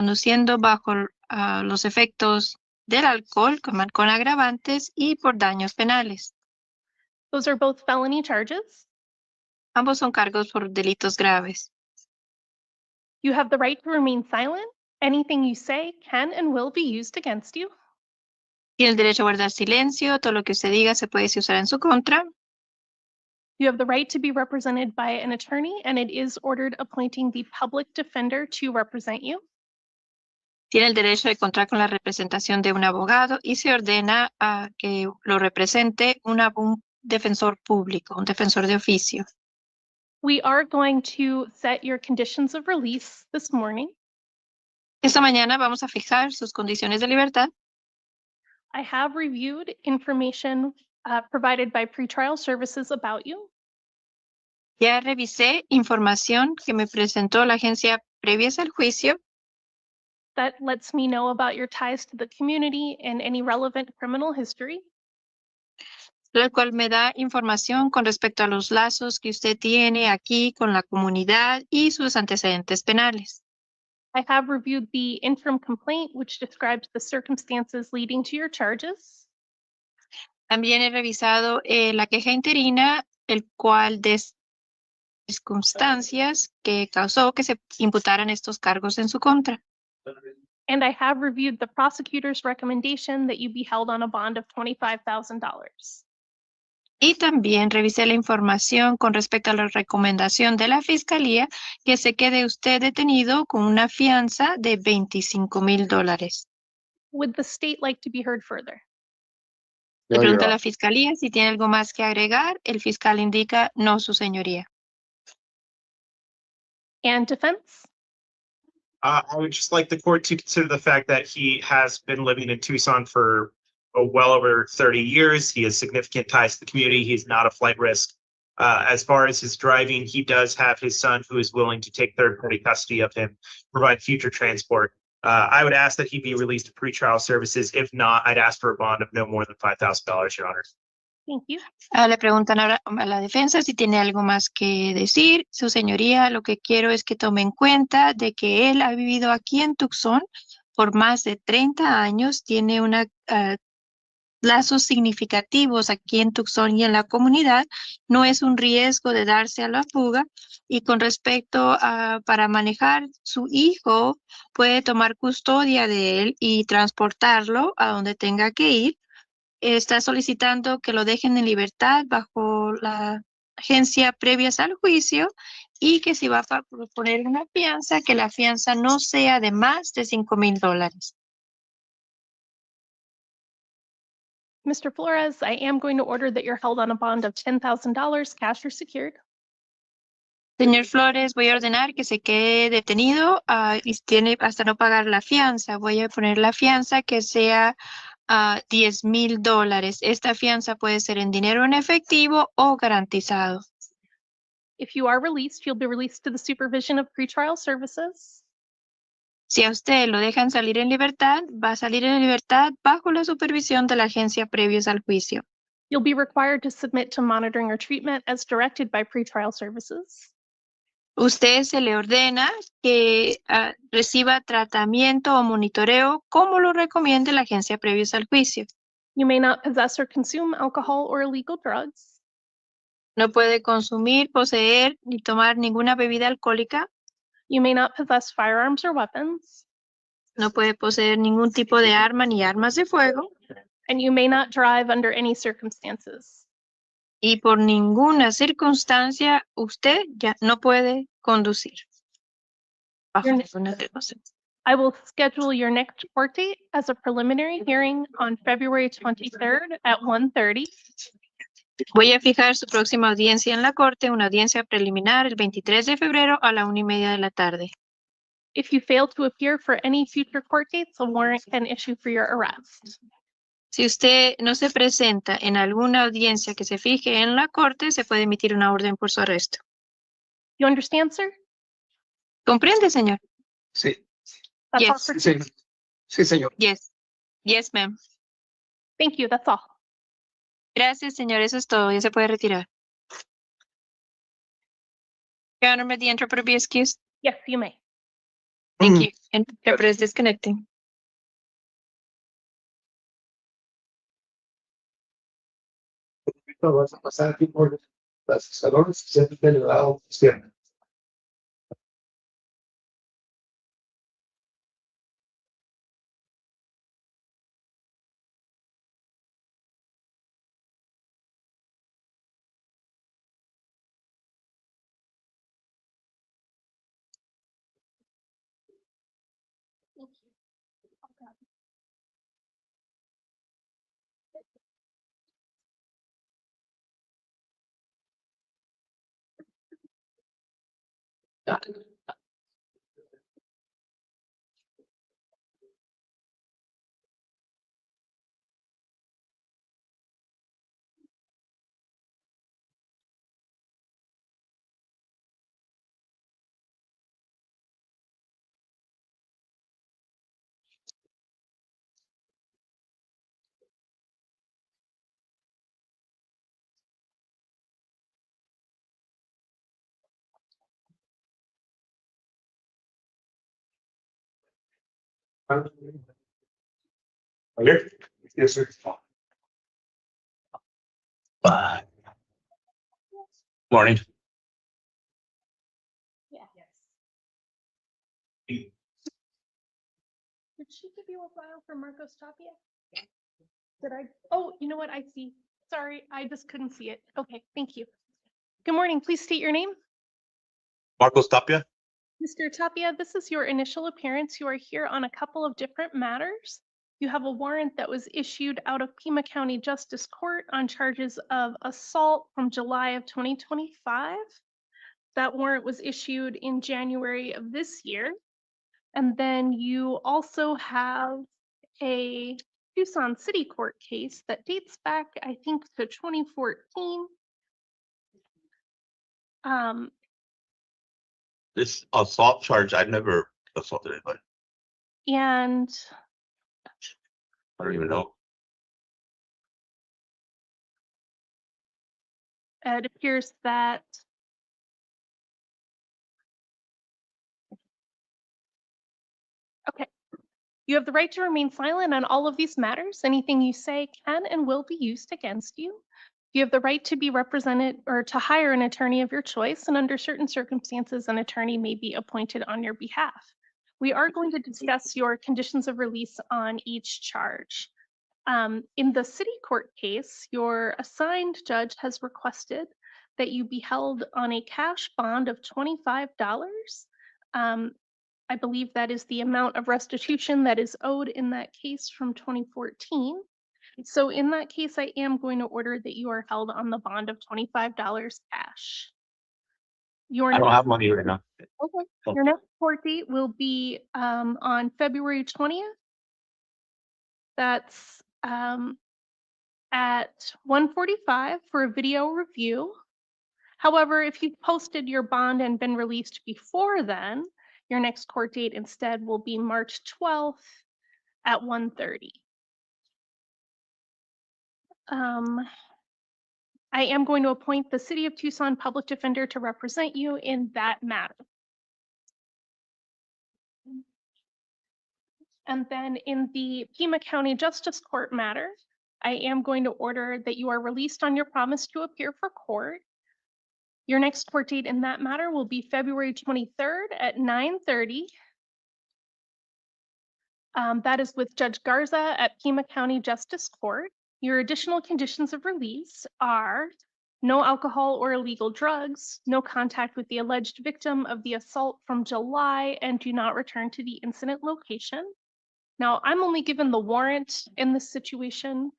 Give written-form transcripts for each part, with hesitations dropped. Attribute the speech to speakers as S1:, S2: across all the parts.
S1: conduciendo bajo los efectos del alcohol con agravantes y por daños penales.
S2: Those are both felony charges.
S1: Ambos son cargos por delitos graves.
S2: You have the right to remain silent. Anything you say can and will be used against you.
S1: Tiene el derecho a guardar silencio. Todo lo que usted diga se puede usar en su contra.
S2: You have the right to be represented by an attorney, and it is ordered appointing the public defender to represent you.
S1: Tiene el derecho de contar con la representación de un abogado y se ordena a que lo represente un defensor público, un defensor de oficio.
S2: We are going to set your conditions of release this morning.
S1: Esta mañana vamos a fijar sus condiciones de libertad.
S2: I have reviewed information provided by pretrial services about you.
S1: Ya revisé información que me presentó la agencia previas al juicio.
S2: That lets me know about your ties to the community and any relevant criminal history.
S1: Lo cual me da información con respecto a los lazos que usted tiene aquí con la comunidad y sus antecedentes penales.
S2: I have reviewed the interim complaint, which describes the circumstances leading to your charges.
S1: También he revisado la queja interina, el cual de circunstancias que causó que se imputaran estos cargos en su contra.
S2: And I have reviewed the prosecutor's recommendation that you be held on a bond of $25,000.
S1: Y también revisé la información con respecto a la recomendación de la Fiscalía que se quede usted detenido con una fianza de $25,000.
S2: Would the state like to be heard further?
S1: Le pregunta a la Fiscalía si tiene algo más que agregar. El fiscal indica no, su señoría.
S2: And defense?
S3: I would just like the court to consider the fact that he has been living in Tucson for well over 30 years. He has significant ties to the community. He's not a flight risk. As far as his driving, he does have his son who is willing to take third-party custody of him, provide future transport. I would ask that he be released to pretrial services. If not, I'd ask for a bond of no more than $5,000, Your Honor.
S2: Thank you.
S1: Le preguntan ahora a la defensa si tiene algo más que decir. Su señoría, lo que quiero es que tome en cuenta de que él ha vivido aquí en Tucson por más de 30 años, tiene lazos significativos aquí en Tucson y en la comunidad, no es un riesgo de darse a la fuga. Y con respecto a para manejar, su hijo puede tomar custodia de él y transportarlo a donde tenga que ir. Está solicitando que lo dejen en libertad bajo la agencia previas al juicio y que si va a proponer una fianza, que la fianza no sea de más de $5,000.
S2: Mr. Flores, I am going to order that you're held on a bond of $10,000 cash or secured.
S1: Señor Flores, voy a ordenar que se quede detenido y tiene hasta no pagar la fianza. Voy a poner la fianza que sea $10,000. Esta fianza puede ser en dinero en efectivo o garantizado.
S2: If you are released, you'll be released to the supervision of pretrial services.
S1: Si a usted lo dejan salir en libertad, va a salir en libertad bajo la supervisión de la agencia previos al juicio.
S2: You'll be required to submit to monitoring or treatment as directed by pretrial services.
S1: Usted se le ordena que reciba tratamiento o monitoreo como lo recomiende la agencia previos al juicio.
S2: You may not possess or consume alcohol or illegal drugs.
S1: No puede consumir, poseer ni tomar ninguna bebida alcohólica.
S2: You may not possess firearms or weapons.
S1: No puede poseer ningún tipo de arma ni armas de fuego.
S2: And you may not drive under any circumstances.
S1: Y por ninguna circunstancia usted ya no puede conducir.
S2: I will schedule your next court date as a preliminary hearing on February 23rd at 1:30.
S1: Voy a fijar su próxima audiencia en la corte, una audiencia preliminar el 23 de febrero a la 1:30 de la tarde.
S2: If you fail to appear for any future court dates, a warrant can issue for your arrest.
S1: Si usted no se presenta en alguna audiencia que se fije en la corte, se puede emitir una orden por su arresto.
S2: You understand, sir?
S1: ¿Comprende, señor?
S4: Sí.
S2: That's all
S1: Yes.
S2: for
S4: Sí,
S2: today.
S4: sí, señor.
S1: Yes. Yes, ma'am.
S2: Thank you. That's all.
S1: Gracias, señor. Eso es todo. Ya se puede retirar. Your Honor, may the interpreter be excused?
S2: Yes, you may.
S1: Thank you. Interpreter is disconnecting.
S4: Vas a pasar aquí por los salones, siempre del lado izquierdo. Here? Yes, sir.
S5: Morning.
S2: Yeah. Did she give you a file for Marcos Tapia? Did I? Oh, you know what? I see. Sorry, I just couldn't see it. Okay, thank you. Good morning. Please state your name.
S5: Marcos Tapia.
S2: Mr. Tapia, this is your initial appearance. You are here on a couple of different matters. You have a warrant that was issued out of Pima County Justice Court on charges of assault from July of 2025. That warrant was issued in January of this year. And then you also have a Tucson City Court case that dates back, I think, to 2014.
S5: This assault charge, I've never assaulted anybody.
S2: And
S5: I don't even know.
S2: it appears that okay. You have the right to remain silent on all of these matters. Anything you say can and will be used against you. You have the right to be represented or to hire an attorney of your choice, and under certain circumstances, an attorney may be appointed on your behalf. We are going to discuss your conditions of release on each charge. In the city court case, your assigned judge has requested that you be held on a cash bond of $25. I believe that is the amount of restitution that is owed in that case from 2014. So in that case, I am going to order that you are held on the bond of $25 cash.
S5: I don't have money right now.
S2: Okay. Your next court date will be on February 20th. That's at 1:45 for a video review. However, if you've posted your bond and been released before then, your next court date instead will be March 12th at 1:30. I am going to appoint the City of Tucson Public Defender to represent you in that matter. And then in the Pima County Justice Court matter, I am going to order that you are released on your promise to appear for court. Your next court date in that matter will be February 23rd at 9:30. That is with Judge Garza at Pima County Justice Court. Your additional conditions of release are no alcohol or illegal drugs, no contact with the alleged victim of the assault from July, and do not return to the incident location. Now, I'm only given the warrant in this situation,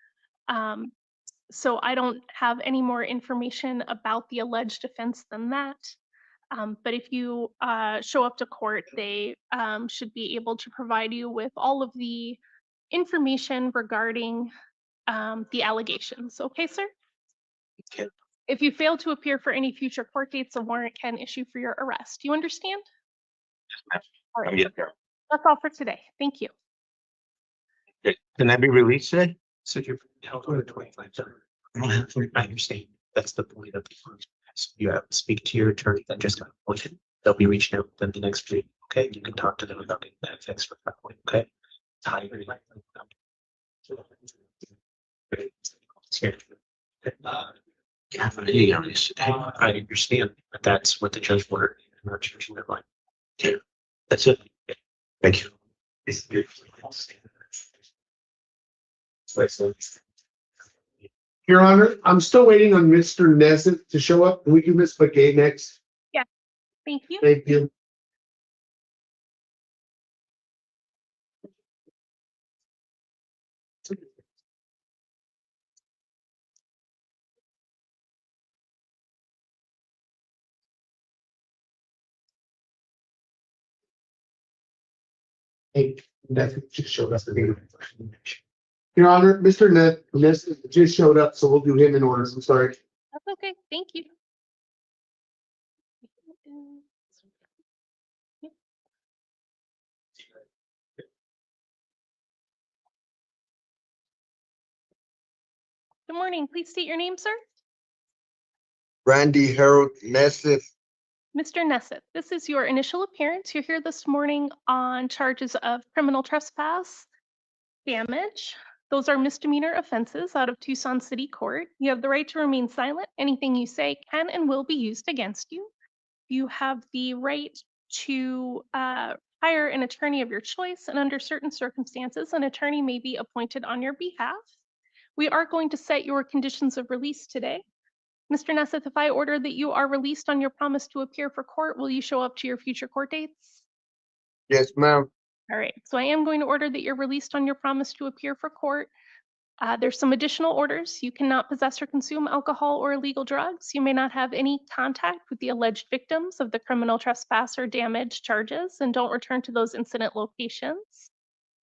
S2: so I don't have any more information about the alleged offense than that. But if you show up to court, they should be able to provide you with all of the information regarding the allegations. Okay, sir?
S5: Okay.
S2: If you fail to appear for any future court dates, a warrant can issue for your arrest. Do you understand?
S5: Yes, ma'am.
S2: All
S5: I'm
S2: right.
S5: getting there.
S2: That's all for today. Thank you.
S5: Okay. Can I be released today?
S3: So you're held on the 25. I understand. That's the point of the first. You have to speak to your attorney that just got appointed. They'll be reaching out within the next week. Okay, you can talk to them about getting that fixed for that point. Okay. Hi, everybody. Yeah, I understand, but that's what the judge ordered in our judgment deadline. Okay, that's it. Thank you.
S4: Your Honor, I'm still waiting on Mr. Nesset to show up. Can we do Miss McGay next?
S2: Thank you.
S4: Thank you. Hey, Nesset just showed us the data. Your Honor, Mr. Nesset just showed up, so we'll do him in order. I'm sorry.
S2: That's okay. Thank you. Good morning. Please state your name, sir.
S6: Randy Harold Nesset.
S2: Mr. Nesset, this is your initial appearance. You're here this morning on charges of criminal trespass, damage. Those are misdemeanor offenses out of Tucson City Court. You have the right to remain silent. Anything you say can and will be used against you. You have the right to hire an attorney of your choice, and under certain circumstances, an attorney may be appointed on your behalf. We are going to set your conditions of release today. Mr. Nesset, if I order that you are released on your promise to appear for court, will you show up to your future court dates?
S6: Yes, ma'am.
S2: All right, so I am going to order that you're released on your promise to appear for court. There's some additional orders. You cannot possess or consume alcohol or illegal drugs. You may not have any contact with the alleged victims of the criminal trespass or damage charges, and don't return to those incident locations.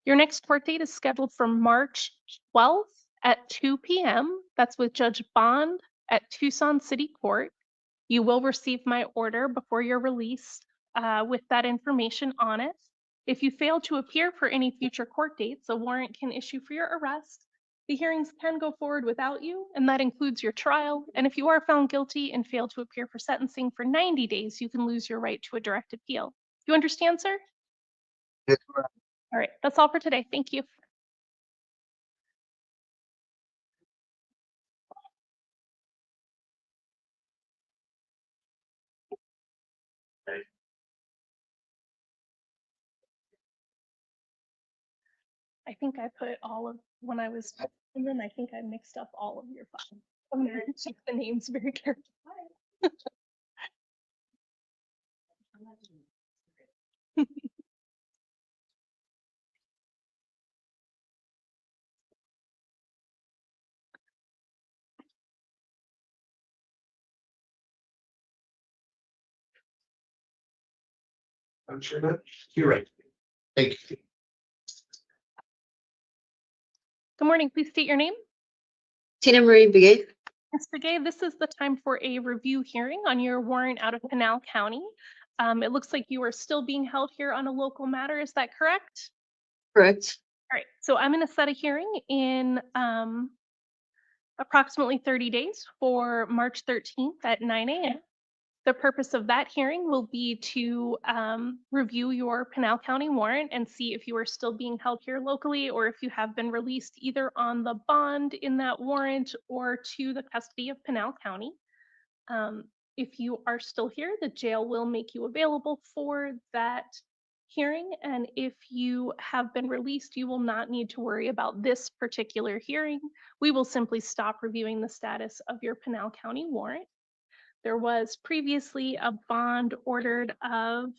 S2: Your next court date is scheduled for March 12th at 2 p.m. That's with Judge Bond at Tucson City Court. You will receive my order before you're released with that information on it. If you fail to appear for any future court dates, a warrant can issue for your arrest. The hearings can go forward without you, and that includes your trial. And if you are found guilty and fail to appear for sentencing for 90 days, you can lose your right to a direct appeal. You understand, sir?
S6: Yes, ma'am.
S2: All right, that's all for today. Thank you. I think I put all of, when I was, and then I think I mixed up all of your files. I'm gonna check the names very carefully.
S4: I'm sure not.
S3: You're right.
S4: Thank you.
S2: Good morning, please state your name.
S7: Tina Marie Begay.
S2: Mr. Gay, this is the time for a review hearing on your warrant out of Pinal County. It looks like you are still being held here on a local matter. Is that correct?
S7: Correct.
S2: All right, so I'm going to set a hearing in approximately 30 days for March 13th at 9 a.m. The purpose of that hearing will be to review your Pinal County warrant and see if you are still being held here locally or if you have been released either on the bond in that warrant or to the custody of Pinal County. If you are still here, the jail will make you available for that hearing. And if you have been released, you will not need to worry about this particular hearing. We will simply stop reviewing the status of your Pinal County warrant. There was previously a bond ordered of,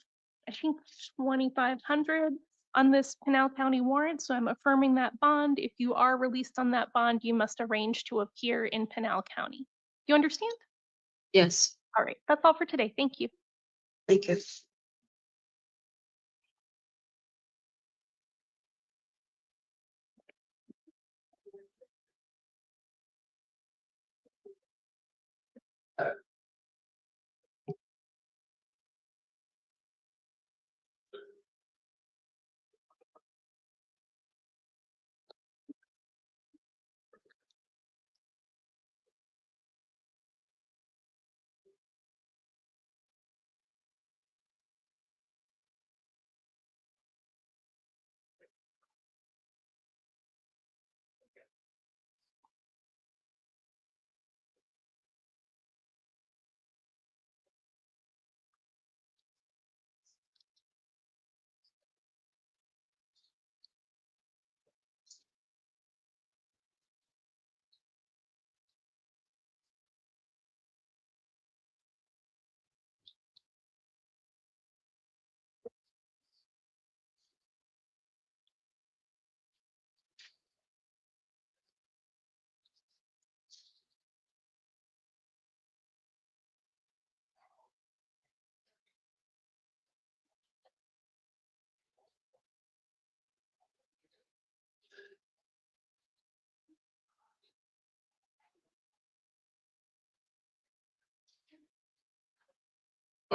S2: I think, $2,500 on this Pinal County warrant. So I'm affirming that bond. If you are released on that bond, you must arrange to appear in Pinal County. You understand?
S7: Yes.
S2: All right, that's all for today. Thank you.
S7: Thank you.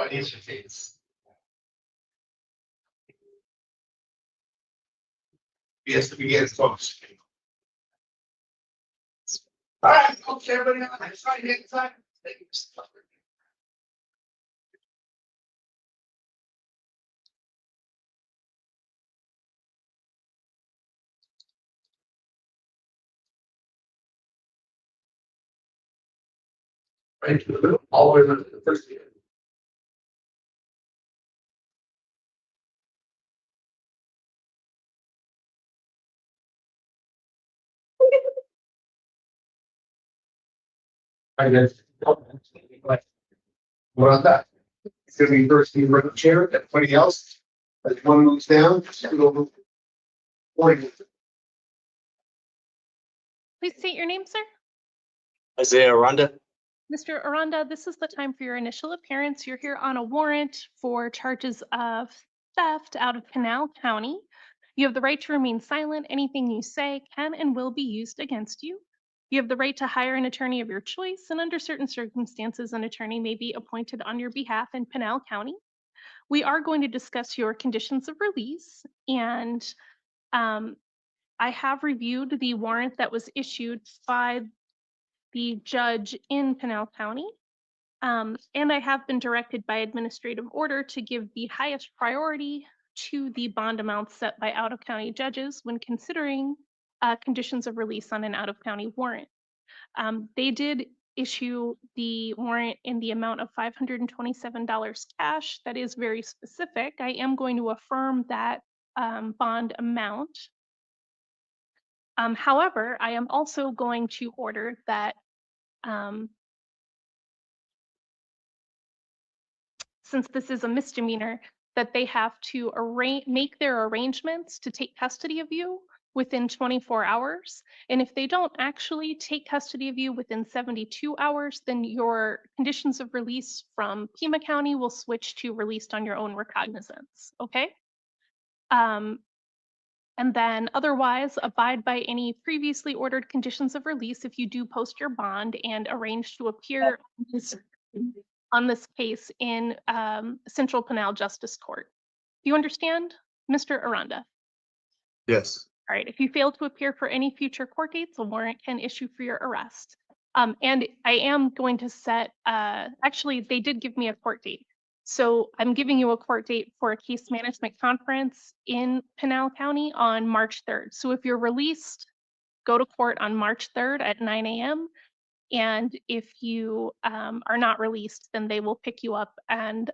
S4: financial case. Yes, to begin, folks. All right, okay, everybody, inside, inside. Thank you. Right, all the way to the first year. Right, guys. What on that? It's gonna be first in the chair, everybody else, as one moves down, just go over. Morning.
S2: Please state your name, sir.
S5: Isaiah Aronda.
S2: Mr. Aronda, this is the time for your initial appearance. You're here on a warrant for charges of theft out of Pinal County. You have the right to remain silent. Anything you say can and will be used against you. You have the right to hire an attorney of your choice, and under certain circumstances, an attorney may be appointed on your behalf in Pinal County. We are going to discuss your conditions of release, and I have reviewed the warrant that was issued by the judge in Pinal County. And I have been directed by administrative order to give the highest priority to the bond amounts set by out-of-county judges when considering conditions of release on an out-of-county warrant. They did issue the warrant in the amount of $527 cash. That is very specific. I am going to affirm that bond amount. However, I am also going to order that since this is a misdemeanor, that they have to make their arrangements to take custody of you within 24 hours. And if they don't actually take custody of you within 72 hours, then your conditions of release from Pima County will switch to released on your own recognizance, okay? And then otherwise abide by any previously ordered conditions of release if you do post your bond and arrange to appear on this case in Central Pinal Justice Court. Do you understand, Mr. Aronda?
S5: Yes.
S2: All right, if you fail to appear for any future court dates, a warrant can issue for your arrest. And I am going to set, actually, they did give me a court date. So I'm giving you a court date for a case management conference in Pinal County on March 3rd. So if you're released, go to court on March 3rd at 9 a.m. And if you are not released, then they will pick you up and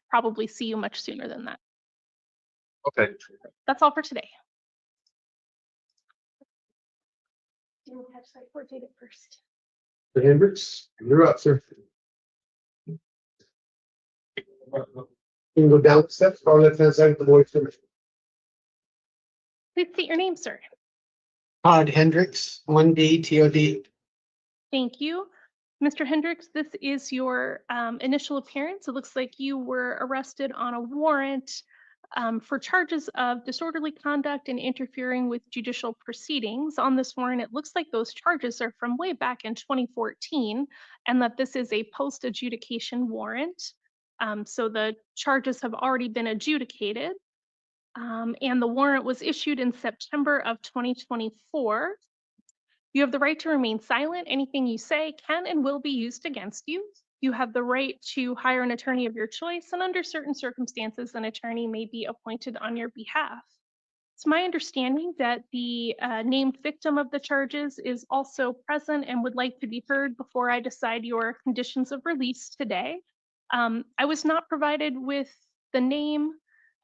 S2: probably see you much sooner than that.
S5: Okay.
S2: That's all for today. You have to court date it first.
S4: Mr. Hendricks, you're up, sir. You can go down the steps or left-hand side of the board.
S2: Please state your name, sir.
S8: Todd Hendricks, 1D TOD.
S2: Thank you. Mr. Hendricks, this is your initial appearance. It looks like you were arrested on a warrant for charges of disorderly conduct and interfering with judicial proceedings. On this warrant, it looks like those charges are from way back in 2014 and that this is a post-adjudication warrant. So the charges have already been adjudicated. And the warrant was issued in September of 2024. You have the right to remain silent. Anything you say can and will be used against you. You have the right to hire an attorney of your choice, and under certain circumstances, an attorney may be appointed on your behalf. It's my understanding that the named victim of the charges is also present and would like to be heard before I decide your conditions of release today. I was not provided with the name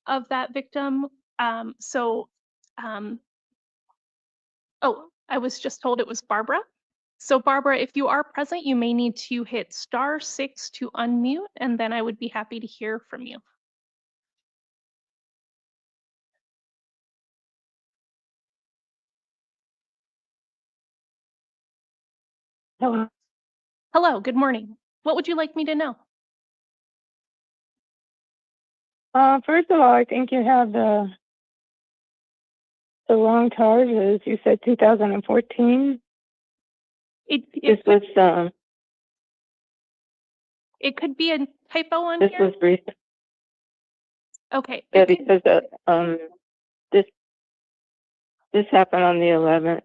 S2: of that victim, oh, I was just told it was Barbara. So Barbara, if you are present, you may need to hit *6 to unmute, and then I would be happy to hear from you.
S9: Hello.
S2: Hello, good morning. What would you like me to know?
S9: First of all, I think you have the wrong charges. You said 2014. It could be a
S2: typo on
S9: This
S2: here?
S9: was recent.
S2: Okay.
S9: Yeah,
S2: it could-
S9: because this this happened on the 11th.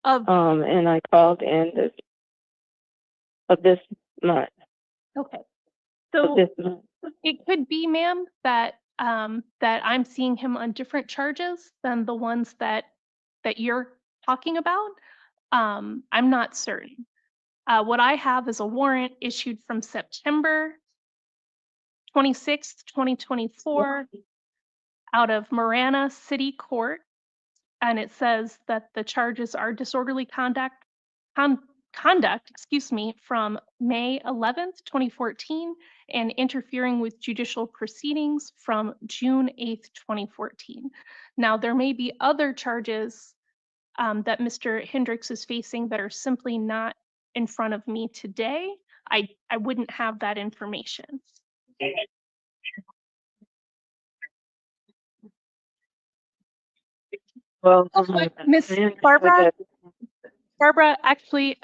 S9: And I called in this month.
S2: Okay.
S9: Of
S2: So
S9: this month.
S2: it could be, ma'am, that that I'm seeing him on different charges than the ones that you're talking about. I'm not certain. What I have is a warrant issued from September 26th, 2024, out of Marana City Court, and it says that the charges are disorderly conduct, from May 11th, 2014, and interfering with judicial proceedings from June 8th, 2014. Now, there may be other charges that Mr. Hendricks is facing that are simply not in front of me today. I wouldn't have that information.
S9: Well,
S2: Miss Barbara, actually,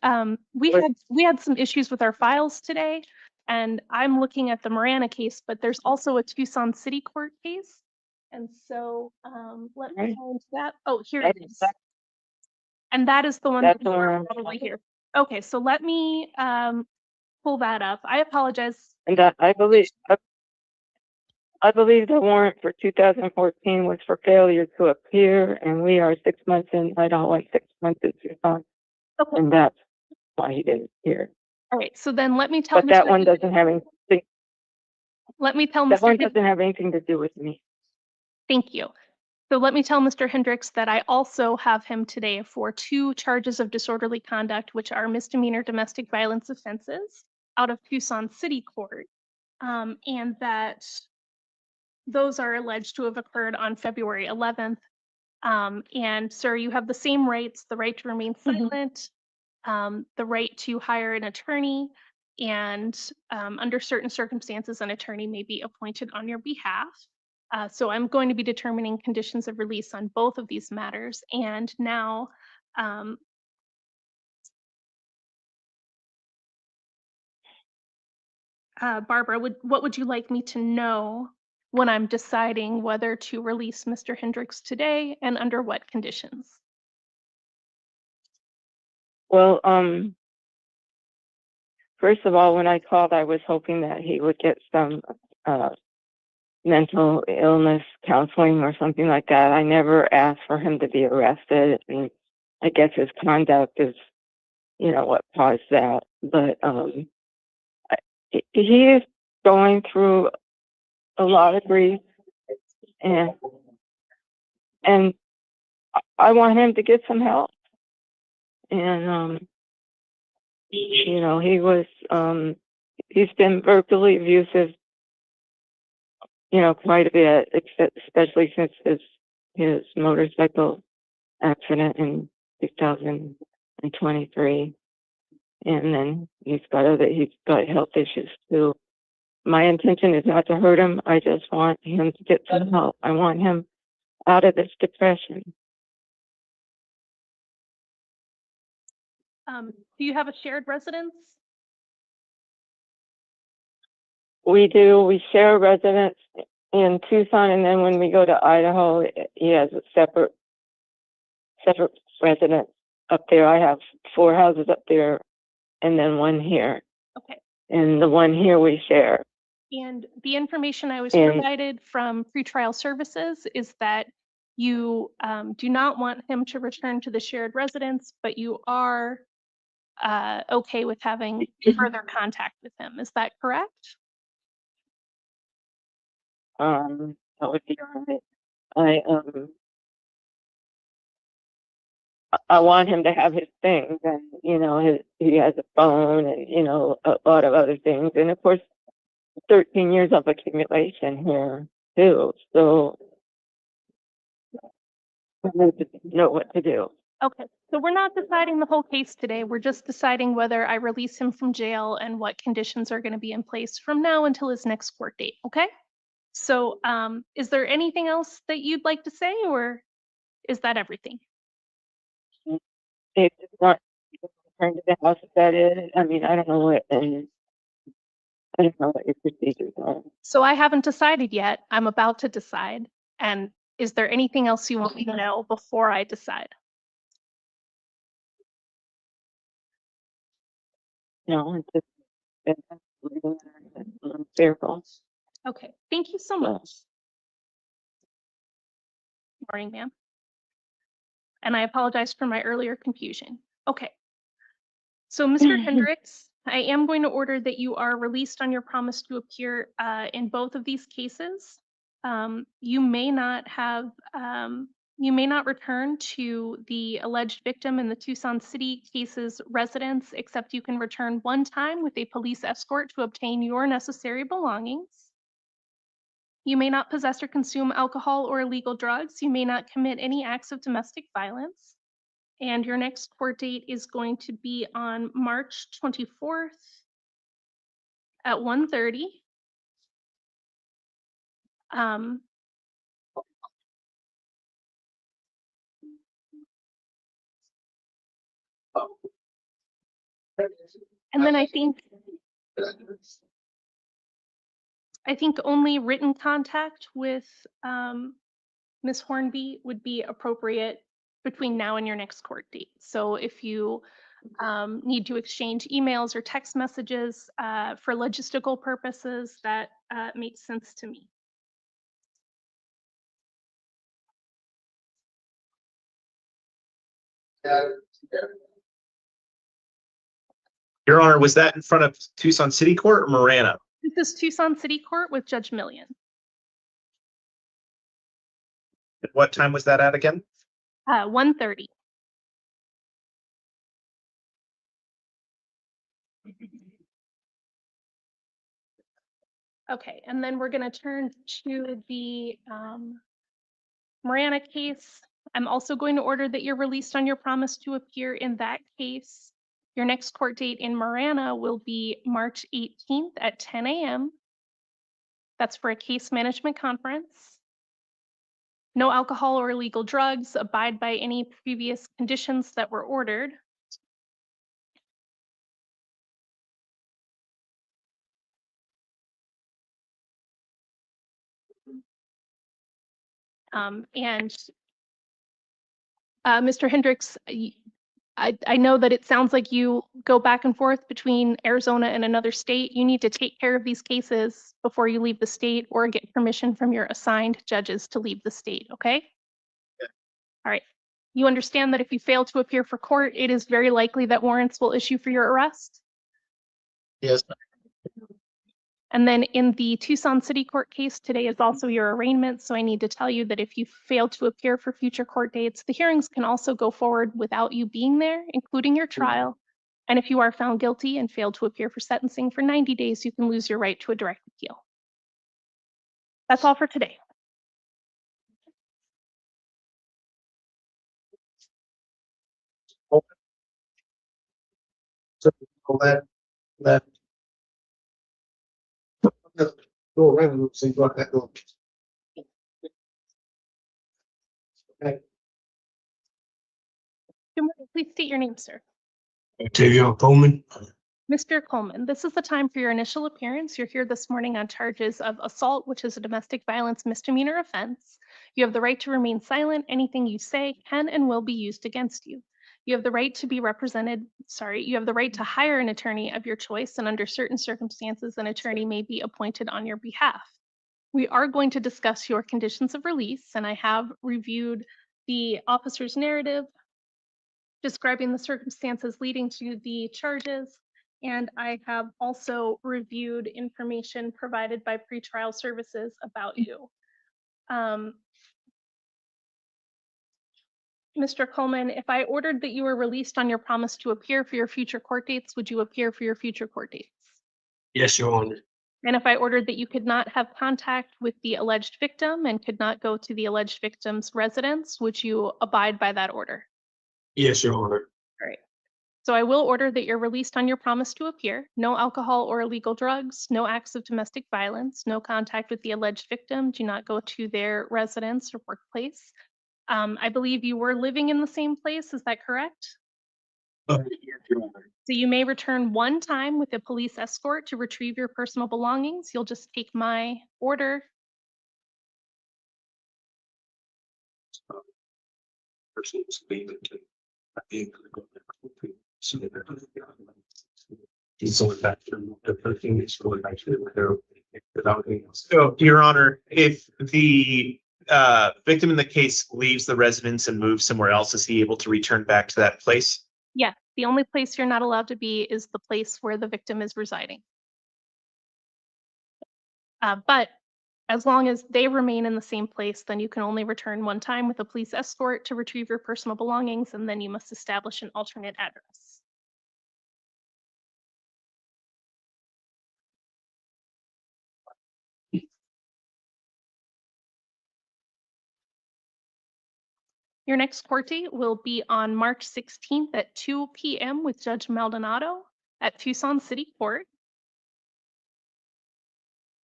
S2: we had some issues with our files today, and I'm looking at the Marana case, but there's also a Tucson City Court case. And so let me find that. Oh, here it is. And that is the one that's probably here. Okay, so let me pull that up. I apologize.
S9: And I believe the warrant for 2014 was for failure to appear, and we are 6 months in. I don't want 6 months in Tucson.
S2: Okay.
S9: And that's why he didn't appear.
S2: All right, so then let me tell
S9: But that one doesn't have anything.
S2: Let me tell
S9: That
S2: Mr.
S9: one doesn't have anything to do with me.
S2: Thank you. So let me tell Mr. Hendricks that I also have him today for 2 charges of disorderly conduct, which are misdemeanor domestic violence offenses out of Tucson City Court, and that those are alleged to have occurred on February 11th. And sir, you have the same rights: the right to remain silent, the right to hire an attorney, and under certain circumstances, an attorney may be appointed on your behalf. So I'm going to be determining conditions of release on both of these matters. And now, Barbara, what would you like me to know when I'm deciding whether to release Mr. Hendricks today and under what conditions?
S9: Well, first of all, when I called, I was hoping that he would get some mental illness counseling or something like that. I never asked for him to be arrested, and I guess his conduct is, what caused that. But he is going through a lot of grief, and I want him to get some help. And he was he's been verbally abusive, quite a bit, especially since his motorcycle accident in 2023. And then he's got health issues too. My intention is not to hurt him. I just want him to get some help. I want him out of this depression.
S2: Do you have a shared residence?
S9: We do. We share a residence in Tucson, and then when we go to Idaho, he has a separate residence up there. I have 4 houses up there, and then 1 here.
S2: Okay.
S9: And the 1 here we share.
S2: And the information I was provided from pretrial services is that you do not want him to return to the shared residence, but you are okay with having further contact with him. Is that correct?
S9: That would be all right. I want him to have his things, and he has a phone, and a lot of other things, and of course 13 years of accumulation here too. So I need to know what to do.
S2: Okay, so we're not deciding the whole case today. We're just deciding whether I release him from jail and what conditions are going to be in place from now until his next court date. Okay. So is there anything else that you'd like to say, or is that everything?
S9: They just want to return to the house if that is. I mean, I don't know what. And I don't know what your procedures are.
S2: So I haven't decided yet. I'm about to decide. And is there anything else you want me to know before I decide?
S9: No, it's just I'm fearful.
S2: Okay, thank you so much. Morning, ma'am. And I apologize for my earlier confusion. Okay. So, Mr. Hendricks, I am going to order that you are released on your promise to appear in both of these cases. You may not return to the alleged victim in the Tucson City case's residence, except you can return one time with a police escort to obtain your necessary belongings. You may not possess or consume alcohol or illegal drugs. You may not commit any acts of domestic violence. And your next court date is going to be on March 24th at 1:30. And then I think only written contact with Ms. Hornby would be appropriate between now and your next court date. So if you need to exchange emails or text messages for logistical purposes, that makes sense to me.
S3: Your Honor, was that in front of Tucson City Court or Marana?
S2: This is Tucson City Court with Judge Millian.
S3: What time was that at again?
S2: 1:30. Okay, and then we're going to turn to the Marana case. I'm also going to order that you're released on your promise to appear in that case. Your next court date in Marana will be March 18th at 10 a.m. That's for a case management conference. No alcohol or illegal drugs. Abide by any previous conditions that were ordered. Mr. Hendricks, I know that it sounds like you go back and forth between Arizona and another state. You need to take care of these cases before you leave the state or get permission from your assigned judges to leave the state, okay?
S3: Yeah.
S2: All right. You understand that if you fail to appear for court, it is very likely that warrants will issue for your arrest?
S3: Yes.
S2: And then in the Tucson City Court case, today is also your arraignment. So I need to tell you that if you fail to appear for future court dates, the hearings can also go forward without you being there, including your trial. And if you are found guilty and fail to appear for sentencing for 90 days, you can lose your right to a direct appeal. That's all for today.
S4: So let go around and see what that goes. Okay.
S2: Please state your name, sir.
S10: Adrien Coleman.
S2: Mr. Coleman, this is the time for your initial appearance. You're here this morning on charges of assault, which is a domestic violence misdemeanor offense. You have the right to remain silent. Anything you say can and will be used against you. You have the right to be represented, you have the right to hire an attorney of your choice, and under certain circumstances, an attorney may be appointed on your behalf. We are going to discuss your conditions of release, and I have reviewed the officer's narrative describing the circumstances leading to the charges, and I have also reviewed information provided by pretrial services about you. Mr. Coleman, if I ordered that you were released on your promise to appear for your future court dates, would you appear for your future court dates?
S10: Yes, Your Honor.
S2: And if I ordered that you could not have contact with the alleged victim and could not go to the alleged victim's residence, would you abide by that order?
S10: Yes, Your Honor.
S2: All right. So I will order that you're released on your promise to appear. No alcohol or illegal drugs, no acts of domestic violence, no contact with the alleged victim. Do not go to their residence or workplace. I believe you were living in the same place. Is that correct?
S10: Yes, Your Honor.
S2: So you may return one time with a police escort to retrieve your personal belongings. You'll just take my order.
S10: Persons leaving to. He's going back to the 13 is going back to their without anything else.
S3: So, Your Honor, if the victim in the case leaves the residence and moves somewhere else, is he able to return back to that place?
S2: Yeah, the only place you're not allowed to be is the place where the victim is residing. But as long as they remain in the same place, then you can only return one time with a police escort to retrieve your personal belongings, and then you must establish an alternate address. Your next court date will be on March 16th at 2 p.m. with Judge Maldonado at Tucson City Court.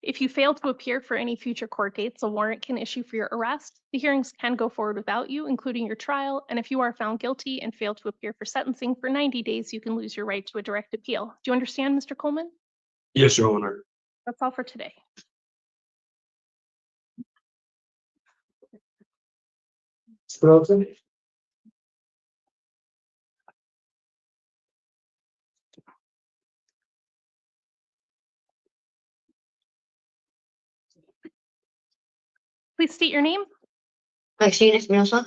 S2: If you fail to appear for any future court dates, a warrant can issue for your arrest. The hearings can go forward without you, including your trial, and if you are found guilty and fail to appear for sentencing for 90 days, you can lose your right to a direct appeal. Do you understand, Mr. Coleman?
S10: Yes, Your Honor.
S2: That's all for today.
S4: Espinosa,
S2: Please state your name.
S7: Maxine Espinosa.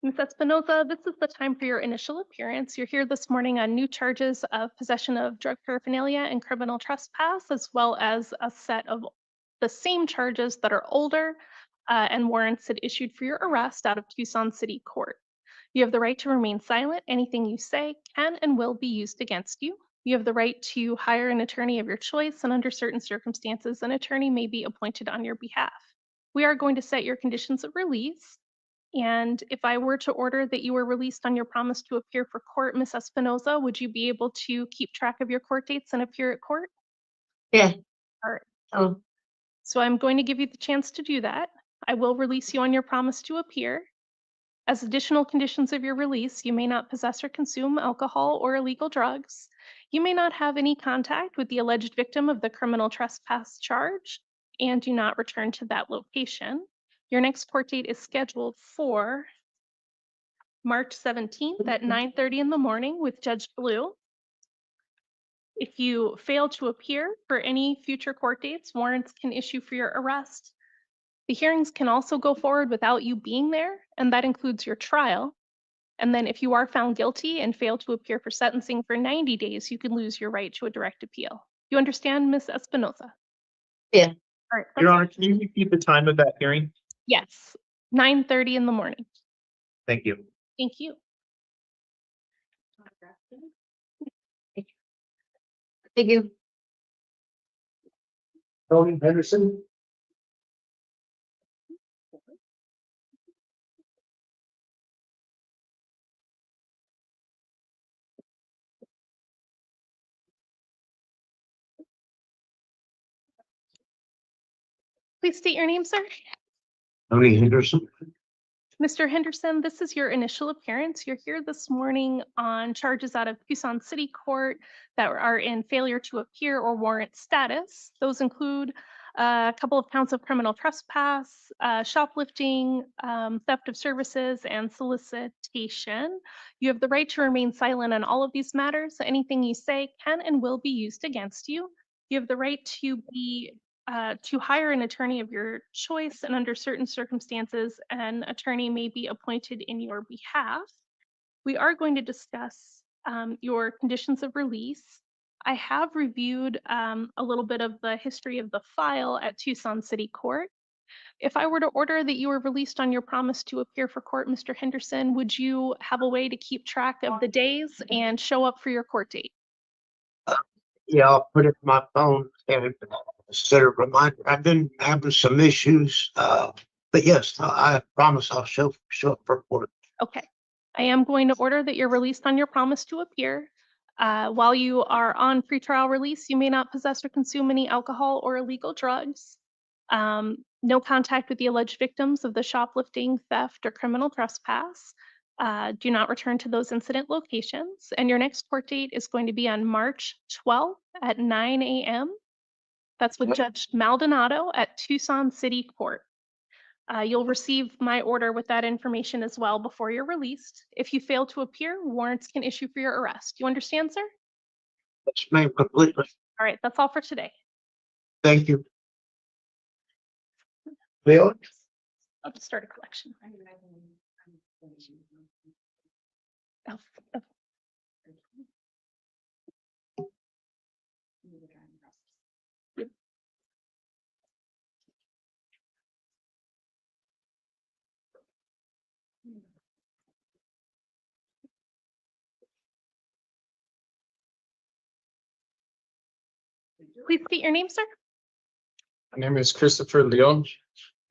S2: Ms. Espinosa, this is the time for your initial appearance. You're here this morning on new charges of possession of drug paraphernalia and criminal trespass, as well as a set of the same charges that are older and warrants that issued for your arrest out of Tucson City Court. You have the right to remain silent. Anything you say can and will be used against you. You have the right to hire an attorney of your choice, and under certain circumstances, an attorney may be appointed on your behalf. We are going to set your conditions of release. And if I were to order that you were released on your promise to appear for court, Ms. Espinosa, would you be able to keep track of your court dates and appear at court?
S7: Yeah.
S2: All right.
S7: Oh,
S2: So I'm going to give you the chance to do that. I will release you on your promise to appear. As additional conditions of your release, you may not possess or consume alcohol or illegal drugs. You may not have any contact with the alleged victim of the criminal trespass charge, and do not return to that location. Your next court date is scheduled for March 17th at 9:30 in the morning with Judge Blue. If you fail to appear for any future court dates, warrants can issue for your arrest. The hearings can also go forward without you being there, and that includes your trial. And then if you are found guilty and fail to appear for sentencing for 90 days, you can lose your right to a direct appeal. You understand, Ms. Espinosa?
S7: yeah.
S2: All right.
S3: Your Honor, can you repeat the time of that hearing?
S2: Yes, 9:30 in the morning.
S3: Thank you.
S2: Thank you.
S7: Thank you.
S4: Tony Henderson,
S2: Please state your name, sir.
S10: Tony Henderson.
S2: Mr. Henderson, this is your initial appearance. You're here this morning on charges out of Tucson City Court that are in failure to appear or warrant status. Those include a couple of counts of criminal trespass, shoplifting, theft of services, and solicitation. You have the right to remain silent on all of these matters. Anything you say can and will be used against you. You have the right to hire an attorney of your choice, and under certain circumstances, an attorney may be appointed in your behalf. We are going to discuss your conditions of release. I have reviewed a little bit of the history of the file at Tucson City Court. If I were to order that you were released on your promise to appear for court, Mr. Henderson, would you have a way to keep track of the days and show up for your court date?
S6: Yeah, I'll put it in my phone and set a reminder. I've been having some issues, but yes, I promise I'll show up for court.
S2: Okay. I am going to order that you're released on your promise to appear. While you are on pretrial release, you may not possess or consume any alcohol or illegal drugs. No contact with the alleged victims of the shoplifting, theft, or criminal trespass. Do not return to those incident locations. And your next court date is going to be on March 12th at 9 a.m. That's with Judge Maldonado at Tucson City Court. You'll receive my order with that information as well before you're released. If you fail to appear, warrants can issue for your arrest. You understand, sir?
S6: Yes, ma'am, completely.
S2: All right, that's all for today.
S6: Thank you. Bill?
S2: I'll just start a collection. Oh, oh. Yep. Please state your name, sir.
S10: My name is Christopher Leon.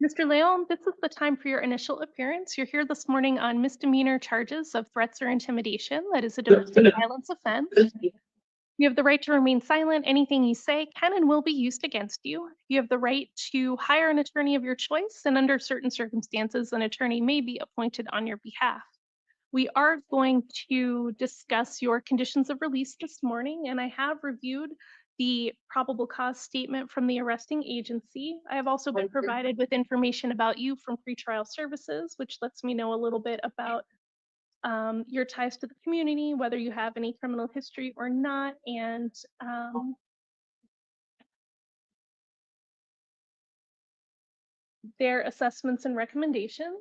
S2: Mr. Leon, this is the time for your initial appearance. You're here this morning on misdemeanor charges of threats or intimidation. That is a domestic violence offense. You have the right to remain silent. Anything you say can and will be used against you. You have the right to hire an attorney of your choice, and under certain circumstances, an attorney may be appointed on your behalf. We are going to discuss your conditions of release this morning, and I have reviewed the probable cause statement from the arresting agency. I have also been provided with information about you from pretrial services, which lets me know a little bit about your ties to the community, whether you have any criminal history or not, and their assessments and recommendations.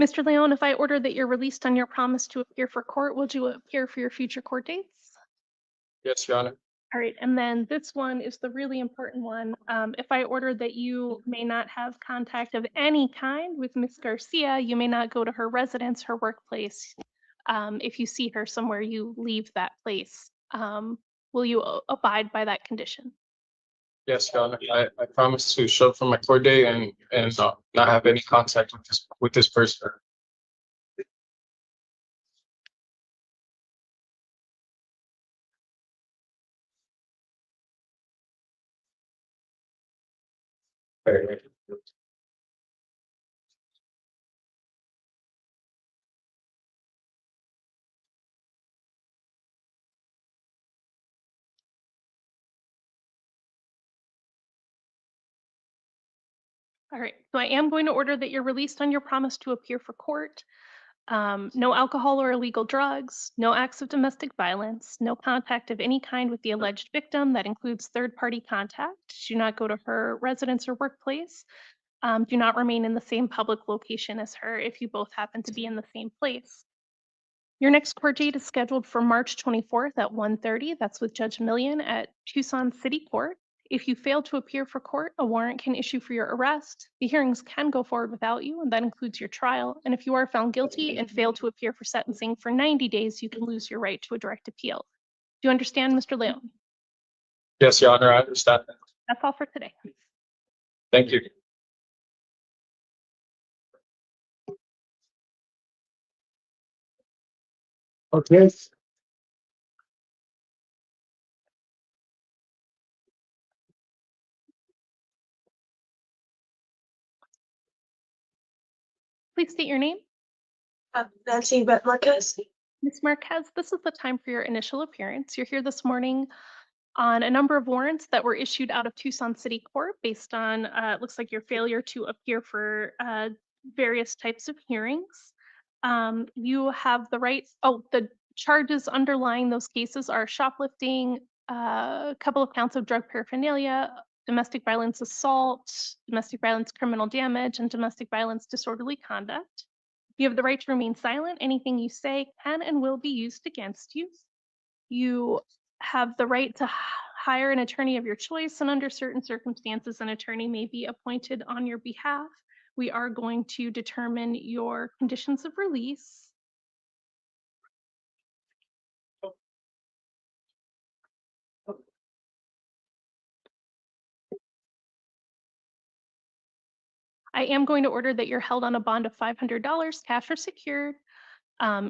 S2: Mr. Leon, if I order that you're released on your promise to appear for court, would you appear for your future court dates?
S10: Yes, Your Honor.
S2: All right, and then this one is the really important one. If I order that you may not have contact of any kind with Ms. Garcia, you may not go to her residence, her workplace. If you see her somewhere, you leave that place. Will you abide by that condition?
S10: Yes, Your Honor. I promise to show up for my court date and not have any contact with this person.
S2: All right, so I am going to order that you're released on your promise to appear for court. No alcohol or illegal drugs, no acts of domestic violence, no contact of any kind with the alleged victim. That includes third-party contact. Do not go to her residence or workplace. Do not remain in the same public location as her if you both happen to be in the same place. Your next court date is scheduled for March 24th at 1:30. That's with Judge Millian at Tucson City Court. If you fail to appear for court, a warrant can issue for your arrest. The hearings can go forward without you, and that includes your trial. And if you are found guilty and fail to appear for sentencing for 90 days, you can lose your right to a direct appeal. Do you understand, Mr. Leon?
S10: Yes, Your Honor, I understand.
S2: That's all for today.
S10: Thank you.
S4: Okay.
S2: Please state your name.
S11: Nancy Marquez.
S2: Ms. Marquez, this is the time for your initial appearance. You're here this morning on a number of warrants that were issued out of Tucson City Court based on, it looks like your failure to appear for various types of hearings. You have the right, the charges underlying those cases are shoplifting, a couple of counts of drug paraphernalia, domestic violence assault, domestic violence criminal damage, and domestic violence disorderly conduct. You have the right to remain silent. Anything you say can and will be used against you. You have the right to hire an attorney of your choice, and under certain circumstances, an attorney may be appointed on your behalf. We are going to determine your conditions of release. I am going to order that you're held on a bond of $500, cash or secured.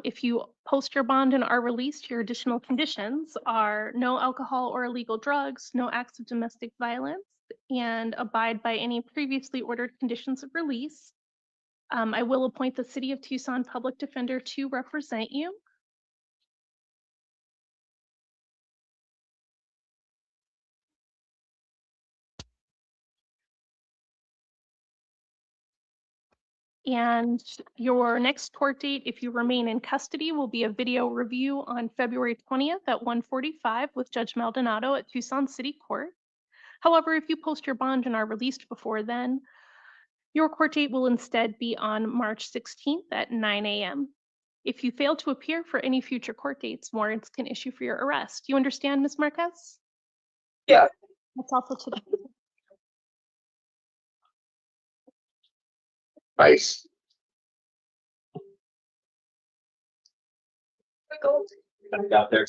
S2: If you post your bond and are released, your additional conditions are no alcohol or illegal drugs, no acts of domestic violence, and abide by any previously ordered conditions of release. I will appoint the City of Tucson Public Defender to represent you. And your next court date, if you remain in custody, will be a video review on February 20th at 1:45 with Judge Maldonado at Tucson City Court. However, if you post your bond and are released before then, your court date will instead be on March 16th at 9 a.m. If you fail to appear for any future court dates, warrants can issue for your arrest. You understand, Ms. Marquez?
S11: Yeah.
S2: That's all for today.
S4: Nice.
S5: Out there.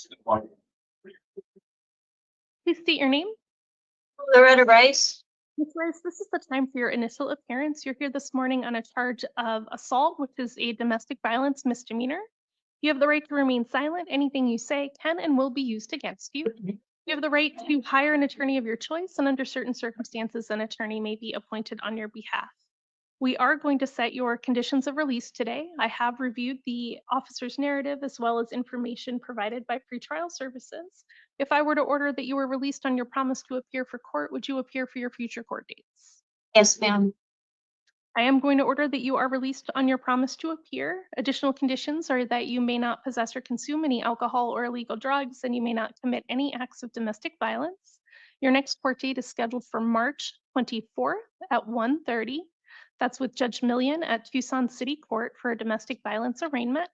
S2: Please state your name.
S11: Loretta Rice.
S2: Ms. Rice, this is the time for your initial appearance. You're here this morning on a charge of assault, which is a domestic violence misdemeanor. You have the right to remain silent. Anything you say can and will be used against you. You have the right to hire an attorney of your choice, and under certain circumstances, an attorney may be appointed on your behalf. We are going to set your conditions of release today. I have reviewed the officer's narrative as well as information provided by pretrial services. If I were to order that you were released on your promise to appear for court, would you appear for your future court dates?
S7: Yes, ma'am.
S2: I am going to order that you are released on your promise to appear. Additional conditions are that you may not possess or consume any alcohol or illegal drugs, and you may not commit any acts of domestic violence. Your next court date is scheduled for March 24th at 1:30. That's with Judge Millian at Tucson City Court for a domestic violence arraignment.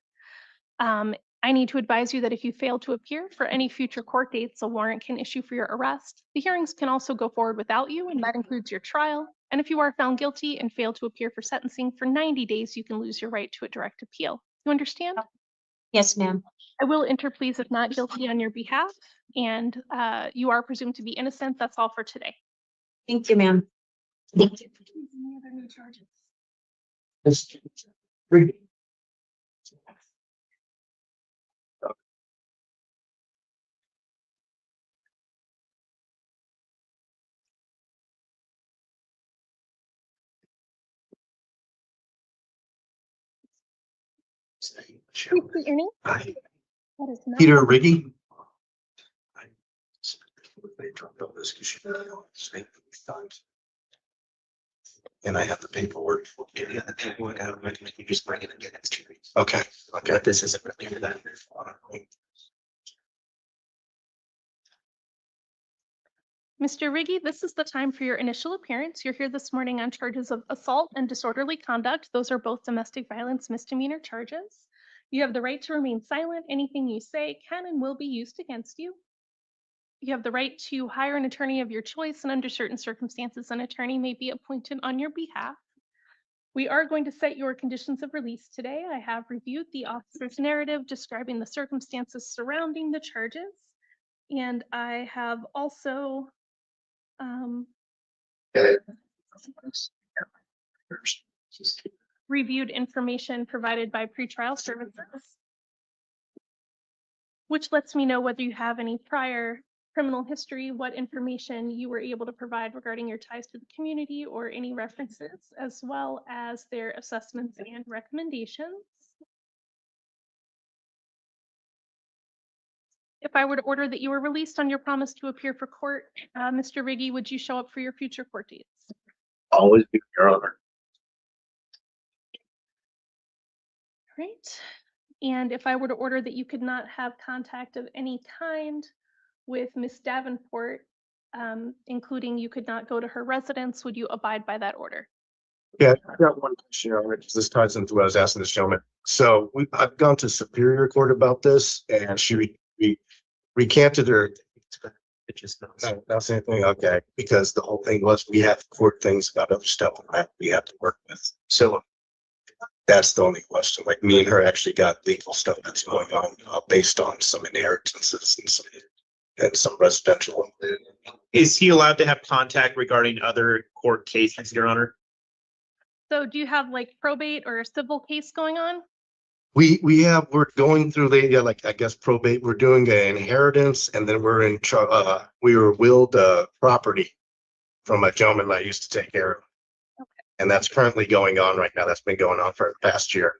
S2: I need to advise you that if you fail to appear for any future court dates, a warrant can issue for your arrest. The hearings can also go forward without you, and that includes your trial. And if you are found guilty and fail to appear for sentencing for 90 days, you can lose your right to a direct appeal. You understand?
S7: Yes, ma'am.
S2: I will enter pleas if not guilty on your behalf, and you are presumed to be innocent. That's all for today.
S7: Thank you, ma'am. Thank you.
S2: Any other new charges?
S4: Riggy.
S2: Please state your name.
S4: Hi.
S2: That is not.
S4: Peter Riggy. And I have the paperwork.
S12: Yeah, the paperwork, I would recommend you just bring it and get it to me.
S4: Okay, okay.
S12: But this isn't really for that.
S2: Mr. Riggy, this is the time for your initial appearance. You're here this morning on charges of assault and disorderly conduct. Those are both domestic violence misdemeanor charges. You have the right to remain silent. Anything you say can and will be used against you. You have the right to hire an attorney of your choice, and under certain circumstances, an attorney may be appointed on your behalf. We are going to set your conditions of release today. I have reviewed the officer's narrative describing the circumstances surrounding the charges, and I have also reviewed information provided by pretrial services, which lets me know whether you have any prior criminal history, what information you were able to provide regarding your ties to the community, or any references, as well as their assessments and recommendations. If I were to order that you were released on your promise to appear for court, Mr. Riggy, would you show up for your future court dates?
S5: Always be your honor.
S2: Great. And if I were to order that you could not have contact of any kind with Ms. Davenport, including you could not go to her residence, would you abide by that order?
S13: Yeah, I've got one question on it, because this ties into what I was asking this gentleman. So I've gone to Superior Court about this, and she recanted her.
S12: It just knows.
S13: Not saying anything, okay, because the whole thing was we have court things about other stuff that we have to work with. So that's the only question. Like me and her actually got legal stuff that's going on based on some inheritances and some residential.
S3: Is he allowed to have contact regarding other court cases, Your Honor?
S2: So do you have like probate or a civil case going on?
S13: We're going through the, yeah, like, I guess probate, we're doing an inheritance, and then we were willed, property from a gentleman that I used to take care of.
S2: Okay.
S13: And that's currently going on right now. That's been going on for the past year.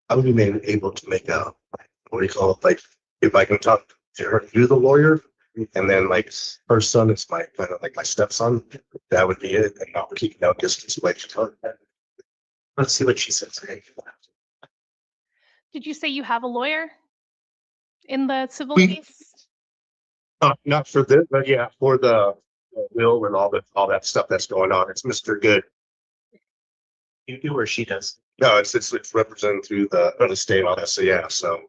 S13: I would be able to make a, what do you call it, like, if I can talk to her, do the lawyer, and then like her son is my kind of like my stepson, that would be it, and I'll keep no distance away from her. Let's see what she says.
S2: Did you say you have a lawyer in the civil
S13: We-
S2: case?
S13: Not for this, but yeah, for the will and all that stuff that's going on. It's Mr. Good.
S3: You do or she does?
S13: No, it's represented through the state on this, so yeah, so.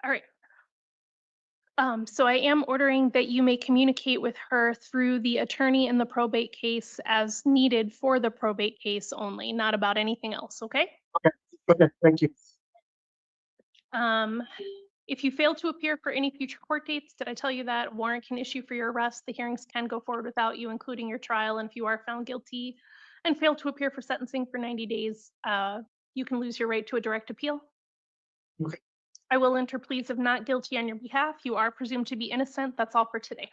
S2: All right. So I am ordering that you may communicate with her through the attorney in the probate case as needed for the probate case only, not about anything else, okay?
S13: Okay, thank you.
S2: If you fail to appear for any future court dates, did I tell you that warrant can issue for your arrest? The hearings can go forward without you, including your trial. And if you are found guilty and fail to appear for sentencing for 90 days, you can lose your right to a direct appeal.
S13: Okay.
S2: I will enter pleas of not guilty on your behalf. You are presumed to be innocent. That's all for today.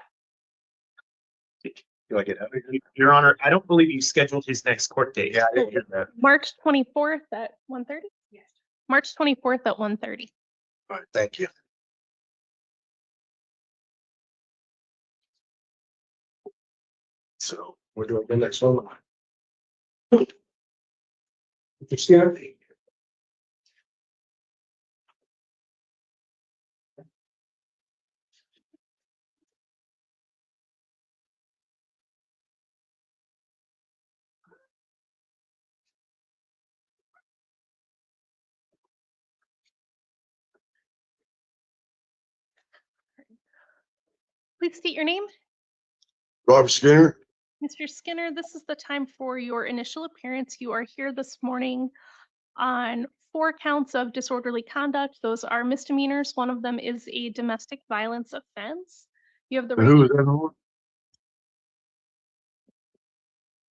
S13: Do I get out of here?
S3: Your Honor, I don't believe you scheduled his next court date.
S13: Yeah, I didn't hear that.
S2: March 24th at 1:30? Yes. March 24th at 1:30.
S13: All right, thank you. So we're doing the next one. Christina?
S2: Please state your name.
S13: Robert Skinner?
S2: Mr. Skinner, this is the time for your initial appearance. You are here this morning on 4 counts of disorderly conduct. Those are misdemeanors. One of them is a domestic violence offense. You have the right.
S13: Who is that on?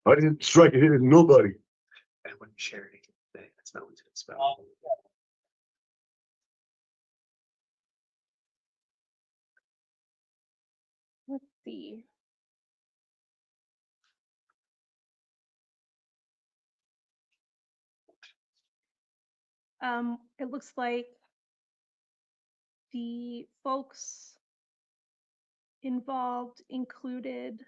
S13: I didn't strike a hit at nobody.
S12: I wouldn't share anything today. That's not what it's about.
S2: Let's see. It looks like the folks involved included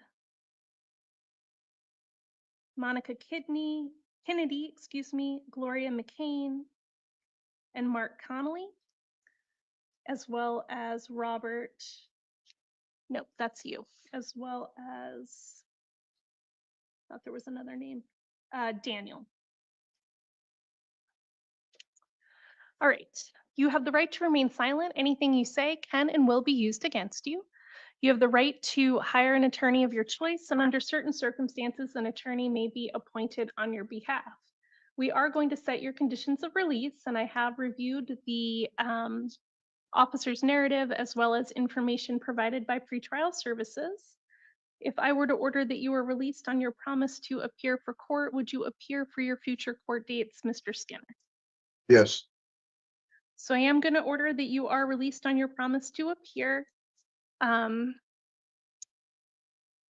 S2: Monica Kennedy, Gloria McCain, and Mark Connolly, as well as Robert. Nope, that's you, as well as, thought there was another name, Daniel. All right, you have the right to remain silent. Anything you say can and will be used against you. You have the right to hire an attorney of your choice, and under certain circumstances, an attorney may be appointed on your behalf. We are going to set your conditions of release, and I have reviewed the officer's narrative, as well as information provided by pretrial services. If I were to order that you were released on your promise to appear for court, would you appear for your future court dates, Mr. Skinner?
S4: Yes.
S2: So I am going to order that you are released on your promise to appear.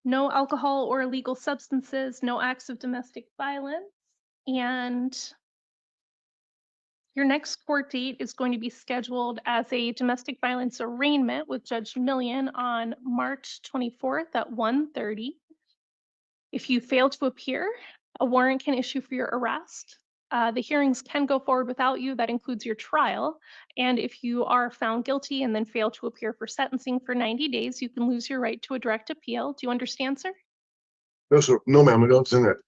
S2: No alcohol or illegal substances, no acts of domestic violence, and your next court date is going to be scheduled as a domestic violence arraignment with Judge Millian on March 24th at 1:30. If you fail to appear, a warrant can issue for your arrest. The hearings can go forward without you. That includes your trial. And if you are found guilty and then fail to appear for sentencing for 90 days, you can lose your right to a direct appeal. Do you understand, sir?
S4: No, sir. No, ma'am. I don't understand that.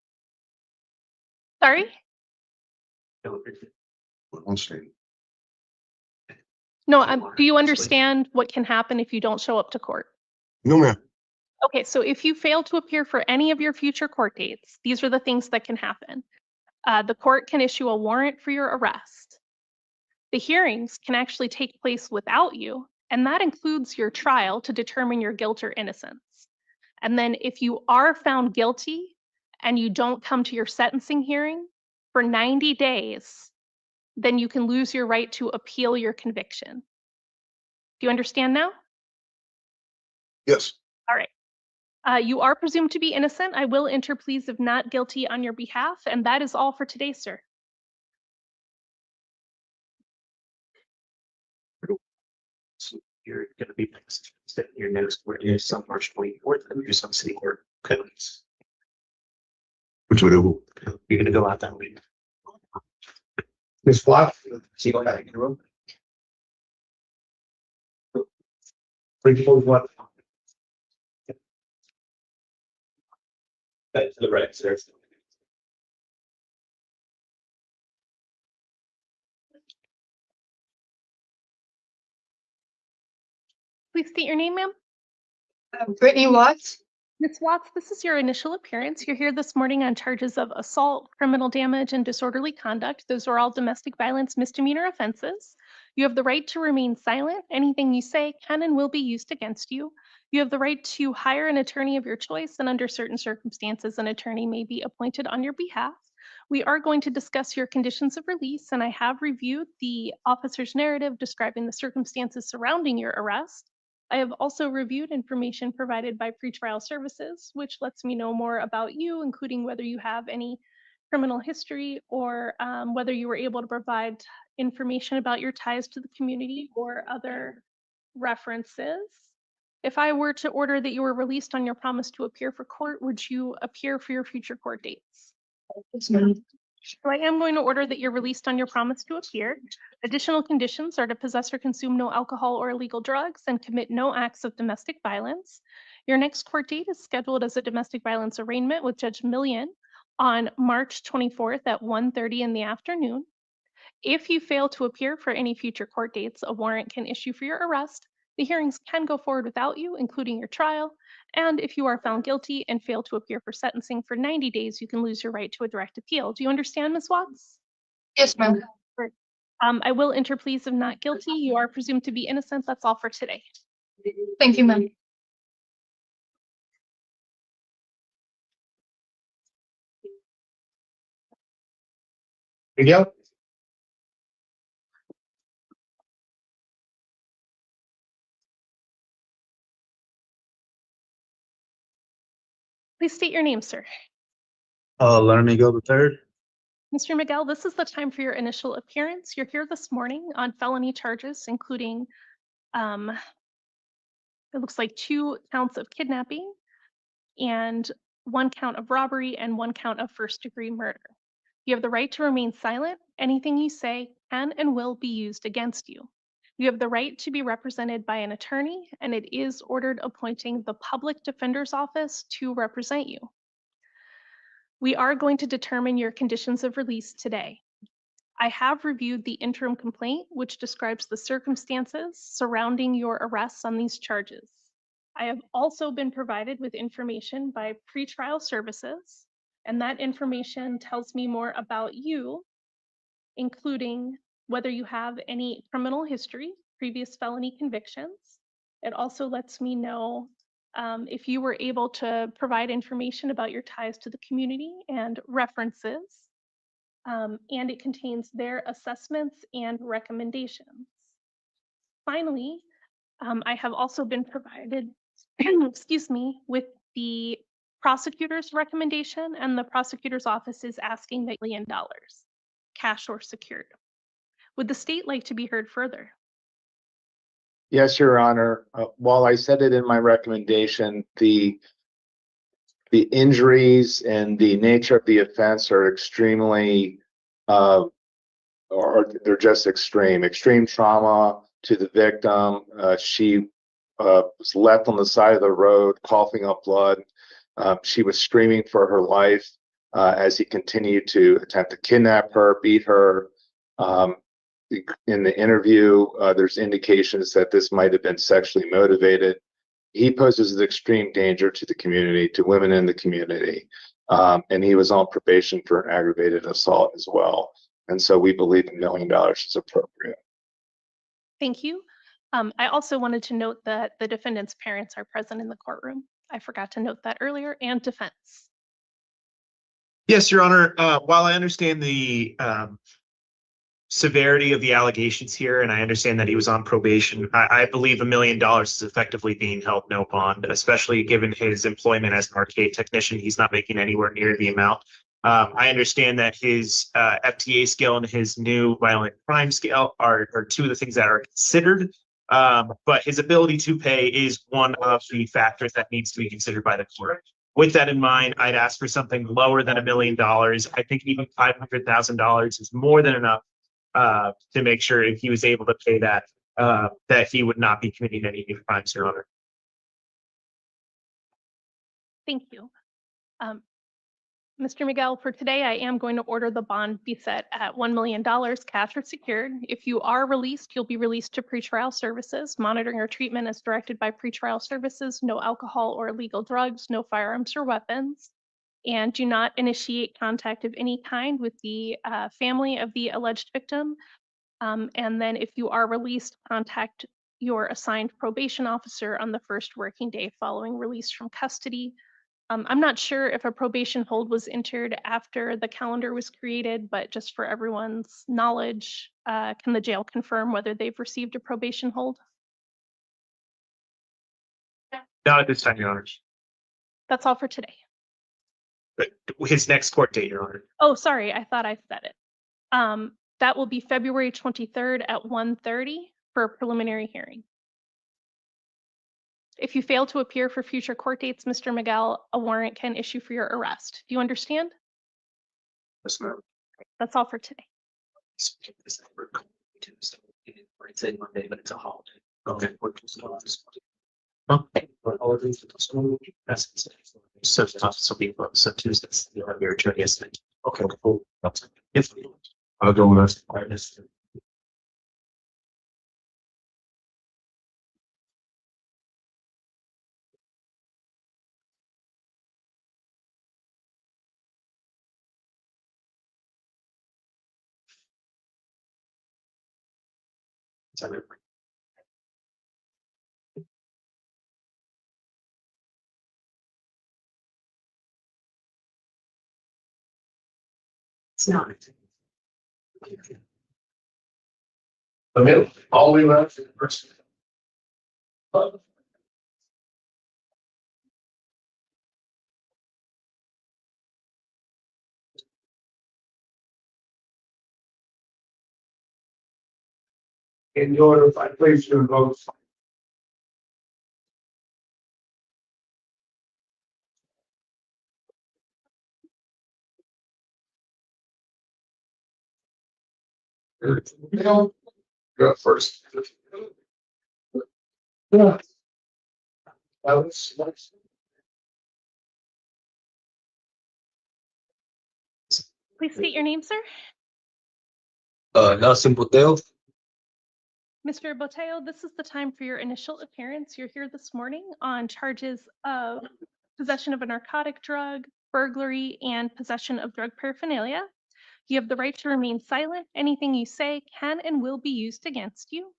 S2: Sorry?
S4: I'm straight.
S2: No, do you understand what can happen if you don't show up to court?
S4: No, ma'am.
S2: Okay, so if you fail to appear for any of your future court dates, these are the things that can happen. The court can issue a warrant for your arrest. The hearings can actually take place without you, and that includes your trial to determine your guilt or innocence. And then if you are found guilty and you don't come to your sentencing hearing for 90 days, then you can lose your right to appeal your conviction. Do you understand now?
S4: Yes.
S2: All right. You are presumed to be innocent. I will enter pleas of not guilty on your behalf, and that is all for today, sir.
S12: So you're going to be next. Your next court is on March 24th, and there's some city court codes.
S4: Which way do
S12: You're going to go out that way.
S4: Miss Watts?
S12: See you back in the room.
S4: What?
S12: That's the right, sir.
S2: Please state your name, ma'am.
S11: Britney Watts.
S2: Ms. Watts, this is your initial appearance. You're here this morning on charges of assault, criminal damage, and disorderly conduct. Those are all domestic violence misdemeanor offenses. You have the right to remain silent. Anything you say can and will be used against you. You have the right to hire an attorney of your choice, and under certain circumstances, an attorney may be appointed on your behalf. We are going to discuss your conditions of release, and I have reviewed the officer's narrative describing the circumstances surrounding your arrest. I have also reviewed information provided by pretrial services, which lets me know more about you, including whether you have any criminal history or whether you were able to provide information about your ties to the community or other references. If I were to order that you were released on your promise to appear for court, would you appear for your future court dates? So I am going to order that you're released on your promise to appear. Additional conditions are to possess or consume no alcohol or illegal drugs and commit no acts of domestic violence. Your next court date is scheduled as a domestic violence arraignment with Judge Millian on March 24th at 1:30 in the afternoon. If you fail to appear for any future court dates, a warrant can issue for your arrest. The hearings can go forward without you, including your trial. And if you are found guilty and fail to appear for sentencing for 90 days, you can lose your right to a direct appeal. Do you understand, Ms. Watts?
S11: Yes, ma'am.
S2: I will enter pleas of not guilty. You are presumed to be innocent. That's all for today.
S11: Thank you, ma'am.
S4: Miguel?
S2: Please state your name, sir.
S5: Lar Miguel III.
S2: Mr. Miguel, this is the time for your initial appearance. You're here this morning on felony charges, including, it looks like 2 counts of kidnapping and 1 count of robbery and 1 count of first-degree murder. You have the right to remain silent. Anything you say can and will be used against you. You have the right to be represented by an attorney, and it is ordered appointing the public defender's office to represent you. We are going to determine your conditions of release today. I have reviewed the interim complaint, which describes the circumstances surrounding your arrests on these charges. I have also been provided with information by pretrial services, and that information tells me more about you, including whether you have any criminal history, previous felony convictions. It also lets me know if you were able to provide information about your ties to the community and references. And it contains their assessments and recommendations. Finally, I have also been provided, excuse me, with the prosecutor's recommendation, and the prosecutor's office is asking $1 million, cash or secured. Would the state like to be heard further?
S14: Yes, Your Honor. While I said it in my recommendation, the injuries and the nature of the offense are extremely, or they're just extreme trauma to the victim. She was left on the side of the road, coughing up blood. She was screaming for her life as he continued to attempt to kidnap her, beat her. In the interview, there's indications that this might have been sexually motivated. He poses an extreme danger to the community, to women in the community. And he was on probation for an aggravated assault as well. And so we believe $1 million is appropriate.
S2: Thank you. I also wanted to note that the defendant's parents are present in the courtroom. I forgot to note that earlier, and defense.
S3: Yes, Your Honor. While I understand the severity of the allegations here, and I understand that he was on probation, I believe $1 million is effectively being held no bond, especially given his employment as an arcade technician. He's not making anywhere near the amount. I understand that his FTA scale and his new violent crime scale are two of the things that are considered, but his ability to pay is one of the factors that needs to be considered by the court. With that in mind, I'd ask for something lower than $1 million. I think even $500,000 is more than enough to make sure if he was able to pay that, that he would not be committing any new crimes, Your Honor.
S2: Thank you. Mr. Miguel, for today, I am going to order the bond be set at $1 million, cash or secured. If you are released, you'll be released to pretrial services, monitoring or treatment as directed by pretrial services, no alcohol or illegal drugs, no firearms or weapons, and do not initiate contact of any kind with the family of the alleged victim. And then if you are released, contact your assigned probation officer on the first working day following release from custody. I'm not sure if a probation hold was entered after the calendar was created, but just for everyone's knowledge, can the jail confirm whether they've received a probation hold?
S3: Not at this time, Your Honor.
S2: That's all for today.
S3: But his next court date, Your Honor.
S2: Oh, sorry, I thought I said it. That will be February 23rd at 1:30 for a preliminary hearing. If you fail to appear for future court dates, Mr. Miguel, a warrant can issue for your arrest. Do you understand?
S12: Yes, ma'am.
S2: That's all for today.
S12: It's in Monday, but it's a holiday. Okay. Okay. So tough. So people. So Tuesdays. You'll have your attorney yesterday. Okay. Cool. If I'll go with us. It's not. The middle, all the way around to the person. In order, if I place your votes. Go first. Yeah.
S2: Please state your name, sir.
S10: Nelson Boteo.
S2: Mr. Boteo, this is the time for your initial appearance. You're here this morning on charges of possession of a narcotic drug, burglary, and possession of drug paraphernalia. You have the right to remain silent. Anything you say can and will be used against you.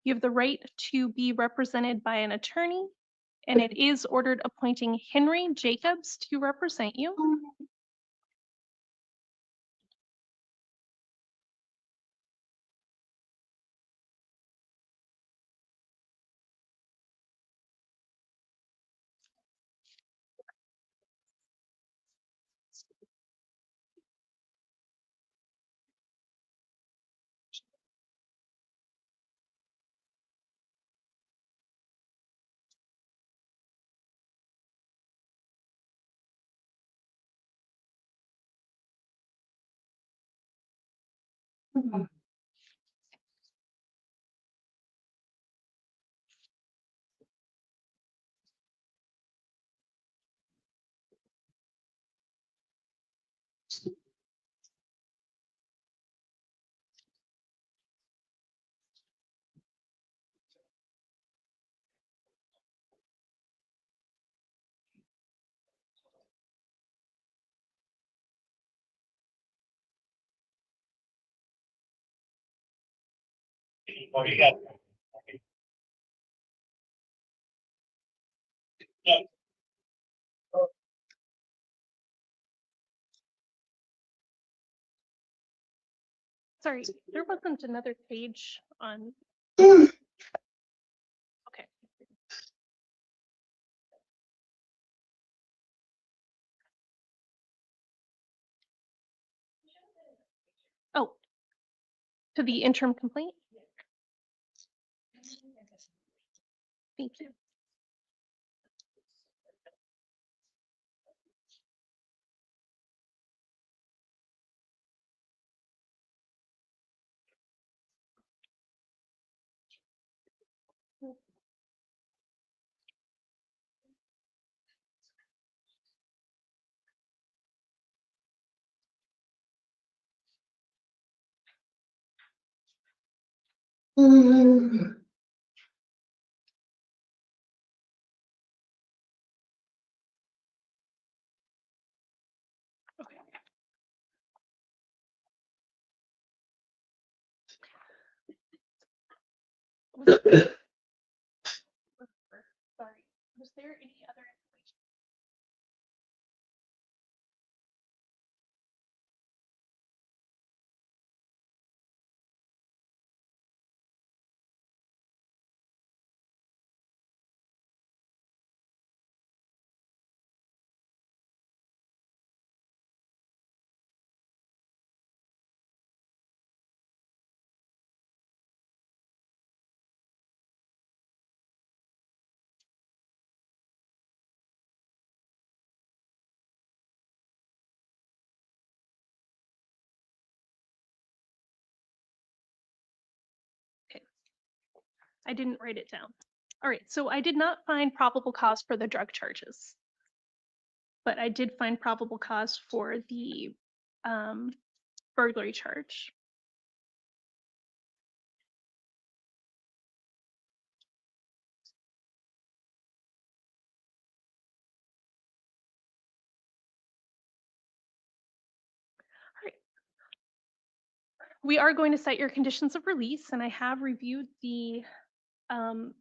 S2: You have the right to be represented by an attorney, and it is ordered appointing Henry Jacobs to represent you. Sorry, there wasn't another page on. Okay. Oh, to the interim complaint? Thank you. Sorry, was there any other information? I didn't write it down. All right, so I did not find probable cause for the drug charges, but I did find probable cause for the burglary charge. All right. We are going to cite your conditions of release, and I have reviewed the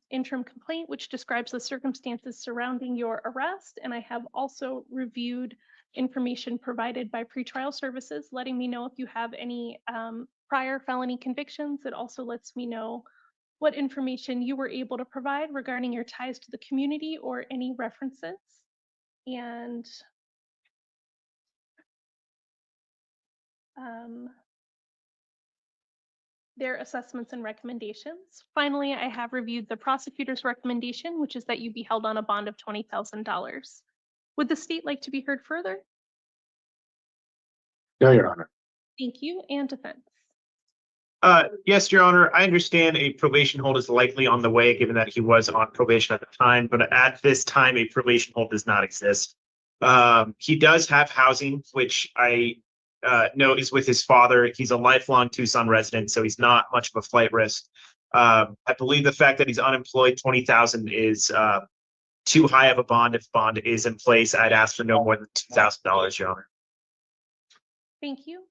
S2: interim complaint, which describes the circumstances surrounding your arrest. And I have also reviewed information provided by pretrial services, letting me know if you have any prior felony convictions. It also lets me know what information you were able to provide regarding your ties to the community or any references. And their assessments and recommendations. Finally, I have reviewed the prosecutor's recommendation, which is that you be held on a bond of $20,000. Would the state like to be heard further?
S14: No, Your Honor.
S2: Thank you. And defense.
S3: Yes, Your Honor. I understand a probation hold is likely on the way, given that he was on probation at the time, but at this time, a probation hold does not exist. He does have housing, which I know is with his father. He's a lifelong Tucson resident, so he's not much of a flight risk. I believe the fact that he's unemployed, $20,000 is too high of a bond. If bond is in place, I'd ask for no more than $2,000, Your Honor.
S2: Thank you.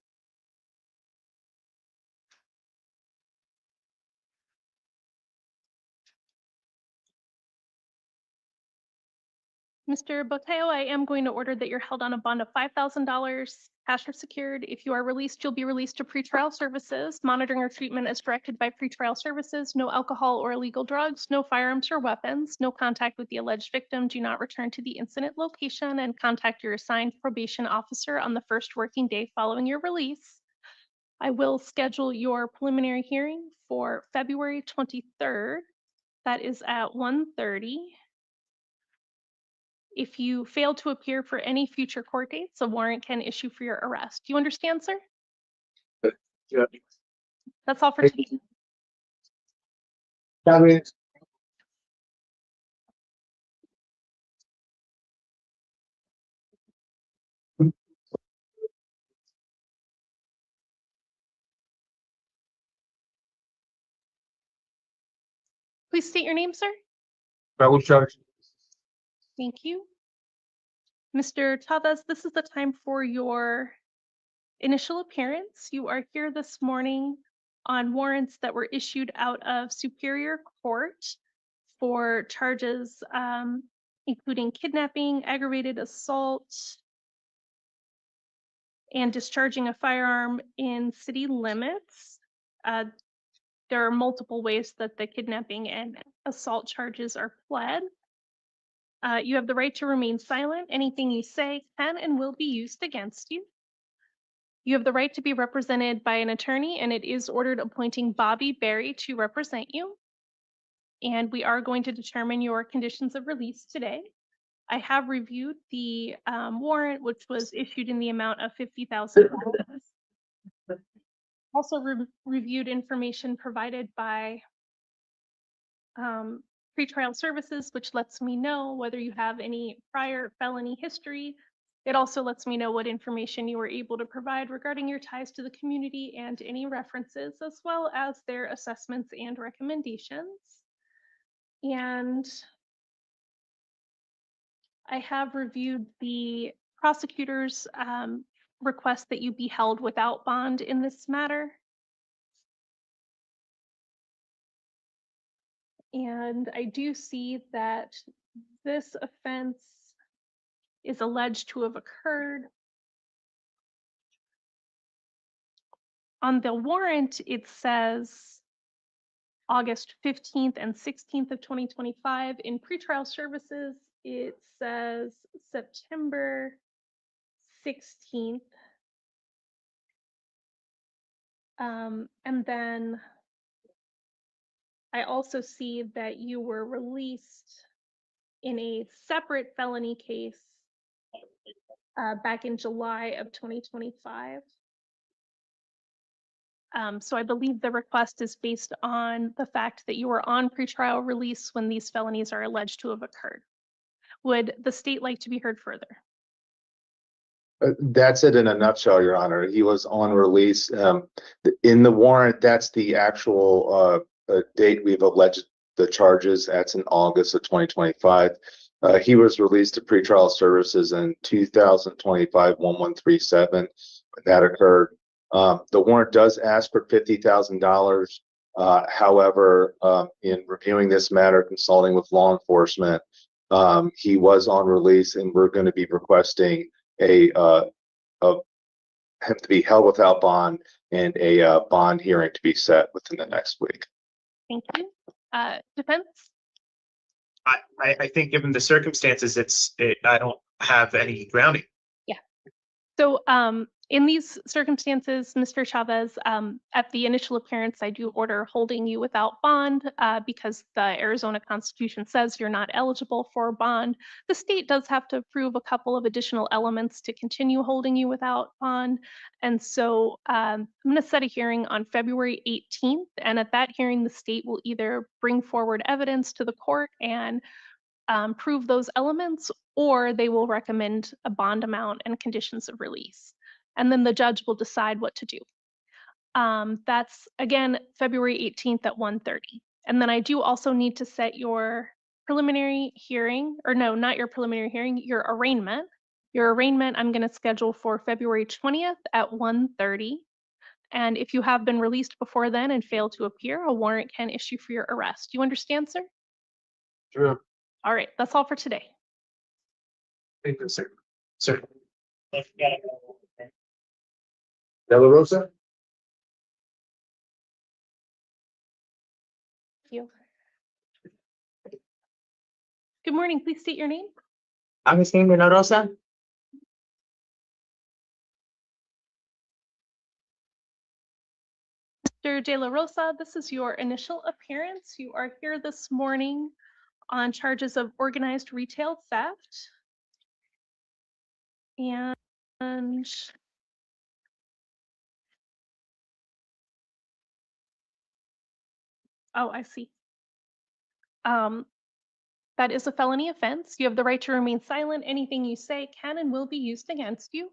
S2: Mr. Boteo, I am going to order that you're held on a bond of $5,000, cash or secured. If you are released, you'll be released to pretrial services. Monitoring or treatment as directed by pretrial services. No alcohol or illegal drugs, no firearms or weapons, no contact with the alleged victim. Do not return to the incident location and contact your assigned probation officer on the first working day following your release. I will schedule your preliminary hearing for February 23rd. That is at 1:30. If you fail to appear for any future court dates, a warrant can issue for your arrest. Do you understand, sir?
S4: Yeah.
S2: That's all for today.
S4: Chavez.
S2: Please state your name, sir.
S4: Raul Chavez.
S2: Thank you. Mr. Chavez, this is the time for your initial appearance. You are here this morning on warrants that were issued out of Superior Court for charges including kidnapping, aggravated assault, and discharging a firearm in city limits. There are multiple ways that the kidnapping and assault charges are pled. You have the right to remain silent. Anything you say can and will be used against you. You have the right to be represented by an attorney, and it is ordered appointing Bobby Berry to represent you. And we are going to determine your conditions of release today. I have reviewed the warrant, which was issued in the amount of $50,000. Also reviewed information provided by pretrial services, which lets me know whether you have any prior felony history. It also lets me know what information you were able to provide regarding your ties to the community and any references, as well as their assessments and recommendations. And I have reviewed the prosecutor's request that you be held without bond in this matter. And I do see that this offense is alleged to have occurred. On the warrant, it says August 15th and 16th of 2025. In pretrial services, it says September 16th. And then I also see that you were released in a separate felony case back in July of 2025. So I believe the request is based on the fact that you were on pretrial release when these felonies are alleged to have occurred. Would the state like to be heard further?
S14: That's it in a nutshell, Your Honor. He was on release. In the warrant, that's the actual date we've alleged the charges. That's in August of 2025. He was released to pretrial services in 2025-1137 when that occurred. The warrant does ask for $50,000. However, in reviewing this matter, consulting with law enforcement, he was on release, and we're going to be requesting him to be held without bond and a bond hearing to be set within the next week.
S2: Thank you. Defense?
S3: I think given the circumstances, I don't have any grounding.
S2: Yeah. So in these circumstances, Mr. Chavez, at the initial appearance, I do order holding you without bond because the Arizona Constitution says you're not eligible for bond. The state does have to approve a couple of additional elements to continue holding you without bond. And so I'm going to set a hearing on February 18th. And at that hearing, the state will either bring forward evidence to the court and prove those elements, or they will recommend a bond amount and conditions of release. And then the judge will decide what to do. That's, again, February 18th at 1:30. And then I do also need to set your preliminary hearing, or no, not your preliminary hearing, your arraignment. Your arraignment I'm going to schedule for February 20th at 1:30. And if you have been released before then and fail to appear, a warrant can issue for your arrest. Do you understand, sir?
S4: Sure.
S2: All right, that's all for today.
S12: Thank you, sir. Sir.
S4: De La Rosa?
S2: Thank you. Good morning. Please state your name.
S15: Agustin de la Rosa.
S2: Mr. De La Rosa, this is your initial appearance. You are here this morning on charges of organized retail theft. And oh, I see. That is a felony offense. You have the right to remain silent. Anything you say can and will be used against you.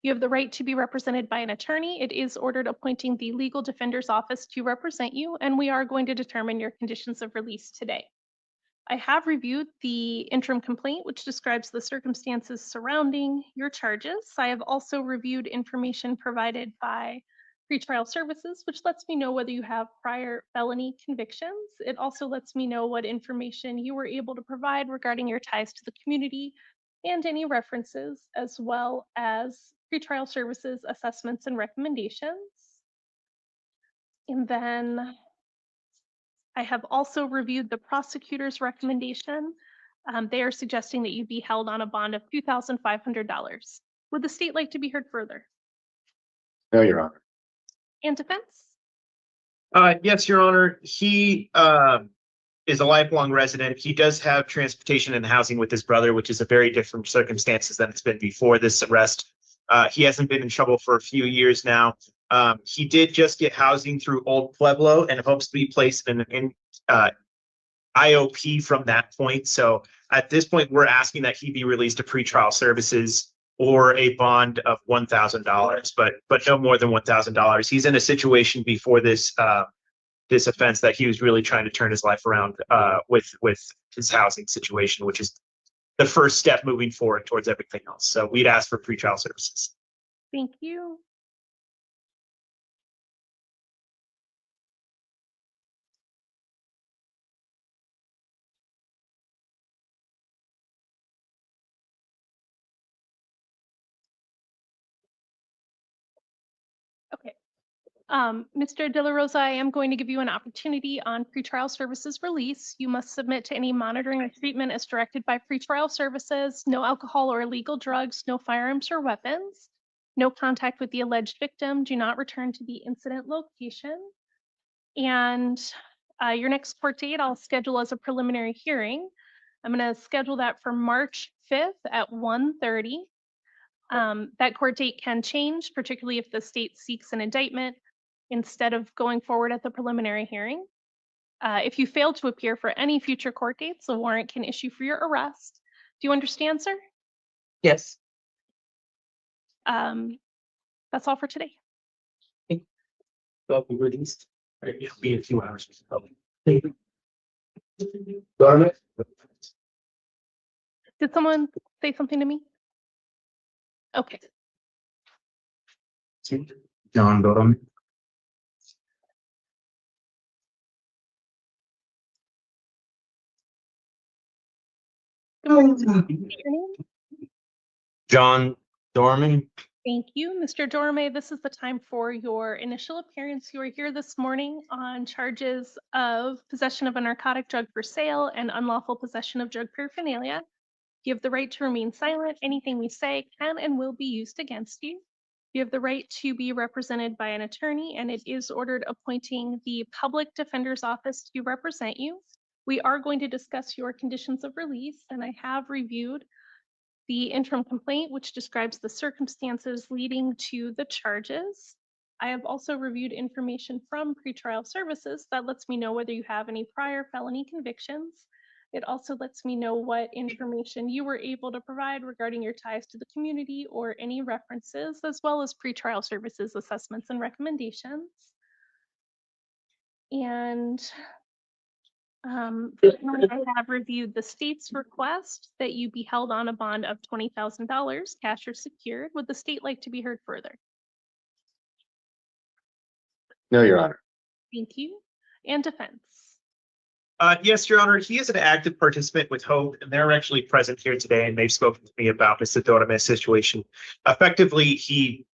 S2: You have the right to be represented by an attorney. It is ordered appointing the legal defender's office to represent you, and we are going to determine your conditions of release today. I have reviewed the interim complaint, which describes the circumstances surrounding your charges. I have also reviewed information provided by pretrial services, which lets me know whether you have prior felony convictions. It also lets me know what information you were able to provide regarding your ties to the community and any references, as well as pretrial services, assessments, and recommendations. And then I have also reviewed the prosecutor's recommendation. They are suggesting that you be held on a bond of $2,500. Would the state like to be heard further?
S14: No, Your Honor.
S2: And defense?
S3: Yes, Your Honor. He is a lifelong resident. He does have transportation and housing with his brother, which is a very different circumstances than it's been before this arrest. He hasn't been in trouble for a few years now. He did just get housing through Old Pueblo and hopes to be placed in IOP from that point. So at this point, we're asking that he be released to pretrial services or a bond of $1,000, but no more than $1,000. He's in a situation before this this offense that he was really trying to turn his life around with his housing situation, which is the first step moving forward towards everything else. So we'd ask for pretrial services.
S2: Thank you. Okay. Mr. De La Rosa, I am going to give you an opportunity on pretrial services release. You must submit to any monitoring or treatment as directed by pretrial services, no alcohol or illegal drugs, no firearms or weapons, no contact with the alleged victim, do not return to the incident location. And your next court date I'll schedule as a preliminary hearing. I'm going to schedule that for March 5th at 1:30. That court date can change, particularly if the state seeks an indictment instead of going forward at the preliminary hearing. If you fail to appear for any future court dates, a warrant can issue for your arrest. Do you understand, sir?
S15: Yes.
S2: That's all for today.
S12: They'll be released. Right, it'll be a few hours.
S4: Garnet?
S2: Did someone say something to me? Okay.
S12: John Dorum.
S2: Good morning. State your name.
S6: John Dorman.
S2: Thank you, Mr. Dorme. This is the time for your initial appearance. You are here this morning on charges of possession of a narcotic drug for sale and unlawful possession of drug paraphernalia. You have the right to remain silent. Anything we say can and will be used against you. You have the right to be represented by an attorney, and it is ordered appointing the public defender's office to represent you. We are going to discuss your conditions of release, and I have reviewed the interim complaint, which describes the circumstances leading to the charges. I have also reviewed information from pretrial services that lets me know whether you have any prior felony convictions. It also lets me know what information you were able to provide regarding your ties to the community or any references, as well as pretrial services assessments and recommendations. And I have reviewed the state's request that you be held on a bond of $20,000, cash or secured. Would the state like to be heard further?
S14: No, Your Honor.
S2: Thank you. And defense?
S3: Yes, Your Honor, he is an active participant with Hope, and they're actually present here today, and they've spoken to me about Mr. Dorme's situation. Effectively, he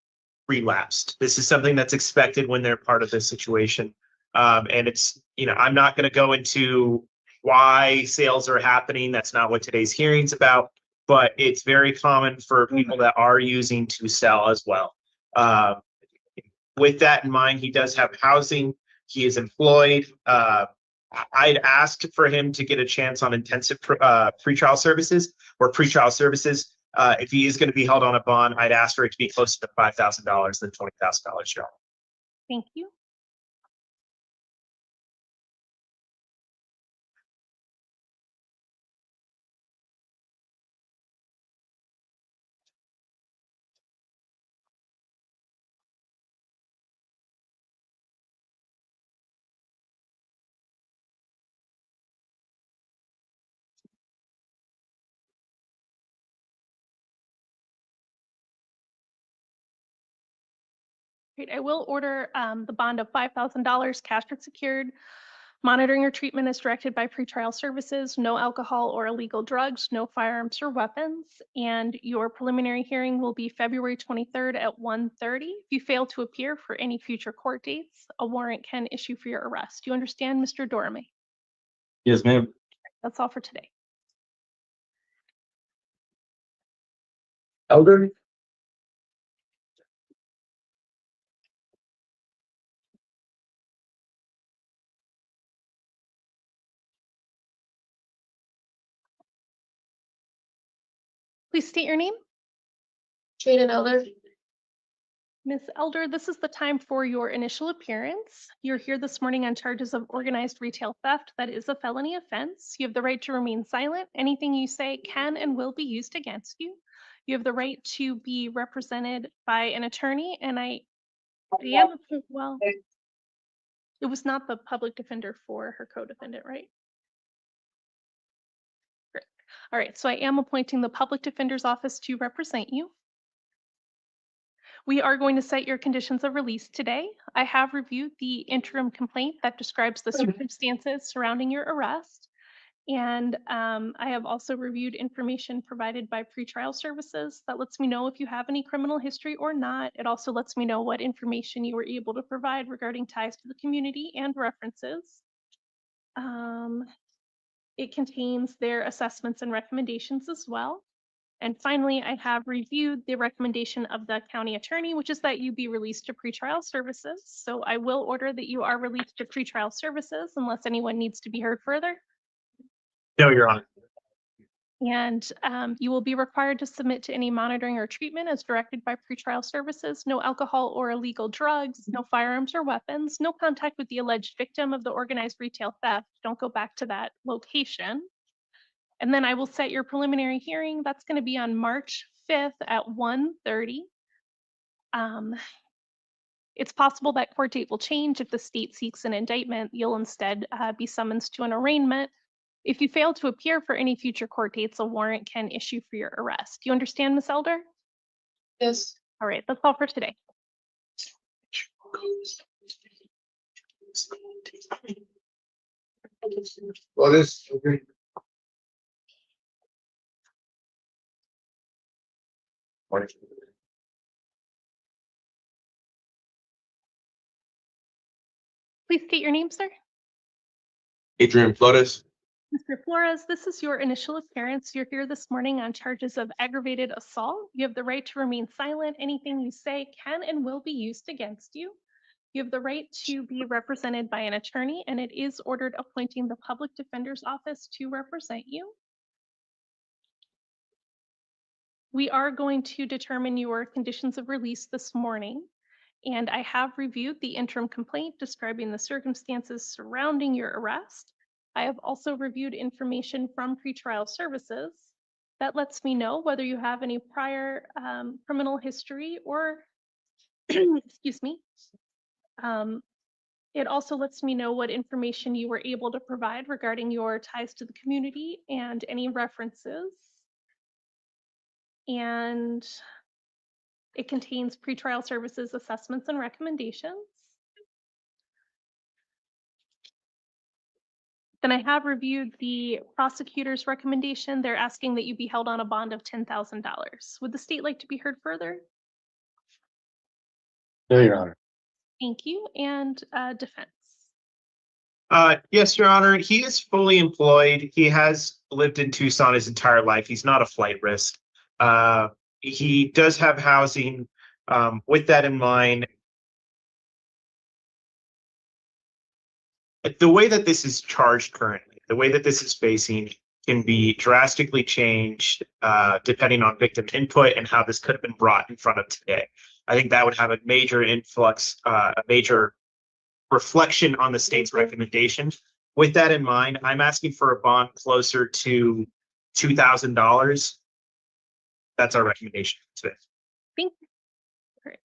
S3: relapsed. This is something that's expected when they're part of this situation. And it's, I'm not going to go into why sales are happening. That's not what today's hearing's about, but it's very common for people that are using to sell as well. With that in mind, he does have housing. He is employed. I'd asked for him to get a chance on intensive pretrial services or pretrial services. If he is going to be held on a bond, I'd ask for it to be closer to $5,000 than $20,000.
S2: Thank you. Great. I will order the bond of $5,000 cash or secured. Monitoring or treatment is directed by pretrial services, no alcohol or illegal drugs, no firearms or weapons. And your preliminary hearing will be February 23rd at 1:30. If you fail to appear for any future court dates, a warrant can issue for your arrest. Do you understand, Mr. Dorme?
S16: Yes, ma'am.
S2: That's all for today.
S4: Elder?
S2: Please state your name.
S11: Jayen Elder.
S2: Ms. Elder, this is the time for your initial appearance. You're here this morning on charges of organized retail theft. That is a felony offense. You have the right to remain silent. Anything you say can and will be used against you. You have the right to be represented by an attorney, and it was not the public defender for her co-defendant, right? Great. All right, so I am appointing the public defender's office to represent you. We are going to set your conditions of release today. I have reviewed the interim complaint that describes the circumstances surrounding your arrest. And I have also reviewed information provided by pretrial services that lets me know if you have any criminal history or not. It also lets me know what information you were able to provide regarding ties to the community and references. It contains their assessments and recommendations as well. And finally, I have reviewed the recommendation of the county attorney, which is that you be released to pretrial services. So I will order that you are released to pretrial services unless anyone needs to be heard further.
S3: No, Your Honor.
S2: And you will be required to submit to any monitoring or treatment as directed by pretrial services. No alcohol or illegal drugs, no firearms or weapons, no contact with the alleged victim of the organized retail theft. Don't go back to that location. And then I will set your preliminary hearing. That's going to be on March 5th at 1:30. It's possible that court date will change. If the state seeks an indictment, you'll instead be summoned to an arraignment. If you fail to appear for any future court dates, a warrant can issue for your arrest. Do you understand, Ms. Elder?
S11: Yes.
S2: All right, that's all for today.
S4: Well, this, okay.
S16: Morning.
S2: Please state your name, sir.
S16: Adrien Flores.
S2: Mr. Flores, this is your initial appearance. You're here this morning on charges of aggravated assault. You have the right to remain silent. Anything you say can and will be used against you. You have the right to be represented by an attorney, and it is ordered appointing the public defender's office to represent you. We are going to determine your conditions of release this morning, and I have reviewed the interim complaint describing the circumstances surrounding your arrest. I have also reviewed information from pretrial services that lets me know whether you have any prior criminal history or, excuse me. It also lets me know what information you were able to provide regarding your ties to the community and any references. And it contains pretrial services assessments and recommendations. Then I have reviewed the prosecutor's recommendation. They're asking that you be held on a bond of $10,000. Would the state like to be heard further?
S14: No, Your Honor.
S2: Thank you. And defense.
S3: Yes, Your Honor. He is fully employed. He has lived in Tucson his entire life. He's not a flight risk. He does have housing. With that in mind, the way that this is charged currently, the way that this is facing can be drastically changed depending on victim input and how this could have been brought in front of today. I think that would have a major influx, a major reflection on the state's recommendation. With that in mind, I'm asking for a bond closer to $2,000. That's our recommendation today.
S2: Thank you. Great.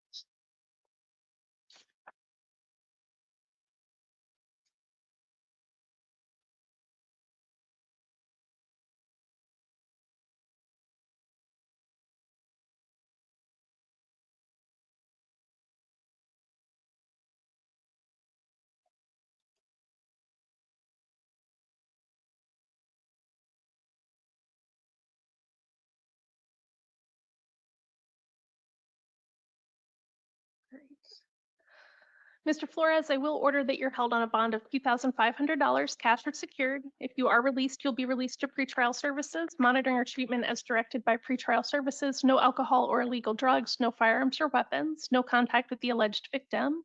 S2: Mr. Flores, I will order that you're held on a bond of $2,500 cash or secured. If you are released, you'll be released to pretrial services, monitoring or treatment as directed by pretrial services, no alcohol or illegal drugs, no firearms or weapons, no contact with the alleged victim.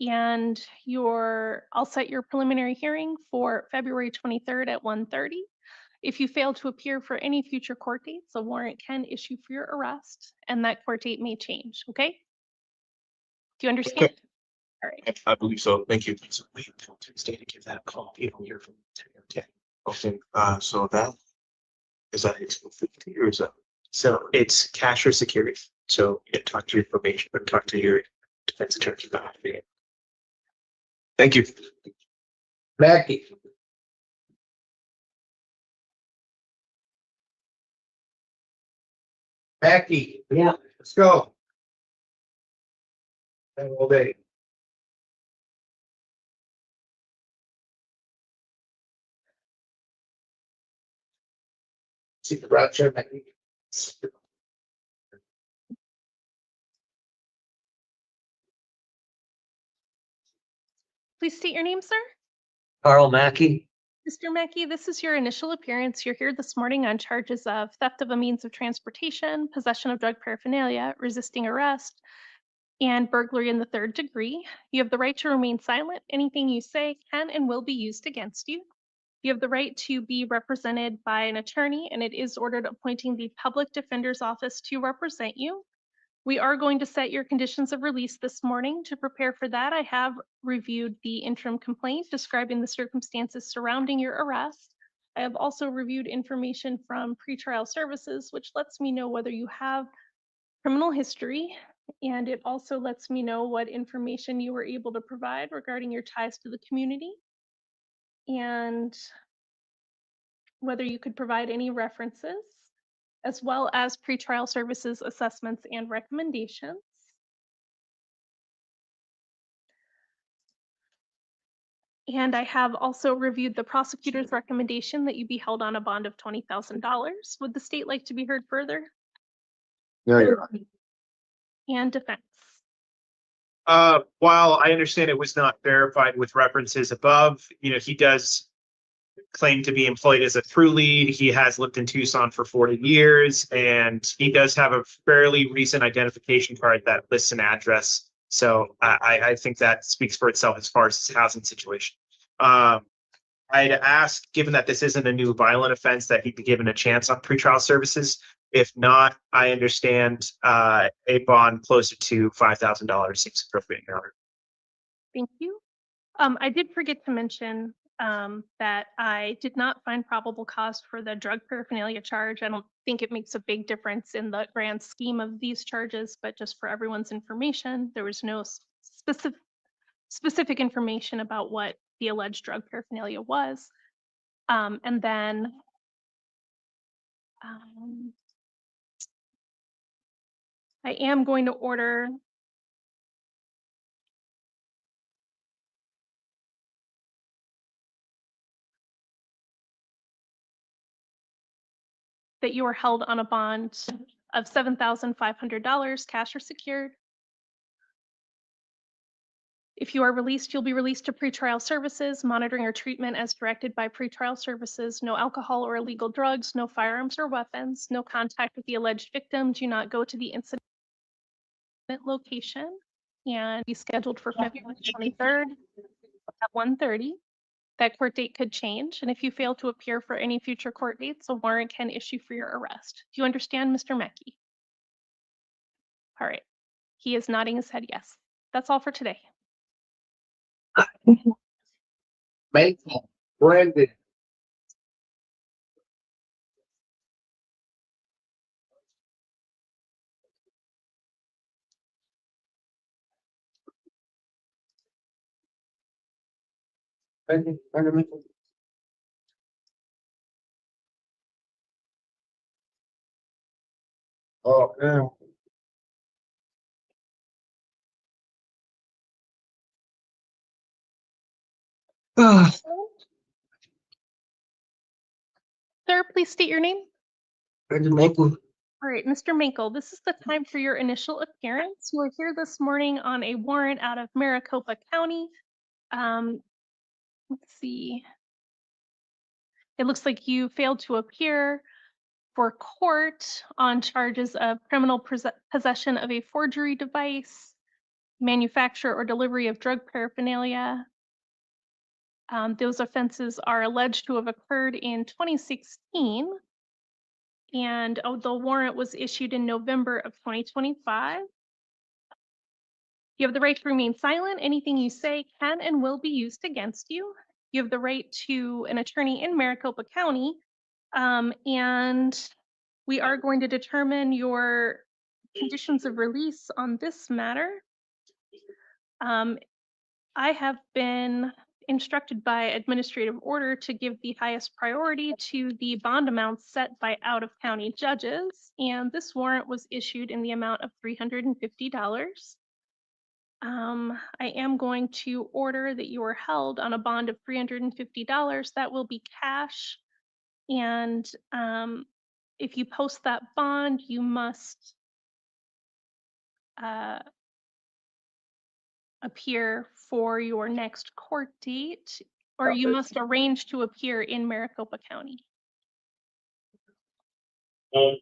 S2: And I'll set your preliminary hearing for February 23rd at 1:30. If you fail to appear for any future court dates, a warrant can issue for your arrest, and that court date may change, okay? Do you understand?
S3: Okay.
S2: All right.
S16: I believe so. Thank you.
S12: So wait until Tuesday to give that a call. You don't hear from them. Okay.
S16: Okay, so that, is that $50 or is that?
S12: So it's cash or security. So you talk to your probation or talk to your defense attorney about it.
S16: Thank you.
S6: Mackey. Mackey.
S15: Yeah.
S6: Let's go. All day. See the brown shirt, Mackey.
S2: Please state your name, sir.
S15: Carl Mackey.
S2: Mr. Mackey, this is your initial appearance. You're here this morning on charges of theft of a means of transportation, possession of drug paraphernalia, resisting arrest, and burglary in the 3rd degree. You have the right to remain silent. Anything you say can and will be used against you. You have the right to be represented by an attorney, and it is ordered appointing the public defender's office to represent you. We are going to set your conditions of release this morning. To prepare for that, I have reviewed the interim complaint describing the circumstances surrounding your arrest. I have also reviewed information from pretrial services, which lets me know whether you have criminal history, and it also lets me know what information you were able to provide regarding your ties to the community, and whether you could provide any references, as well as pretrial services assessments and recommendations. And I have also reviewed the prosecutor's recommendation that you be held on a bond of $20,000. Would the state like to be heard further?
S14: No, Your Honor.
S2: And defense.
S3: While I understand it was not verified with references above, he does claim to be employed as a through lead. He has lived in Tucson for 40 years, and he does have a fairly recent identification card that lists an address. So I think that speaks for itself as far as his housing situation. I'd ask, given that this isn't a new violent offense, that he be given a chance on pretrial services. If not, I understand a bond closer to $5,000 seems appropriate, Your Honor.
S2: Thank you. I did forget to mention that I did not find probable cause for the drug paraphernalia charge. I don't think it makes a big difference in the grand scheme of these charges, but just for everyone's information, there was no specific information about what the alleged drug paraphernalia was. And then I am going to order that you are held on a bond of $7,500, cash or secured. If you are released, you'll be released to pretrial services, monitoring or treatment as directed by pretrial services. No alcohol or illegal drugs, no firearms or weapons, no contact with the alleged victim. Do not go to the incident location, and be scheduled for February 23rd at 1:30. That court date could change, and if you fail to appear for any future court dates, a warrant can issue for your arrest. Do you understand, Mr. Mackey? All right. He is nodding his head yes. That's all for today.
S4: Maple, Brandon. Brandon, Maple. Oh, yeah.
S2: Sir, please state your name.
S4: Brandon Maple.
S2: All right, Mr. Mankle, this is the time for your initial appearance. You are here this morning on a warrant out of Maricopa County. Let's see. It looks like you failed to appear for court on charges of criminal possession of a forgery device, manufacture or delivery of drug paraphernalia. Those offenses are alleged to have occurred in 2016. And the warrant was issued in November of 2025. You have the right to remain silent. Anything you say can and will be used against you. You have the right to an attorney in Maricopa County. And we are going to determine your conditions of release on this matter. I have been instructed by administrative order to give the highest priority to the bond amounts set by out-of-county judges, and this warrant was issued in the amount of $350. I am going to order that you are held on a bond of $350. That will be cash, and if you post that bond, you must appear for your next court date, or you must arrange to appear in Maricopa County. And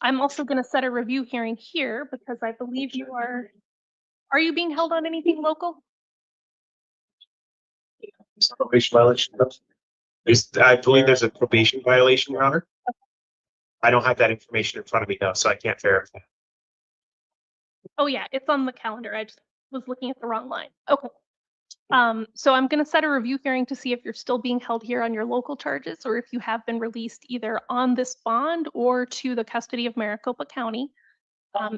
S2: I'm also going to set a review hearing here because I believe you are you being held on anything local?
S3: Probation violation. I believe there's a probation violation, Your Honor. Okay. I don't have that information in front of me though, so I can't verify.
S2: Oh yeah, it's on the calendar. I just was looking at the wrong line. Okay. So I'm going to set a review hearing to see if you're still being held here on your local charges or if you have been released either on this bond or to the custody of Maricopa County.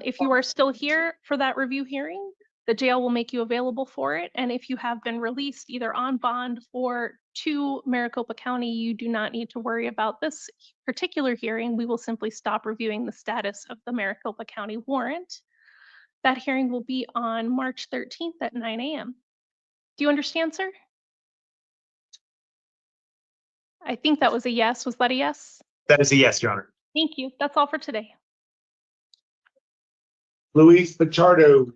S2: If you are still here for that review hearing, the jail will make you available for it. And if you have been released either on bond or to Maricopa County, you do not need to worry about this particular hearing. We will simply stop reviewing the status of the Maricopa County warrant. That hearing will be on March 13th at 9 a.m. Do you understand, sir? I think that was a yes. Was that a yes?
S3: That is a yes, Your Honor.
S2: Thank you. That's all for today.
S4: Luis Pichardo.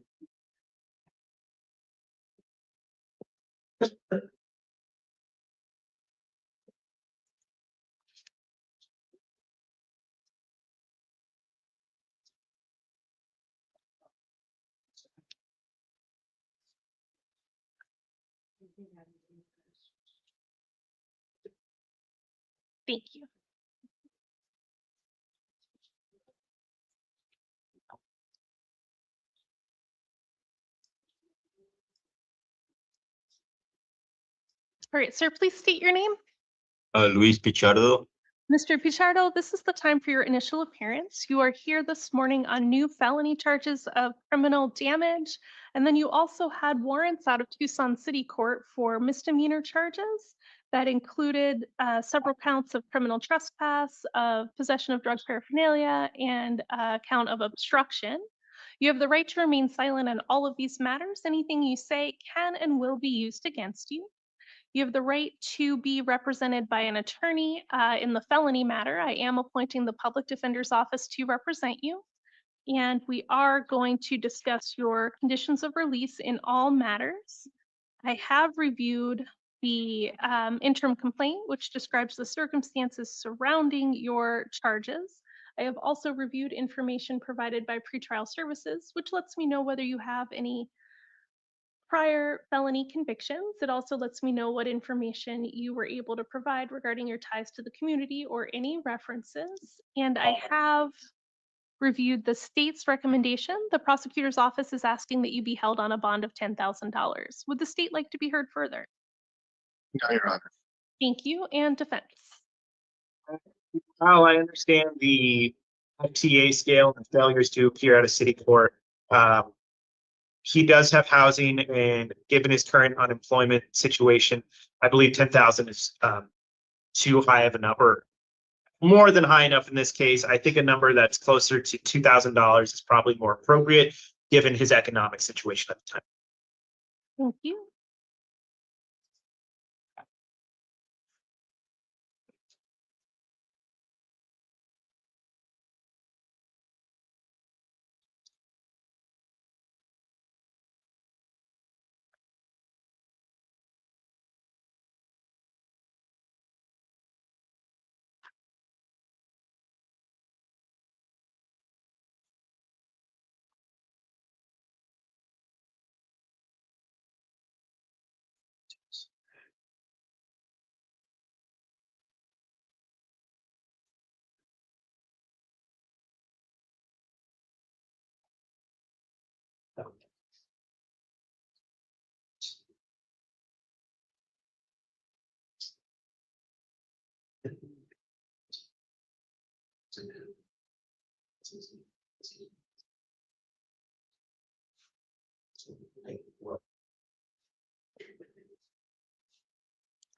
S2: Thank you. All right, sir, please state your name.
S5: Luis Pichardo.
S2: Mr. Pichardo, this is the time for your initial appearance. You are here this morning on new felony charges of criminal damage, and then you also had warrants out of Tucson City Court for misdemeanor charges that included several counts of criminal trespass, of possession of drug paraphernalia, and a count of obstruction. You have the right to remain silent on all of these matters. Anything you say can and will be used against you. You have the right to be represented by an attorney in the felony matter. I am appointing the Public Defender's Office to represent you. And we are going to discuss your conditions of release in all matters. I have reviewed the interim complaint, which describes the circumstances surrounding your charges. I have also reviewed information provided by pretrial services, which lets me know whether you have any prior felony convictions. It also lets me know what information you were able to provide regarding your ties to the community or any references. And I have reviewed the state's recommendation. The prosecutor's office is asking that you be held on a bond of $10,000. Would the state like to be heard further?
S14: No, Your Honor.
S2: Thank you. And defense.
S3: Well, I understand the ITA scale and failures to appear at a city court. He does have housing, and given his current unemployment situation, I believe 10,000 is too high of a number. More than high enough in this case. I think a number that's closer to $2,000 is probably more appropriate given his economic situation at the time.
S2: Thank you.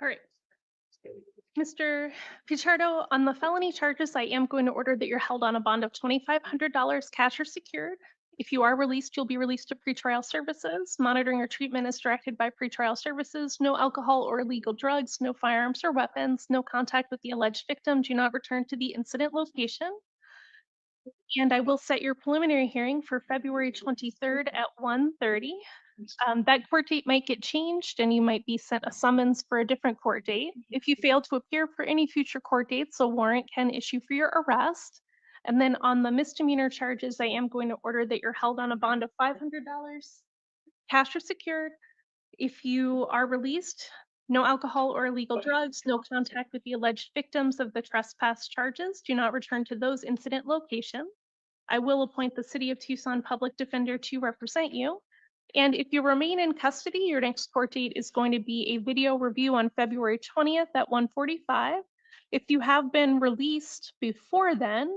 S2: All right. Mr. Pichardo, on the felony charges, I am going to order that you're held on a bond of $2,500 cash or secured. If you are released, you'll be released to pretrial services. Monitoring or treatment is directed by pretrial services. No alcohol or illegal drugs, no firearms or weapons, no contact with the alleged victim. Do not return to the incident location. And I will set your preliminary hearing for February 23rd at 1:30. That court date might get changed and you might be sent a summons for a different court date. If you fail to appear for any future court dates, a warrant can issue for your arrest. And then on the misdemeanor charges, I am going to order that you're held on a bond of $500, cash or secured. If you are released, no alcohol or illegal drugs, no contact with the alleged victims of the trespass charges. Do not return to those incident locations. I will appoint the City of Tucson Public Defender to represent you. And if you remain in custody, your next court date is going to be a video review on February 20th at 1:45. If you have been released before then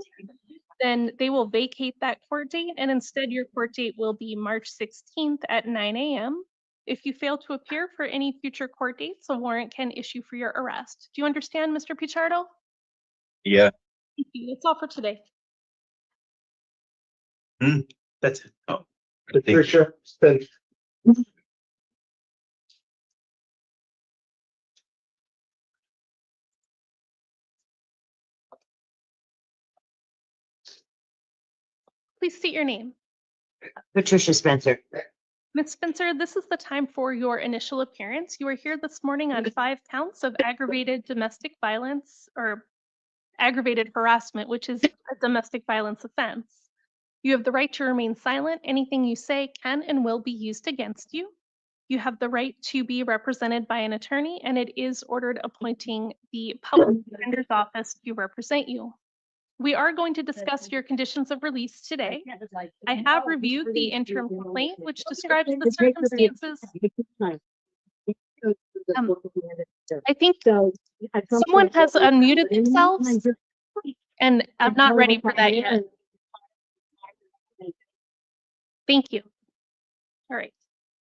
S2: they will vacate that court date, and instead your court date will be March 16th at 9 a.m. If you fail to appear for any future court dates, a warrant can issue for your arrest. Do you understand, Mr. Pichardo?
S5: Yeah.
S2: Thank you. That's all for today.
S3: That's it. Oh,
S4: Patricia Spencer.
S2: Please state your name.
S6: Patricia Spencer.
S2: Ms. Spencer, this is the time for your initial appearance. You are here this morning on 5 counts of aggravated domestic violence or aggravated harassment, which is a domestic violence offense. You have the right to remain silent. Anything you say can and will be used against you. You have the right to be represented by an attorney, and it is ordered appointing the Public Defender's Office to represent you. We are going to discuss your conditions of release today. I have reviewed the interim complaint, which describes the circumstances. I think someone has unmuted themselves, and I'm not ready for that yet. Thank you. All right.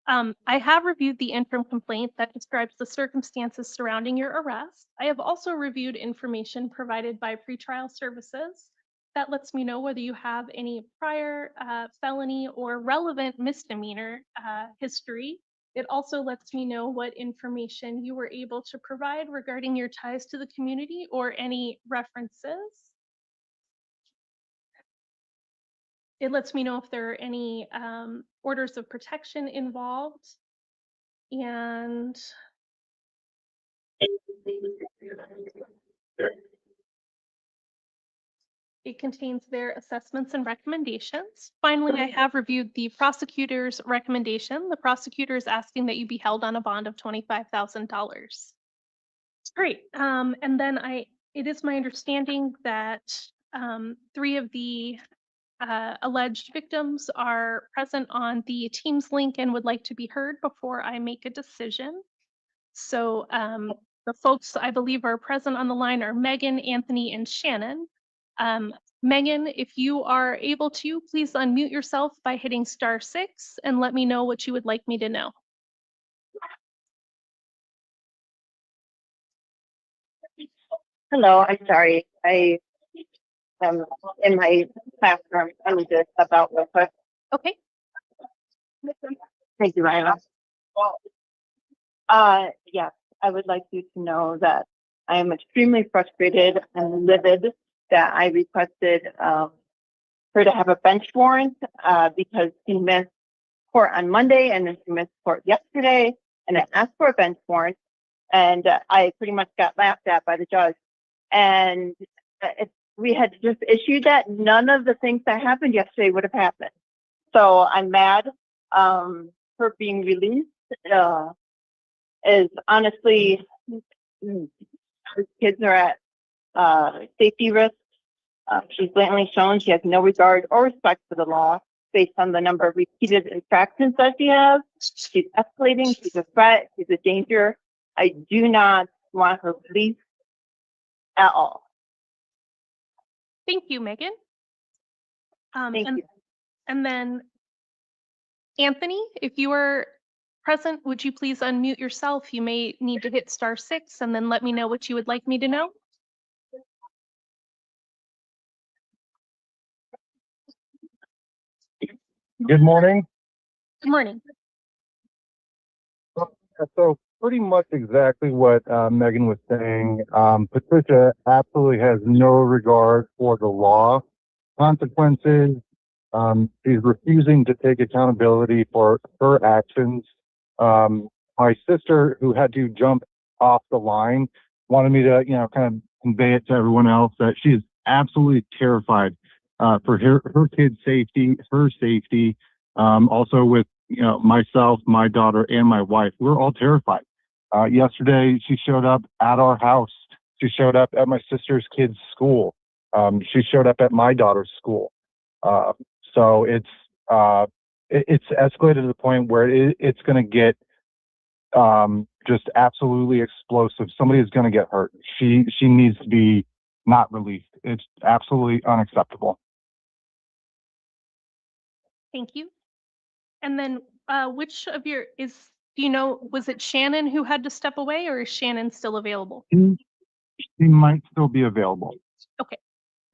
S2: I have reviewed the interim complaint that describes the circumstances surrounding your arrest. I have also reviewed information provided by pretrial services. That lets me know whether you have any prior felony or relevant misdemeanor history. It also lets me know what information you were able to provide regarding your ties to the community or any references. It lets me know if there are any orders of protection involved. And it contains their assessments and recommendations. Finally, I have reviewed the prosecutor's recommendation. The prosecutor is asking that you be held on a bond of $25,000. Great. And then it is my understanding that 3 of the alleged victims are present on the Teams link and would like to be heard before I make a decision. So the folks I believe are present on the line are Megan, Anthony, and Shannon. Megan, if you are able to, please unmute yourself by hitting *6 and let me know what you would like me to know.
S9: Hello, I'm sorry. I am in my classroom. I need to step out real quick.
S2: Okay.
S9: Thank you, Ryla. Yes, I would like you to know that I am extremely frustrated and livid that I requested her to have a bench warrant because she missed court on Monday and then she missed court yesterday, and I asked for a bench warrant, and I pretty much got laughed at by the judge. And if we had just issued that, none of the things that happened yesterday would have happened. So I'm mad. Her being released is honestly, her kids are at safety risk. She's blatantly shown she has no regard or respect for the law based on the number of repeated infractions that she has. She's escalating. She's a threat. She's a danger. I do not want her released at all.
S2: Thank you, Megan.
S9: Thank you.
S2: And then Anthony, if you are present, would you please unmute yourself? You may need to hit *6 and then let me know what you would like me to know.
S17: Good morning.
S2: Good morning.
S17: So pretty much exactly what Megan was saying. Patricia absolutely has no regard for the law consequences. She's refusing to take accountability for her actions. My sister, who had to jump off the line, wanted me to, kind of convey it to everyone else that she is absolutely terrified for her kids' safety, her safety. Also with, myself, my daughter, and my wife. We're all terrified. Yesterday, she showed up at our house. She showed up at my sister's kids' school. She showed up at my daughter's school. So it's escalated to the point where it's going to get just absolutely explosive. Somebody is going to get hurt. She needs to be not released. It's absolutely unacceptable.
S2: Thank you. And then which of your was it Shannon who had to step away, or is Shannon still available?
S17: She might still be available.
S2: Okay.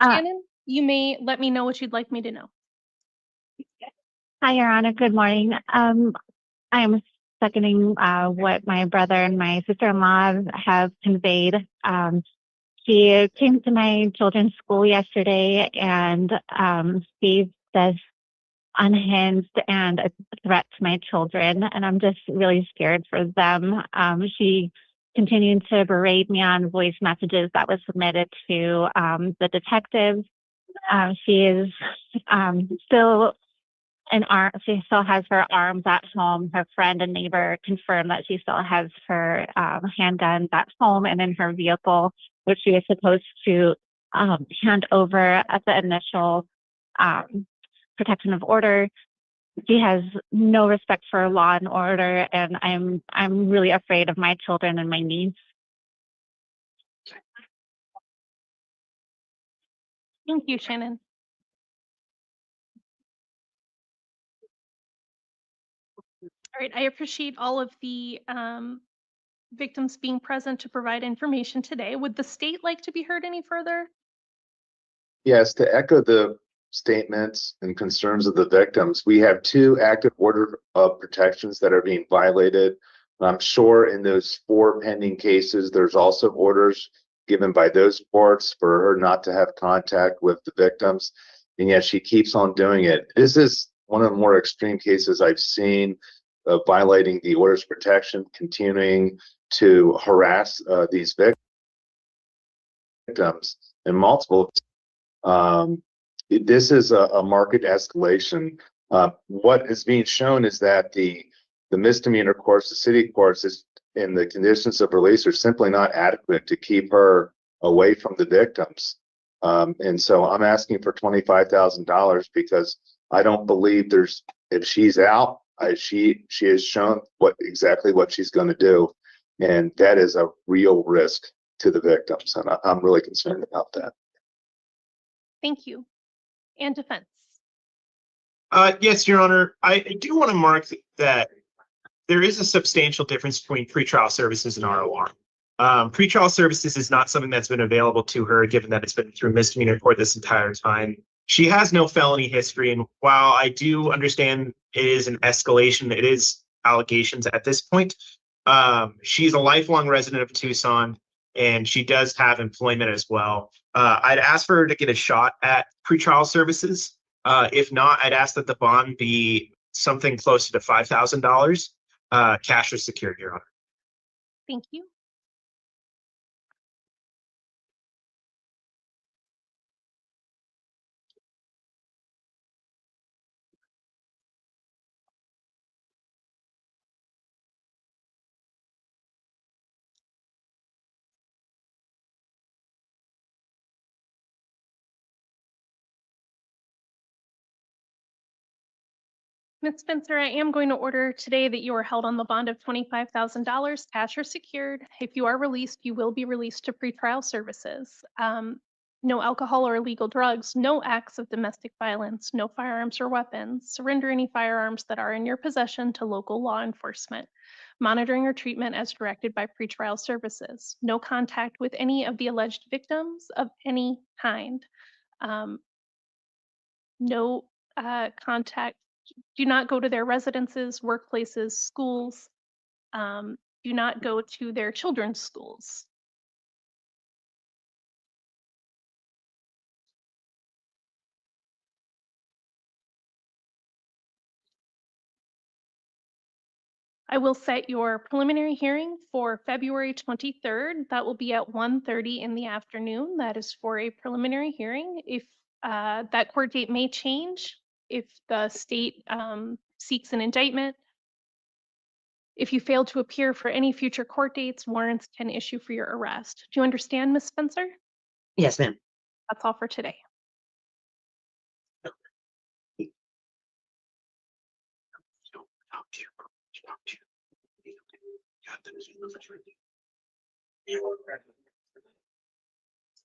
S2: Shannon, you may let me know what you'd like me to know.
S18: Hi, Your Honor. Good morning. I am seconding what my brother and my sister-in-law have conveyed. She came to my children's school yesterday and she says unhinged and a threat to my children, and I'm just really scared for them. She continued to berate me on voice messages that was submitted to the detectives. She is still she still has her arms at home. Her friend and neighbor confirmed that she still has her handguns at home and in her vehicle, which she was supposed to hand over at the initial protection of order. She has no respect for law and order, and I'm really afraid of my children and my niece.
S2: Thank you, Shannon. All right, I appreciate all of the victims being present to provide information today. Would the state like to be heard any further?
S14: Yes, to echo the statements and concerns of the victims, we have 2 active order of protections that are being violated. I'm sure in those 4 pending cases, there's also orders given by those courts for her not to have contact with the victims, and yet she keeps on doing it. This is one of the more extreme cases I've seen of violating the orders of protection, continuing to harass these victims and multiple. This is a market escalation. What is being shown is that the misdemeanor courts, the city courts, is in the conditions of release are simply not adequate to keep her away from the victims. And so I'm asking for $25,000 because I don't believe if she's out, she has shown exactly what she's going to do, and that is a real risk to the victims, and I'm really concerned about that.
S2: Thank you. And defense.
S3: Yes, Your Honor. I do want to mark that there is a substantial difference between pretrial services and ROR. Pretrial services is not something that's been available to her, given that it's been through misdemeanor court this entire time. She has no felony history, and while I do understand it is an escalation, it is allegations at this point. She's a lifelong resident of Tucson, and she does have employment as well. I'd ask for her to get a shot at pretrial services. If not, I'd ask that the bond be something closer to $5,000, cash or secured, Your Honor.
S2: Thank you. Ms. Spencer, I am going to order today that you are held on the bond of $25,000, cash or secured. If you are released, you will be released to pretrial services. No alcohol or illegal drugs, no acts of domestic violence, no firearms or weapons. Surrender any firearms that are in your possession to local law enforcement. Monitoring or treatment as directed by pretrial services. No contact with any of the alleged victims of any kind. No contact. Do not go to their residences, workplaces, schools. Do not go to their children's schools. I will set your preliminary hearing for February 23rd. That will be at 1:30 in the afternoon. That is for a preliminary hearing. If that court date may change, if the state seeks an indictment. If you fail to appear for any future court dates, warrants can issue for your arrest. Do you understand, Ms. Spencer?
S19: Yes, ma'am.
S2: That's all for today.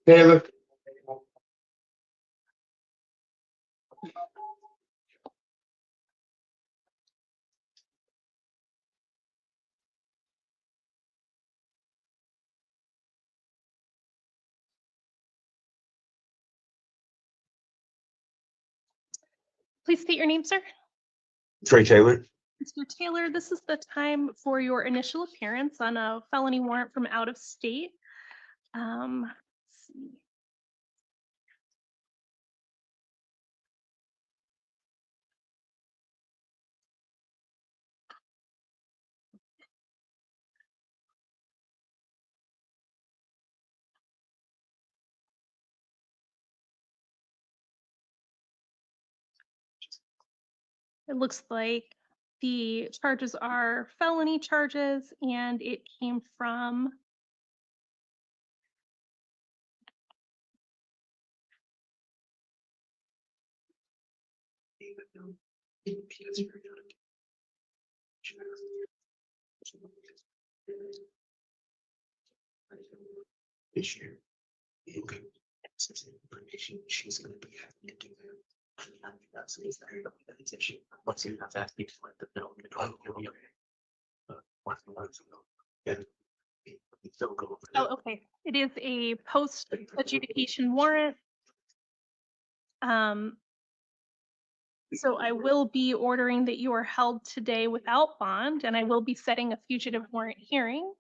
S4: Taylor.
S2: Please state your name, sir.
S16: Trey Taylor.
S2: Mr. Taylor, this is the time for your initial appearance on a felony warrant from out of state. Let's see. It looks like the charges are felony charges, and it came from
S12: this year. Okay. Since information she's going to be having to do that. That's an issue. Once you have that, you can let them know. You'll be okay. Yeah.
S2: oh, okay. It is a post adjudication warrant. So I will be ordering that you are held today without bond, and I will be setting a fugitive warrant hearing.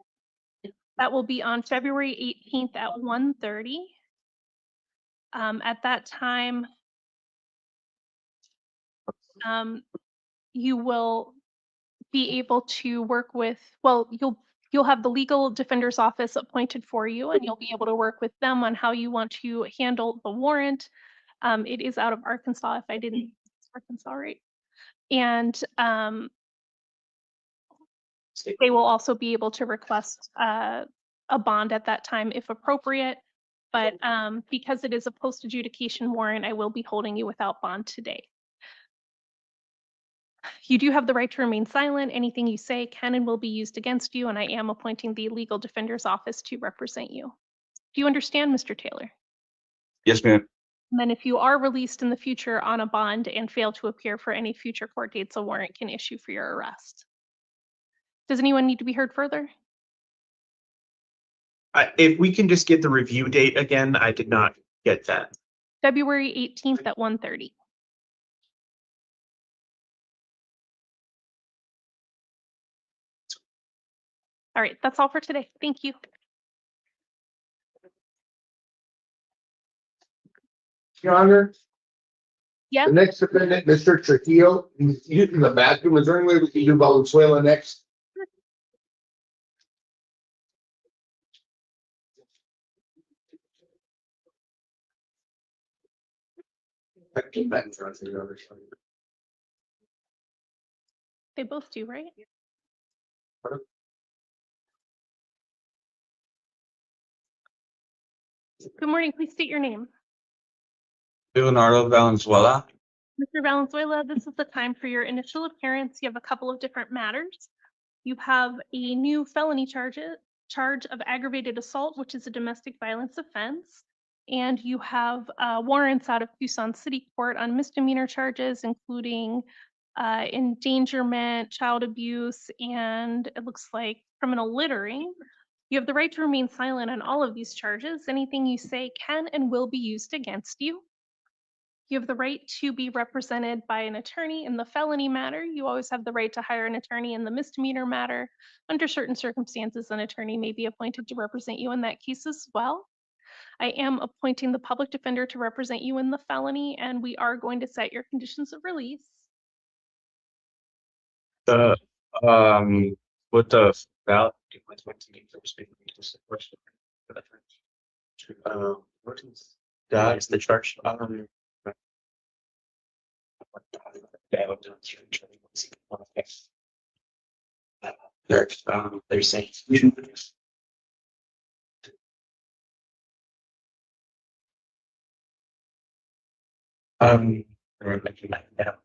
S2: That will be on February 18th at 1:30. At that time, you will be able to work with, well, you'll have the legal defender's office appointed for you, and you'll be able to work with them on how you want to handle the warrant. It is out of Arkansas, if I didn't, Arkansas, right? And they will also be able to request a bond at that time if appropriate. But because it is a post-adjudication warrant, I will be holding you without bond today. You do have the right to remain silent. Anything you say can and will be used against you, and I am appointing the legal defender's office to represent you. Do you understand, Mr. Taylor?
S16: Yes, ma'am.
S2: And then if you are released in the future on a bond and fail to appear for any future court dates, a warrant can issue for your arrest. Does anyone need to be heard further?
S3: If we can just get the review date again, I did not get that.
S2: February 18th at 1:30. All right, that's all for today. Thank you.
S4: Your Honor,
S2: Yeah.
S4: the next defendant, Mr. Trujillo, he's using the bathroom. Is there any way we can do Valenzuela next?
S2: They both do, right? Good morning. Please state your name.
S16: Leonardo Valenzuela.
S2: Mr. Valenzuela, this is the time for your initial appearance. You have a couple of different matters. You have a new felony charge of aggravated assault, which is a domestic violence offense. And you have warrants out of Tucson City Court on misdemeanor charges, including endangerment, child abuse, and it looks like criminal littering. You have the right to remain silent on all of these charges. Anything you say can and will be used against you. You have the right to be represented by an attorney in the felony matter. You always have the right to hire an attorney in the misdemeanor matter. Under certain circumstances, an attorney may be appointed to represent you in that case as well. I am appointing the public defender to represent you in the felony, and we are going to set your conditions of release.
S16: The with the ballot. That is the charge.
S12: They're saying. They're making that down.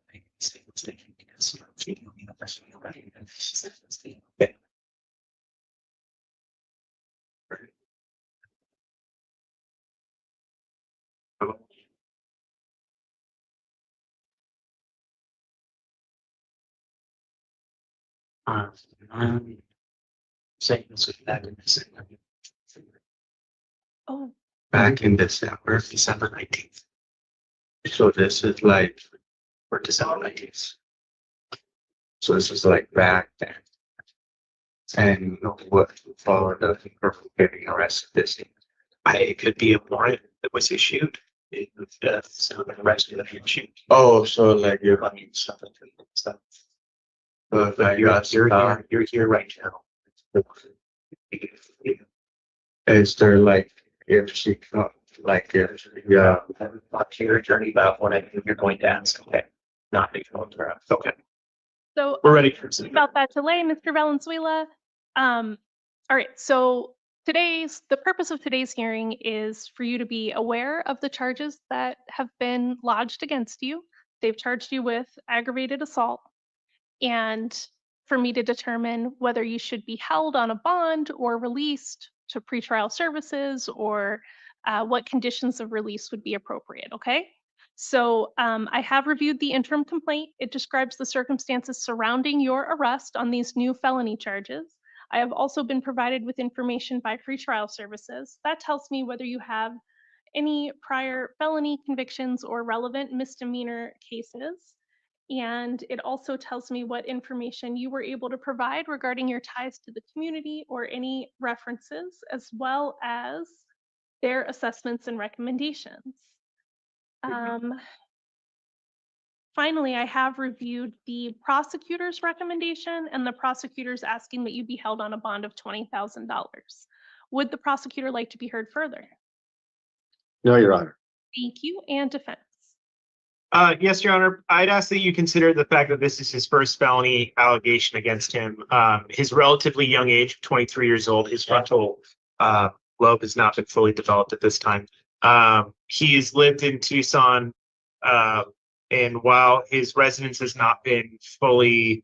S12: Saying this was back in December.
S2: Oh.
S12: Back in December 19th. So this is like for December 19th. So this is like back then. And what followed up for getting arrested this year. It could be a warrant that was issued. So the rest of the issued.
S16: Oh, so like you're
S12: running stuff. But you're here right now.
S16: is there like if she like if
S12: Talk to your attorney about what you're going to ask. Okay. Not the photograph. Okay.
S2: So
S12: We're ready for
S2: about that delay, Mr. Valenzuela. All right, so the purpose of today's hearing is for you to be aware of the charges that have been lodged against you. They've charged you with aggravated assault, and for me to determine whether you should be held on a bond or released to pretrial services, or what conditions of release would be appropriate, okay? So I have reviewed the interim complaint. It describes the circumstances surrounding your arrest on these new felony charges. I have also been provided with information by pretrial services. That tells me whether you have any prior felony convictions or relevant misdemeanor cases. And it also tells me what information you were able to provide regarding your ties to the community or any references, as well as their assessments and recommendations. Finally, I have reviewed the prosecutor's recommendation and the prosecutor's asking that you be held on a bond of $20,000. Would the prosecutor like to be heard further?
S14: No, Your Honor.
S2: Thank you. And defense.
S3: Yes, Your Honor. I'd ask that you consider the fact that this is his first felony allegation against him. His relatively young age, 23 years old, his frontal lobe has not been fully developed at this time. He's lived in Tucson, and while his residence has not been fully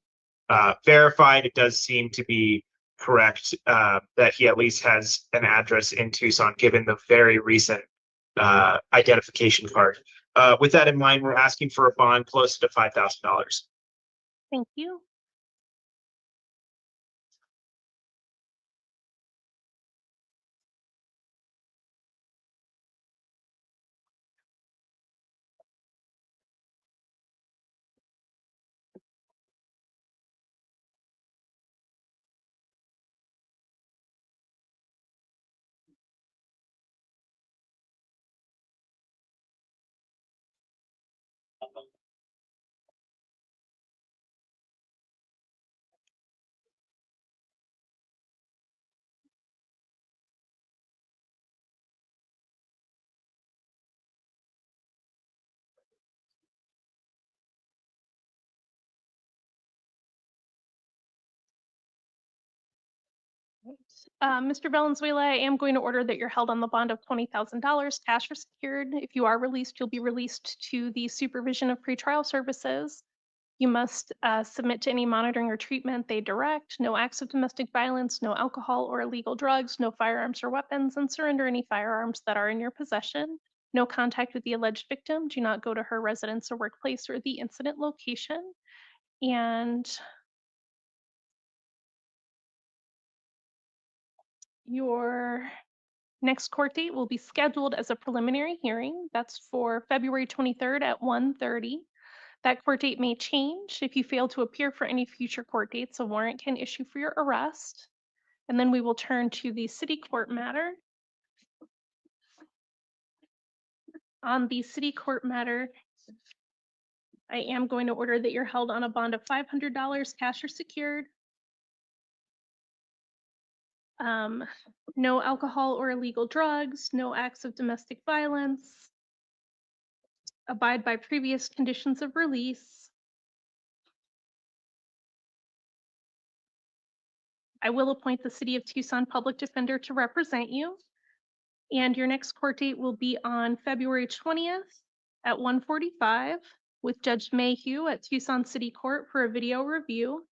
S3: verified, it does seem to be correct that he at least has an address in Tucson, given the very recent identification card. With that in mind, we're asking for a bond close to $5,000.
S2: Thank you. Mr. Valenzuela, I am going to order that you're held on the bond of $20,000, cash or secured. If you are released, you'll be released to the supervision of pretrial services. You must submit to any monitoring or treatment they direct, no acts of domestic violence, no alcohol or illegal drugs, no firearms or weapons, and surrender any firearms that are in your possession. No contact with the alleged victim. Do not go to her residence or workplace or the incident location. And your next court date will be scheduled as a preliminary hearing. That's for February 23rd at 1:30. That court date may change. If you fail to appear for any future court dates, a warrant can issue for your arrest. And then we will turn to the city court matter. On the city court matter, I am going to order that you're held on a bond of $500, cash or secured. No alcohol or illegal drugs, no acts of domestic violence. Abide by previous conditions of release. I will appoint the City of Tucson Public Defender to represent you. And your next court date will be on February 20th at 1:45 with Judge Mayhew at Tucson City Court for a video review.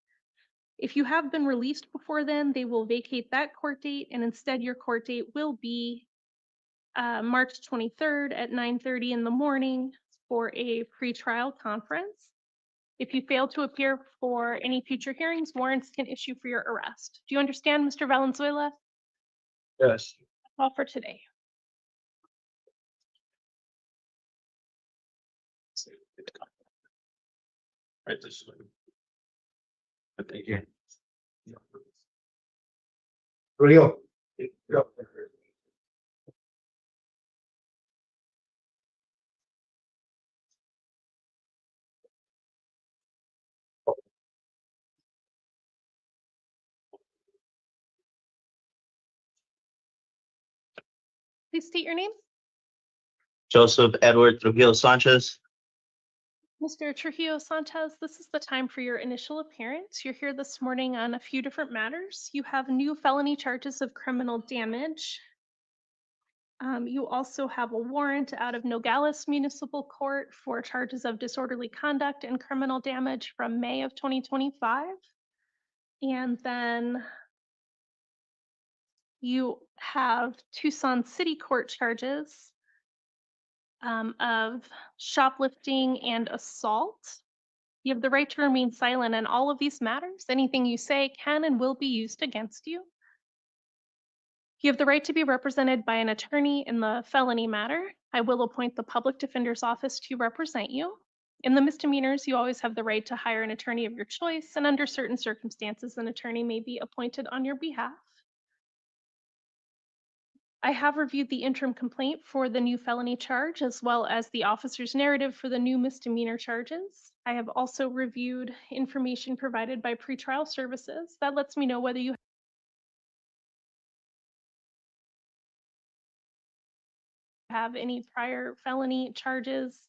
S2: If you have been released before then, they will vacate that court date, and instead your court date will be March 23rd at 9:30 in the morning for a pretrial conference. If you fail to appear for any future hearings, warrants can issue for your arrest. Do you understand, Mr. Valenzuela?
S16: Yes.
S2: That's all for today.
S16: Right this way. But they can't.
S4: Rio.
S2: Please state your name.
S5: Joseph Edward Trujillo Sanchez.
S2: Mr. Trujillo Sanchez, this is the time for your initial appearance. You're here this morning on a few different matters. You have new felony charges of criminal damage. You also have a warrant out of Nogales Municipal Court for charges of disorderly conduct and criminal damage from May of 2025. And then you have Tucson City Court charges of shoplifting and assault. You have the right to remain silent in all of these matters. Anything you say can and will be used against you. You have the right to be represented by an attorney in the felony matter. I will appoint the public defender's office to represent you. In the misdemeanors, you always have the right to hire an attorney of your choice, and under certain circumstances, an attorney may be appointed on your behalf. I have reviewed the interim complaint for the new felony charge, as well as the officer's narrative for the new misdemeanor charges. I have also reviewed information provided by pretrial services that lets me know whether you have any prior felony charges.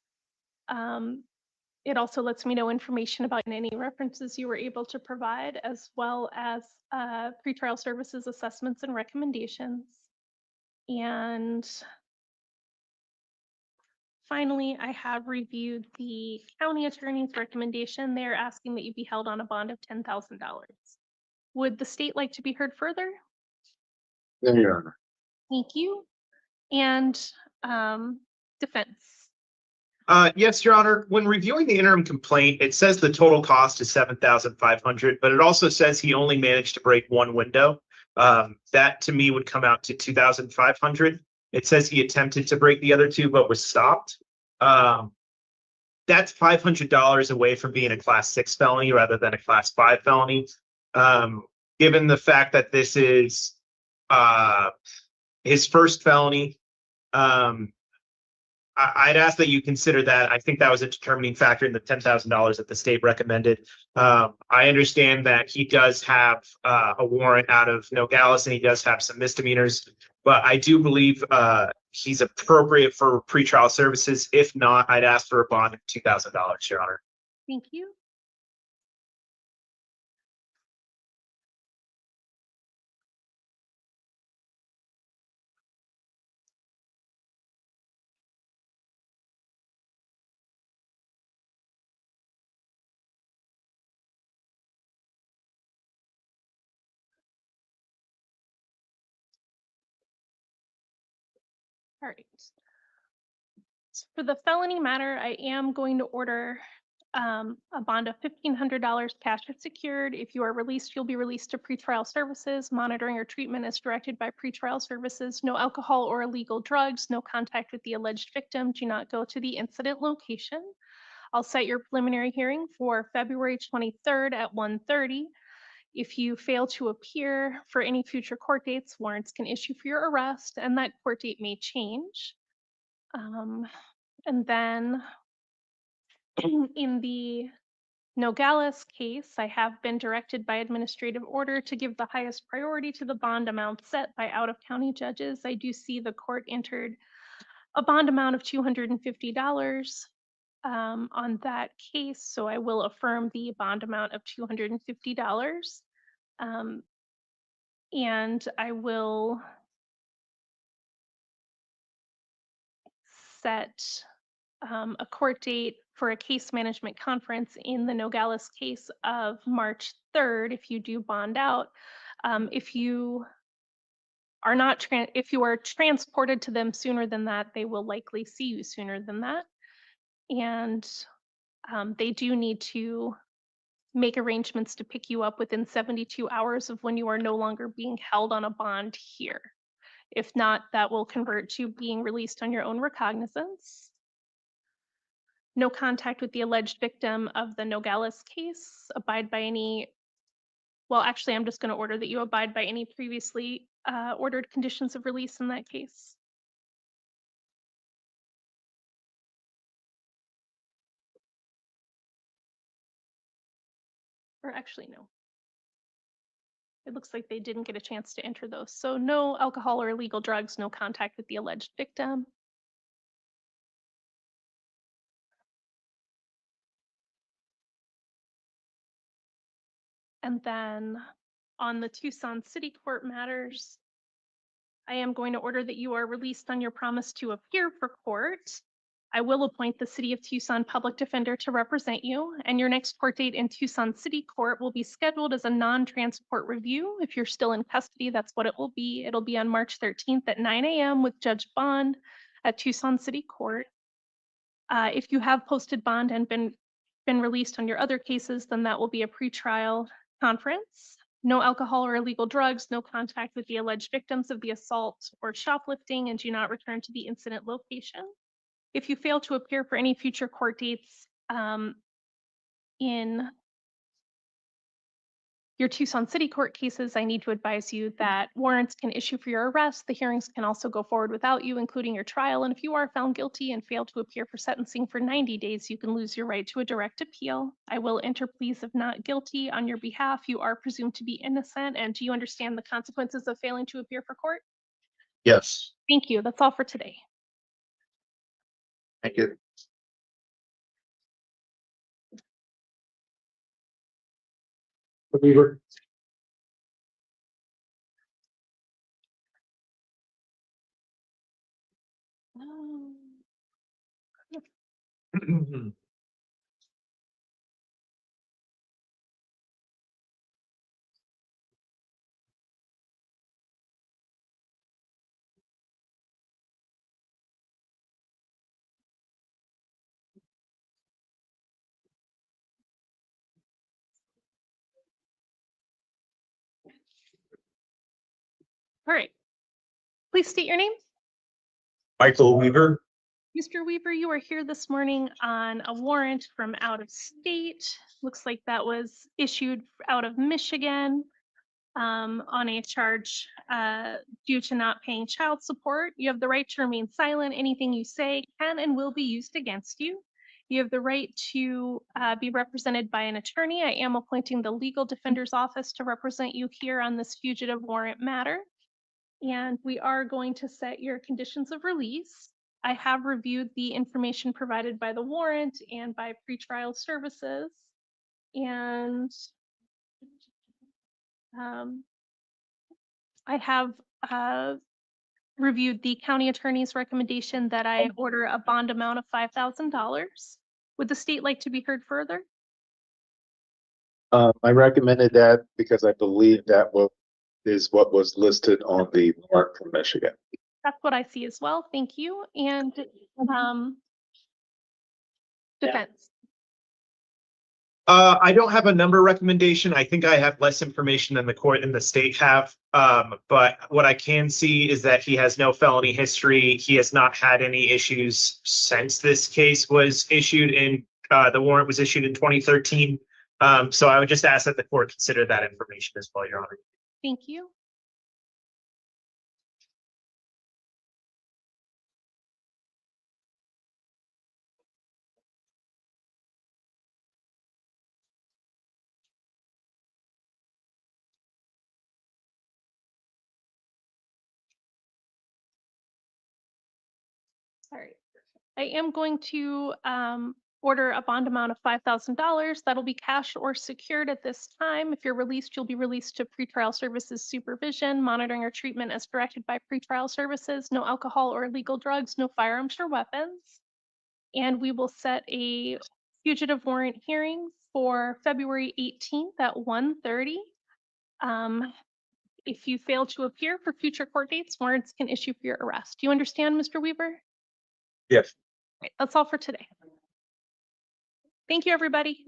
S2: It also lets me know information about any references you were able to provide, as well as pretrial services assessments and recommendations. And finally, I have reviewed the county attorney's recommendation. They're asking that you be held on a bond of $10,000. Would the state like to be heard further?
S14: No, Your Honor.
S2: Thank you. And defense.
S3: Yes, Your Honor. When reviewing the interim complaint, it says the total cost is $7,500, but it also says he only managed to break one window. That to me would come out to $2,500. It says he attempted to break the other two, but was stopped. That's $500 away from being a Class 6 felony rather than a Class 5 felony. Given the fact that this is his first felony, I'd ask that you consider that. I think that was a determining factor in the $10,000 that the state recommended. I understand that he does have a warrant out of Nogales and he does have some misdemeanors, but I do believe he's appropriate for pretrial services. If not, I'd ask for a bond of $2,000, Your Honor.
S2: Thank you. All right. So for the felony matter, I am going to order a bond of $1,500 cash if secured. If you are released, you'll be released to pretrial services. Monitoring or treatment is directed by pretrial services. No alcohol or illegal drugs. No contact with the alleged victim. Do not go to the incident location. I'll set your preliminary hearing for February 23rd at 1:30. If you fail to appear for any future court dates, warrants can issue for your arrest, and that court date may change. And then in the Nogales case, I have been directed by administrative order to give the highest priority to the bond amount set by out-of-county judges. I do see the court entered a bond amount of $250 on that case, so I will affirm the bond amount of $250. And I will set a court date for a case management conference in the Nogales case of March 3rd if you do bond out. If you are not if you are transported to them sooner than that, they will likely see you sooner than that. And they do need to make arrangements to pick you up within 72 hours of when you are no longer being held on a bond here. If not, that will convert to being released on your own recognizance. No contact with the alleged victim of the Nogales case. Abide by any, well, actually, I'm just going to order that you abide by any previously ordered conditions of release in that case. Or actually, no. It looks like they didn't get a chance to enter those. So no alcohol or illegal drugs, no contact with the alleged victim. And then on the Tucson City Court matters, I am going to order that you are released on your promise to appear for court. I will appoint the City of Tucson Public Defender to represent you, and your next court date in Tucson City Court will be scheduled as a non-transport review. If you're still in custody, that's what it will be. It'll be on March 13th at 9 a.m. with Judge Bond at Tucson City Court. If you have posted bond and been released on your other cases, then that will be a pretrial conference. no alcohol or illegal drugs, no contact with the alleged victims of the assault or shoplifting, and do not return to the incident location. If you fail to appear for any future court dates in your Tucson City Court cases, I need to advise you that warrants can issue for your arrest. The hearings can also go forward without you, including your trial. And if you are found guilty and fail to appear for sentencing for 90 days, you can lose your right to a direct appeal. I will enter pleas of not guilty on your behalf. You are presumed to be innocent. And do you understand the consequences of failing to appear for court?
S16: Yes,
S2: Thank you. That's all for today.
S16: thank you.
S4: Weaver.
S2: All right. Please state your name.
S16: Michael Weaver.
S2: Mr. Weaver, you are here this morning on a warrant from out of state. Looks like that was issued out of Michigan on a charge due to not paying child support. You have the right to remain silent. Anything you say can and will be used against you. You have the right to be represented by an attorney. I am appointing the Legal Defender's Office to represent you here on this fugitive warrant matter. And we are going to set your conditions of release. I have reviewed the information provided by the warrant and by pretrial services. And I have reviewed the county attorney's recommendation that I order a bond amount of $5,000. Would the state like to be heard further?
S14: I recommended that because I believe that is what was listed on the warrant from Michigan.
S2: That's what I see as well. Thank you. And defense.
S3: I don't have a number recommendation. I think I have less information than the court and the state have. But what I can see is that he has no felony history. He has not had any issues since this case was issued in the warrant was issued in 2013. So I would just ask that the court consider that information as well, Your Honor.
S2: Thank you. All right. I am going to order a bond amount of $5,000. That'll be cash or secured at this time. If you're released, you'll be released to pretrial services supervision, monitoring or treatment as directed by pretrial services, no alcohol or illegal drugs, no firearms or weapons. And we will set a fugitive warrant hearing for February 18th at 1:30. If you fail to appear for future court dates, warrants can issue for your arrest. Do you understand, Mr. Weaver?
S16: Yes.
S2: Right, that's all for today. Thank you, everybody.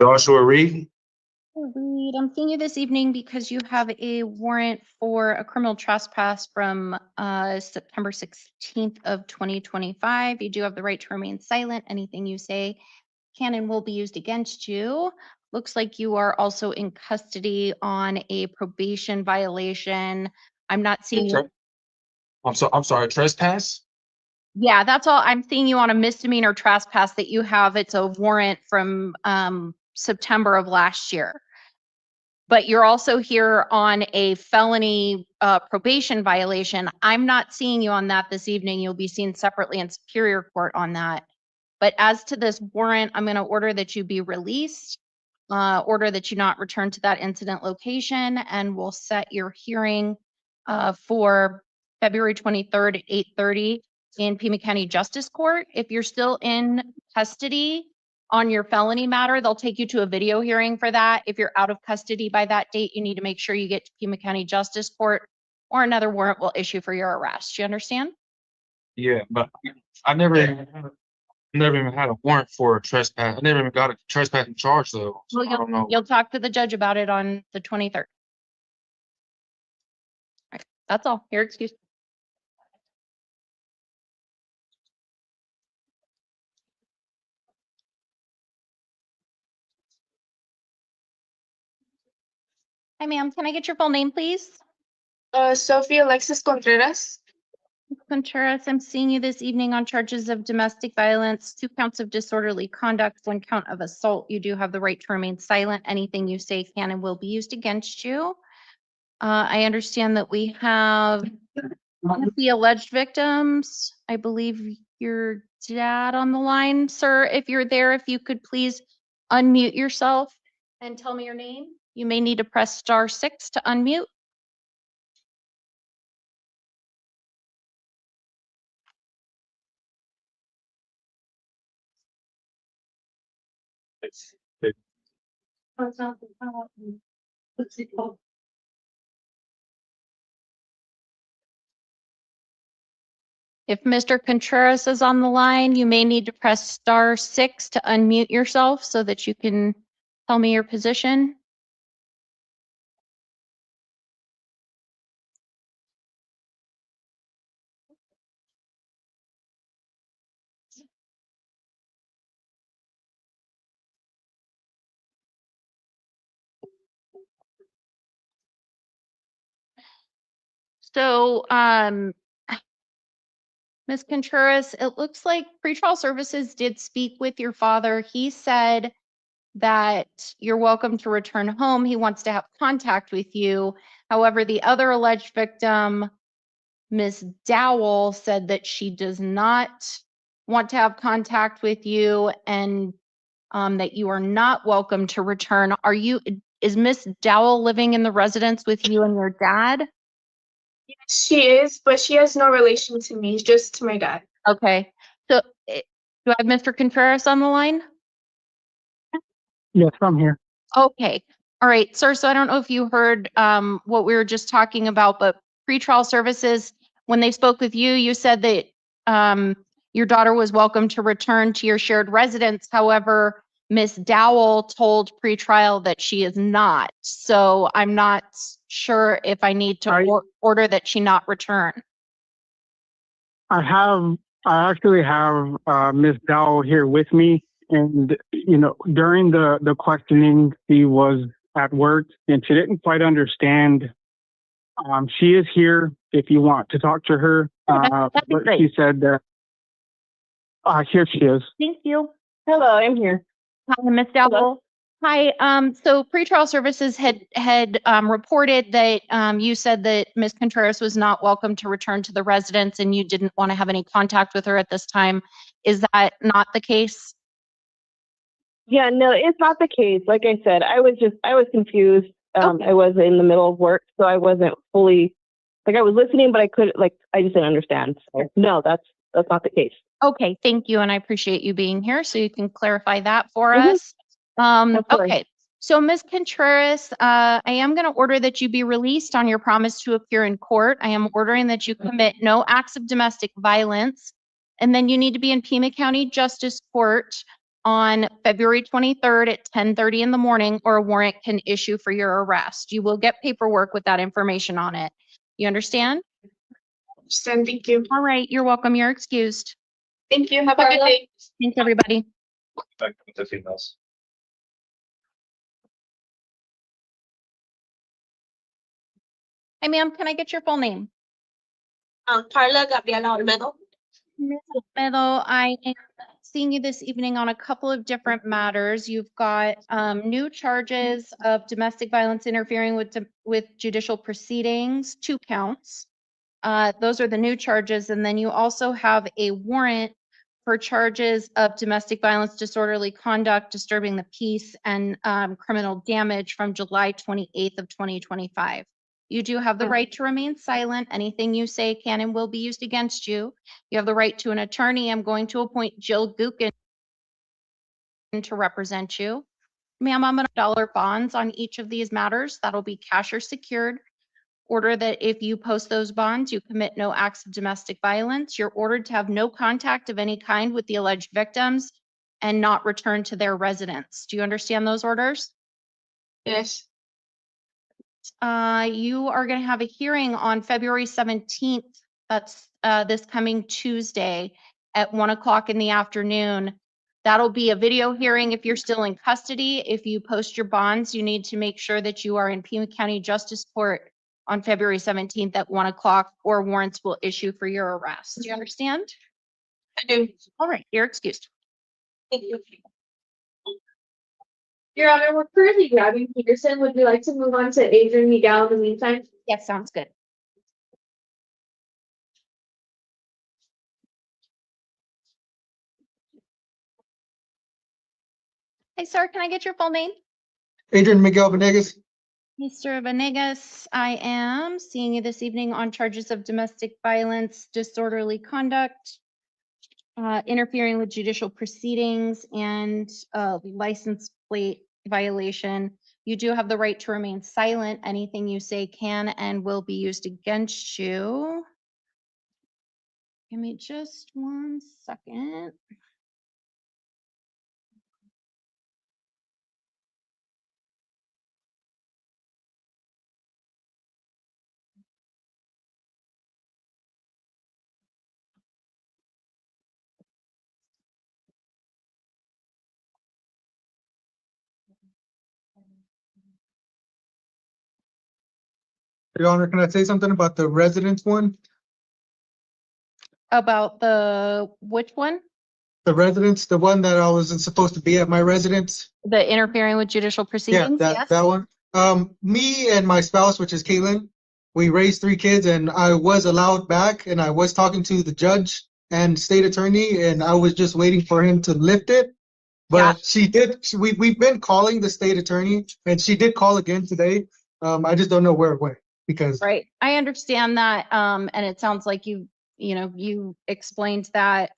S16: Joshua Reed.
S19: Reed, I'm seeing you this evening because you have a warrant for a criminal trespass from September 16th of 2025. You do have the right to remain silent. Anything you say can and will be used against you. Looks like you are also in custody on a probation violation. I'm not seeing you.
S16: I'm sorry, trespass?
S19: Yeah, that's all. I'm seeing you on a misdemeanor trespass that you have. It's a warrant from September of last year. But you're also here on a felony probation violation. I'm not seeing you on that this evening. You'll be seen separately in Superior Court on that. But as to this warrant, I'm going to order that you be released, order that you not return to that incident location, and we'll set your hearing for February 23rd at 8:30 in Pima County Justice Court. If you're still in custody on your felony matter, they'll take you to a video hearing for that. If you're out of custody by that date, you need to make sure you get to Pima County Justice Court or another warrant will issue for your arrest. You understand?
S16: Yeah, but I never even had a warrant for a trespass. I never even got a trespassing charge though. So
S19: Well,
S16: I don't know.
S19: you'll talk to the judge about it on the 23rd. All right, that's all. Your excuse. Hi, ma'am. Can I get your full name, please?
S11: Sophie Alexis Contreras.
S19: Contreras, I'm seeing you this evening on charges of domestic violence, 2 counts of disorderly conduct, 1 count of assault. You do have the right to remain silent. Anything you say can and will be used against you. I understand that we have one of the alleged victims. I believe your dad on the line. Sir, if you're there, if you could please unmute yourself and tell me your name. You may need to press *6 to unmute. If Mr. Contreras is on the line, you may need to press *6 to unmute yourself so that you can tell me your position. So, Ms. Contreras, it looks like pretrial services did speak with your father. He said that you're welcome to return home. He wants to have contact with you. However, the other alleged victim, Ms. Dowell, said that she does not want to have contact with you and that you are not welcome to return. Is Ms. Dowell living in the residence with you and your dad?
S11: Yes, she is, but she has no relation to me, just to my dad.
S19: Okay. So do I have Mr. Contreras on the line?
S8: Yes, I'm here.
S19: Okay. All right, sir. So I don't know if you heard what we were just talking about, but pretrial services, when they spoke with you, you said that your daughter was welcome to return to your shared residence. However, Ms. Dowell told pretrial that she is not. So I'm not sure if I need to order that she not return.
S8: I actually have Miss Dowell here with me, and during the questioning, she was at work and she didn't quite understand. She is here if you want to talk to her. But she said that here she is.
S19: Thank you.
S9: Hello, I'm here.
S19: Hi, Ms. Dowell. Hi. So pretrial services had reported that you said that Ms. Contreras was not welcome to return to the residence and you didn't want to have any contact with her at this time. Is that not the case?
S9: Yeah, no, it's not the case. Like I said, I was confused. I was in the middle of work, so I wasn't fully, I was listening, but I just didn't understand. So, no, that's not the case.
S19: Okay, thank you, and I appreciate you being here so you can clarify that for us. Okay, so Ms. Contreras, I am going to order that you be released on your promise to appear in court. I am ordering that you commit no acts of domestic violence, and then you need to be in Pima County Justice Court on February 23rd at 10:30 in the morning, or a warrant can issue for your arrest. You will get paperwork with that information on it. You understand?
S11: Understand. Thank you.
S19: All right, you're welcome. You're excused.
S11: Thank you. Have a good day.
S19: Thanks, everybody.
S5: Back to the females.
S19: Hi, ma'am. Can I get your full name?
S7: Carla Gabriella Olmedo.
S19: Meadow, I am seeing you this evening on a couple of different matters. You've got new charges of domestic violence interfering with judicial proceedings, 2 counts. Those are the new charges. And then you also have a warrant for charges of domestic violence, disorderly conduct, disturbing the peace, and criminal damage from July 28th of 2025. You do have the right to remain silent. Anything you say can and will be used against you. You have the right to an attorney. I'm going to appoint Jill Gookin to represent you. Ma'am, I'm going to dollar bonds on each of these matters. That'll be cash or secured. Order that if you post those bonds, you commit no acts of domestic violence. You're ordered to have no contact of any kind with the alleged victims and not return to their residence. Do you understand those orders?
S11: Yes.
S19: You are going to have a hearing on February 17th. That's this coming Tuesday at 1 o'clock in the afternoon. That'll be a video hearing if you're still in custody. If you post your bonds, you need to make sure that you are in Pima County Justice Court on February 17th at 1 o'clock, or warrants will issue for your arrest. Do you understand?
S11: I do.
S19: All right, you're excused.
S11: Thank you. Your Honor, we're currently grabbing Peterson. Would you like to move on to Adrien Miguel in the meantime?
S19: Yes, sounds good. Hey, sir, can I get your full name?
S20: Adrien Miguel Venegas.
S19: Mr. Venegas, I am seeing you this evening on charges of domestic violence, disorderly conduct, interfering with judicial proceedings, and license plate violation. You do have the right to remain silent. Anything you say can and will be used against you. Give me just 1 second.
S20: Your Honor, can I say something about the residence one?
S19: About the, which one?
S20: The residence, the one that I wasn't supposed to be at my residence?
S19: The interfering with judicial proceedings?
S20: Yeah, that one. Me and my spouse, which is Caitlin, we raised 3 kids, and I was allowed back, and I was talking to the judge and state attorney, and I was just waiting for him to lift it. But she did. We've been calling the state attorney, and she did call again today. I just don't know where it went because.
S19: Right. I understand that. And it sounds like you explained that,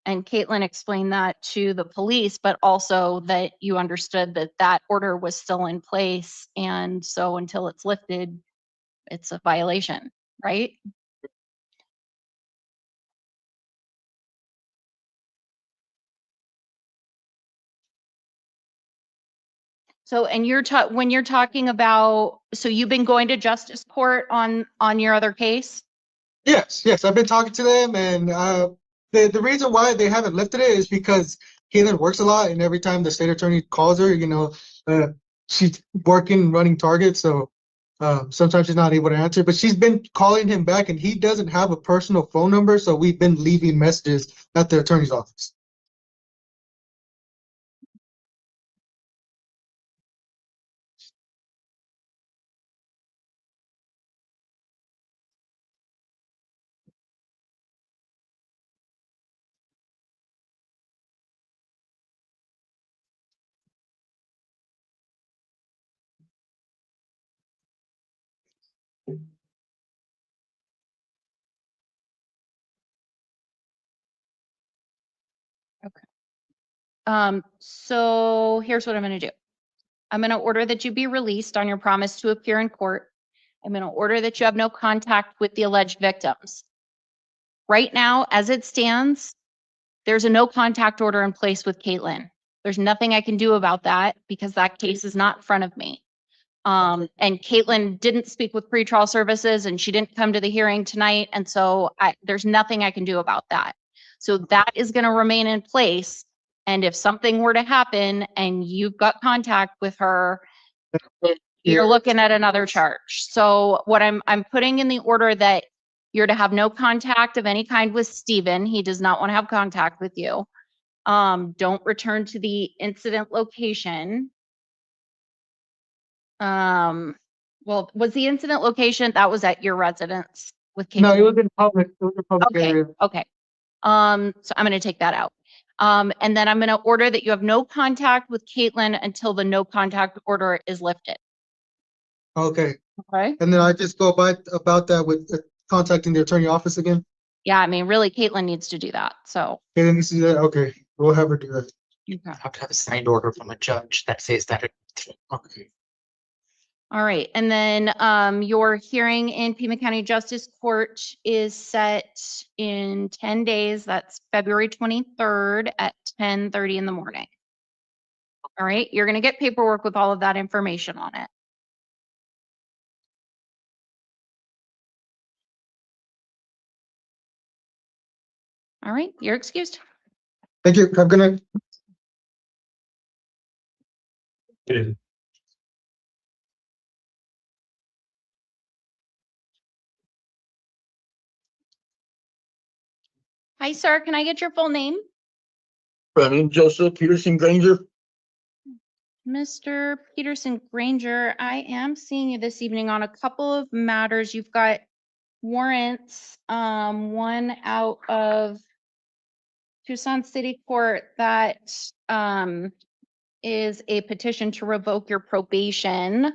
S19: and Caitlin explained that to the police, but also that you understood that that order was still in place. And so until it's lifted, it's a violation, right? So, and when you're talking about, so you've been going to justice court on your other case?
S20: Yes, I've been talking to them, and the reason why they haven't lifted it is because Caitlin works a lot, and every time the state attorney calls her, she's working, running Target, so sometimes she's not able to answer. But she's been calling him back, and he doesn't have a personal phone number, so we've been leaving messages at the attorney's office.
S19: So here's what I'm going to do. I'm going to order that you be released on your promise to appear in court. I'm going to order that you have no contact with the alleged victims. Right now, as it stands, there's a no contact order in place with Caitlin. There's nothing I can do about that because that case is not in front of me. And Caitlin didn't speak with pretrial services and she didn't come to the hearing tonight. And so there's nothing I can do about that. So that is going to remain in place. And if something were to happen and you've got contact with her, you're looking at another charge. So what I'm putting in the order that you're to have no contact of any kind with Stephen. He does not want to have contact with you. Don't return to the incident location. Well, was the incident location that was at your residence with Caitlin?
S20: No, it was in public. It was a public area.
S19: Okay. So I'm going to take that out. And then I'm going to order that you have no contact with Caitlin until the no contact order is lifted.
S20: Okay.
S19: Okay.
S20: And then I just go about that with contacting the attorney office again.
S19: Yeah, I mean, really, Caitlin needs to do that. So.
S20: Caitlin needs to do that. Okay, we'll have her do that.
S12: You have to have a signed order from a judge that says that.
S20: Okay.
S19: All right, and then your hearing in Pima County Justice Court is set in 10 days. That's February 23rd at 10:30 in the morning. All right, you're going to get paperwork with all of that information on it. All right, you're excused.
S20: Thank you. Have a good night.
S3: Good.
S19: Hi, sir. Can I get your full name?
S21: Brennan Joseph Peterson Granger.
S19: Mr. Peterson Granger, I am seeing you this evening on a couple of matters. You've got warrants, one out of Tucson City Court that is a petition to revoke your probation.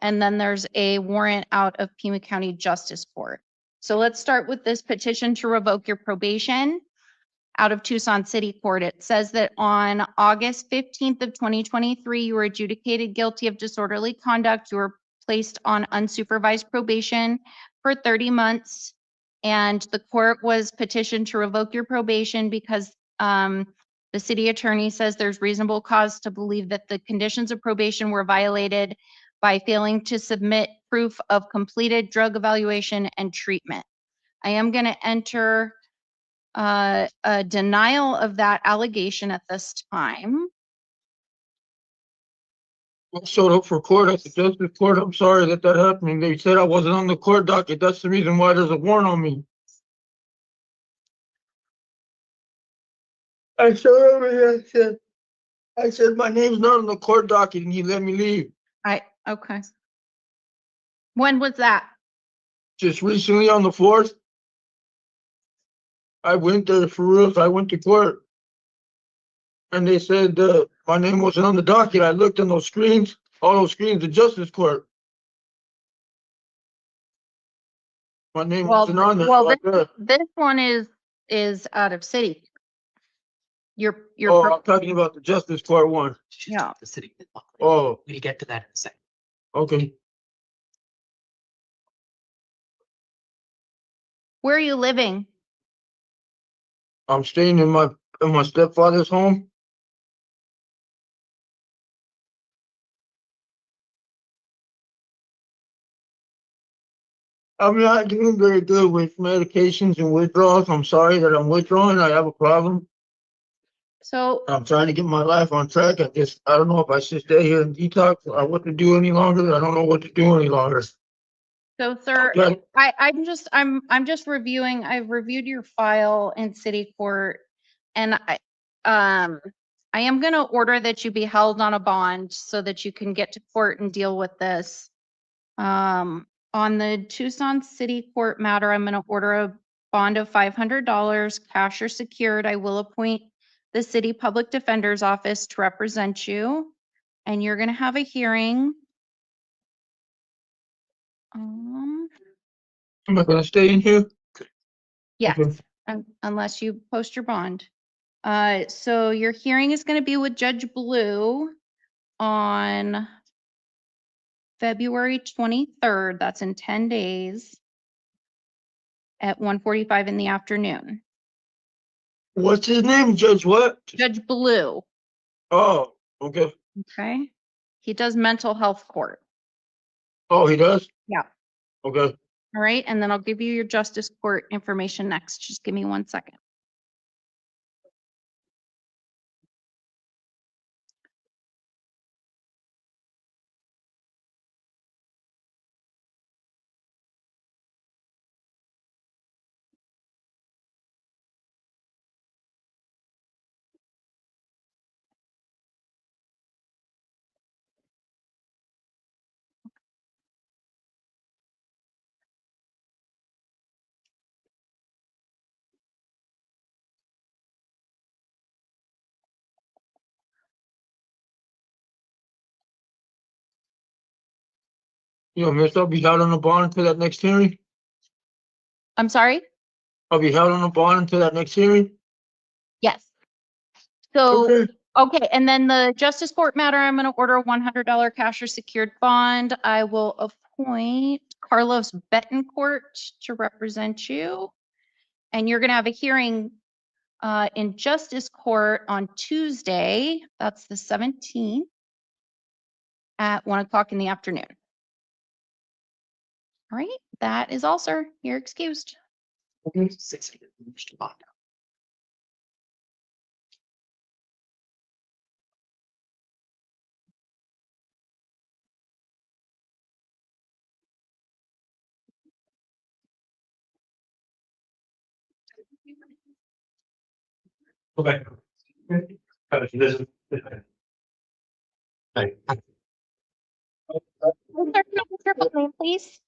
S19: And then there's a warrant out of Pima County Justice Court. So let's start with this petition to revoke your probation out of Tucson City Court. It says that on August 15th of 2023, you were adjudicated guilty of disorderly conduct. You were placed on unsupervised probation for 30 months. And the court was petitioned to revoke your probation because the city attorney says there's reasonable cause to believe that the conditions of probation were violated by failing to submit proof of completed drug evaluation and treatment. I am going to enter a denial of that allegation at this time.
S21: I showed up for court at the justice court. I'm sorry that happened. They said I wasn't on the court docket. That's the reason why there's a warrant on me. I showed up and I said my name's not on the court docket and he let me leave.
S19: Okay. When was that?
S21: Just recently on the 4th. I went there for real. I went to court. And they said my name wasn't on the docket. I looked on those screens, all those screens, the justice court. My name wasn't on there.
S19: Well, this one is out of city.
S21: I'm talking about the justice court one.
S19: Yeah.
S12: The city.
S21: Oh.
S12: We get to that in a second.
S21: Okay.
S19: Where are you living?
S21: I'm staying in my stepfather's home. I'm not doing very good with medications and withdrawals. I'm sorry that I'm withdrawing. I have a problem.
S19: So
S21: I'm trying to get my life on track. I don't know if I should stay here and detox or what to do any longer. I don't know what to do any longer.
S19: So, sir,
S21: Okay.
S19: I'm just reviewing. I've reviewed your file in city court, and I am going to order that you be held on a bond so that you can get to court and deal with this. On the Tucson City Court matter, I'm going to order a bond of $500, cash or secured. I will appoint the city public defender's office to represent you, and you're going to have a hearing.
S21: Am I going to stay in here?
S19: Yes,
S21: Okay.
S19: Unless you post your bond. So your hearing is going to be with Judge Blue on February 23rd. That's in 10 days at 1:45 in the afternoon.
S21: What's his name? Judge what?
S19: Judge Blue.
S21: Oh, okay.
S19: Okay. He does mental health court.
S21: Oh, he does?
S19: Yeah.
S21: Okay.
S19: All right. And then I'll give you your justice court information next. Just give me 1 second.
S21: Yo, miss, I'll be held on the bond until that next hearing.
S19: I'm sorry?
S21: I'll be held on the bond until that next hearing.
S19: Yes. So,
S21: Okay.
S19: okay. And then the justice court matter, I'm going to order a $100 cash or secured bond. I will appoint Carlos Betancourt to represent you. And you're going to have a hearing in justice court on Tuesday. That's the 17th at 1 o'clock in the afternoon. All right. That is all, sir. You're excused.
S12: Okay. Okay.
S19: Please.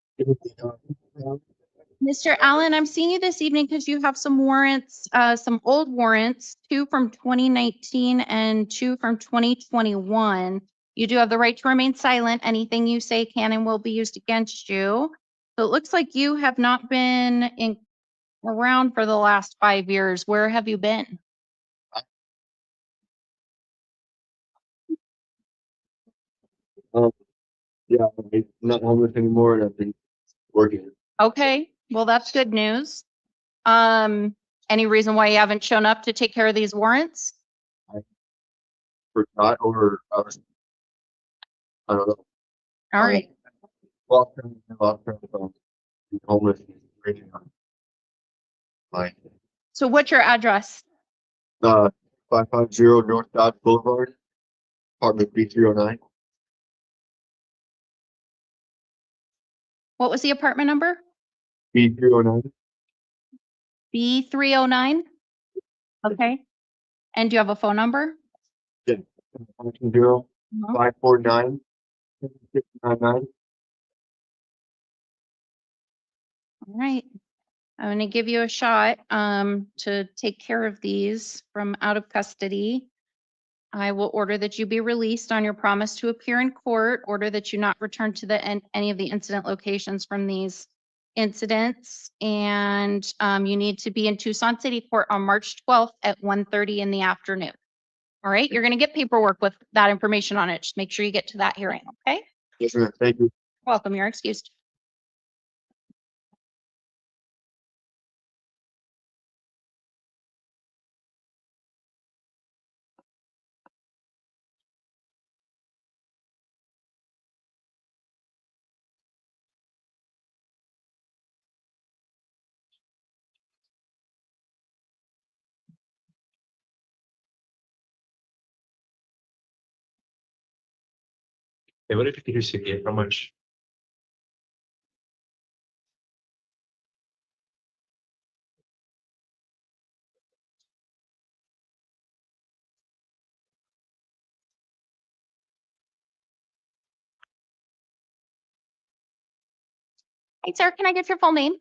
S19: Mr. Allen, I'm seeing you this evening because you have some warrants, some old warrants, 2 from 2019 and 2 from 2021. You do have the right to remain silent. Anything you say can and will be used against you. So it looks like you have not been around for the last 5 years. Where have you been?
S1: Yeah, I'm not homeless anymore, and I've been working.
S19: Okay, well, that's good news. Any reason why you haven't shown up to take care of these warrants?
S1: Forgot, or I don't know.
S19: All right.
S1: Lost track of homeless. Like,
S19: So what's your address?
S1: 550 North Dodge Boulevard, apartment B309.
S19: What was the apartment number?
S1: B309.
S19: B309? Okay. And do you have a phone number?
S1: Yeah. 549 699.
S19: All right. I'm going to give you a shot to take care of these from out of custody. I will order that you be released on your promise to appear in court, order that you not return to any of the incident locations from these incidents. And you need to be in Tucson City Court on March 12th at 1:30 in the afternoon. All right. You're going to get paperwork with that information on it. Just make sure you get to that hearing. Okay.
S1: Yes, ma'am. Thank you.
S19: Welcome. You're excused.
S12: Hey, what if you could just get how much?
S19: Hey, sir, can I get your full name?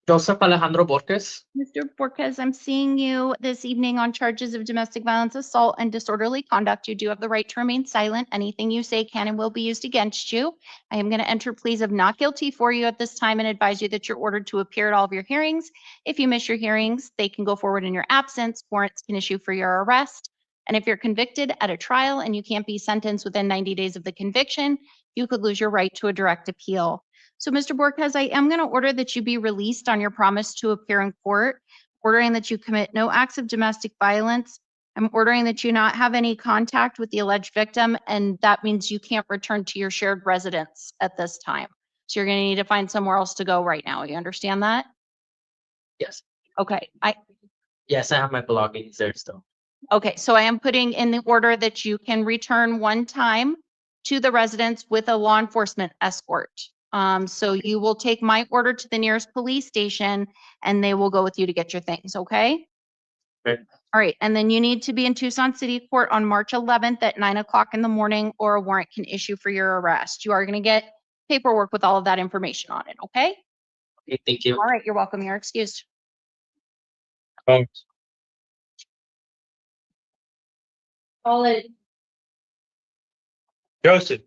S15: Joseph Alejandro Borges.
S19: Mr. Borges, I'm seeing you this evening on charges of domestic violence, assault, and disorderly conduct. You do have the right to remain silent. Anything you say can and will be used against you. I am going to enter pleas of not guilty for you at this time and advise you that you're ordered to appear at all of your hearings. If you miss your hearings, they can go forward in your absence. Warrants can issue for your arrest. And if you're convicted at a trial and you can't be sentenced within 90 days of the conviction, you could lose your right to a direct appeal. So, Mr. Borges, I am going to order that you be released on your promise to appear in court, ordering that you commit no acts of domestic violence I'm ordering that you not have any contact with the alleged victim, and that means you can't return to your shared residence at this time. So you're going to need to find somewhere else to go right now. You understand that?
S15: Yes.
S19: Okay.
S15: Yes, I have my belongings there still.
S19: Okay, so I am putting in the order that you can return one time to the residence with a law enforcement escort. So you will take my order to the nearest police station and they will go with you to get your things, okay?
S15: Okay.
S19: All right, and then you need to be in Tucson City Court on March 11th at 9 o'clock in the morning, or a warrant can issue for your arrest. You are going to get paperwork with all of that information on it, okay?
S15: Okay, thank you.
S19: All right, you're welcome. You're excused. Call it.
S3: Joseph.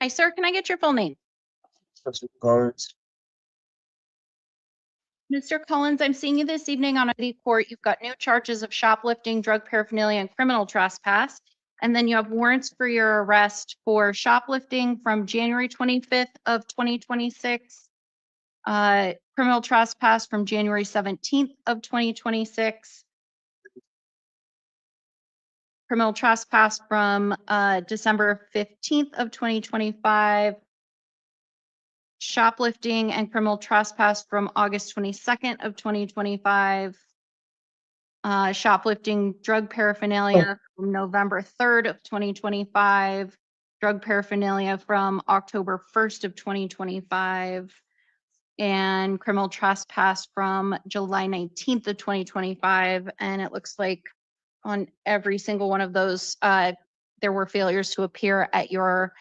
S19: Hi, sir. Can I get your full name?
S1: Collins.
S19: Mr. Collins, I'm seeing you this evening on a city court. You've got new charges of shoplifting, drug paraphernalia, and criminal trespass. And then you have warrants for your arrest for shoplifting from January 25th of 2026, criminal trespass from January 17th of 2026, criminal trespass from December 15th of 2025, shoplifting and criminal trespass from August 22nd of 2025, shoplifting drug paraphernalia from November 3rd of 2025, drug paraphernalia from October 1st of 2025, and criminal trespass from July 19th of 2025. And it looks like on every single one of those, there were failures to appear at your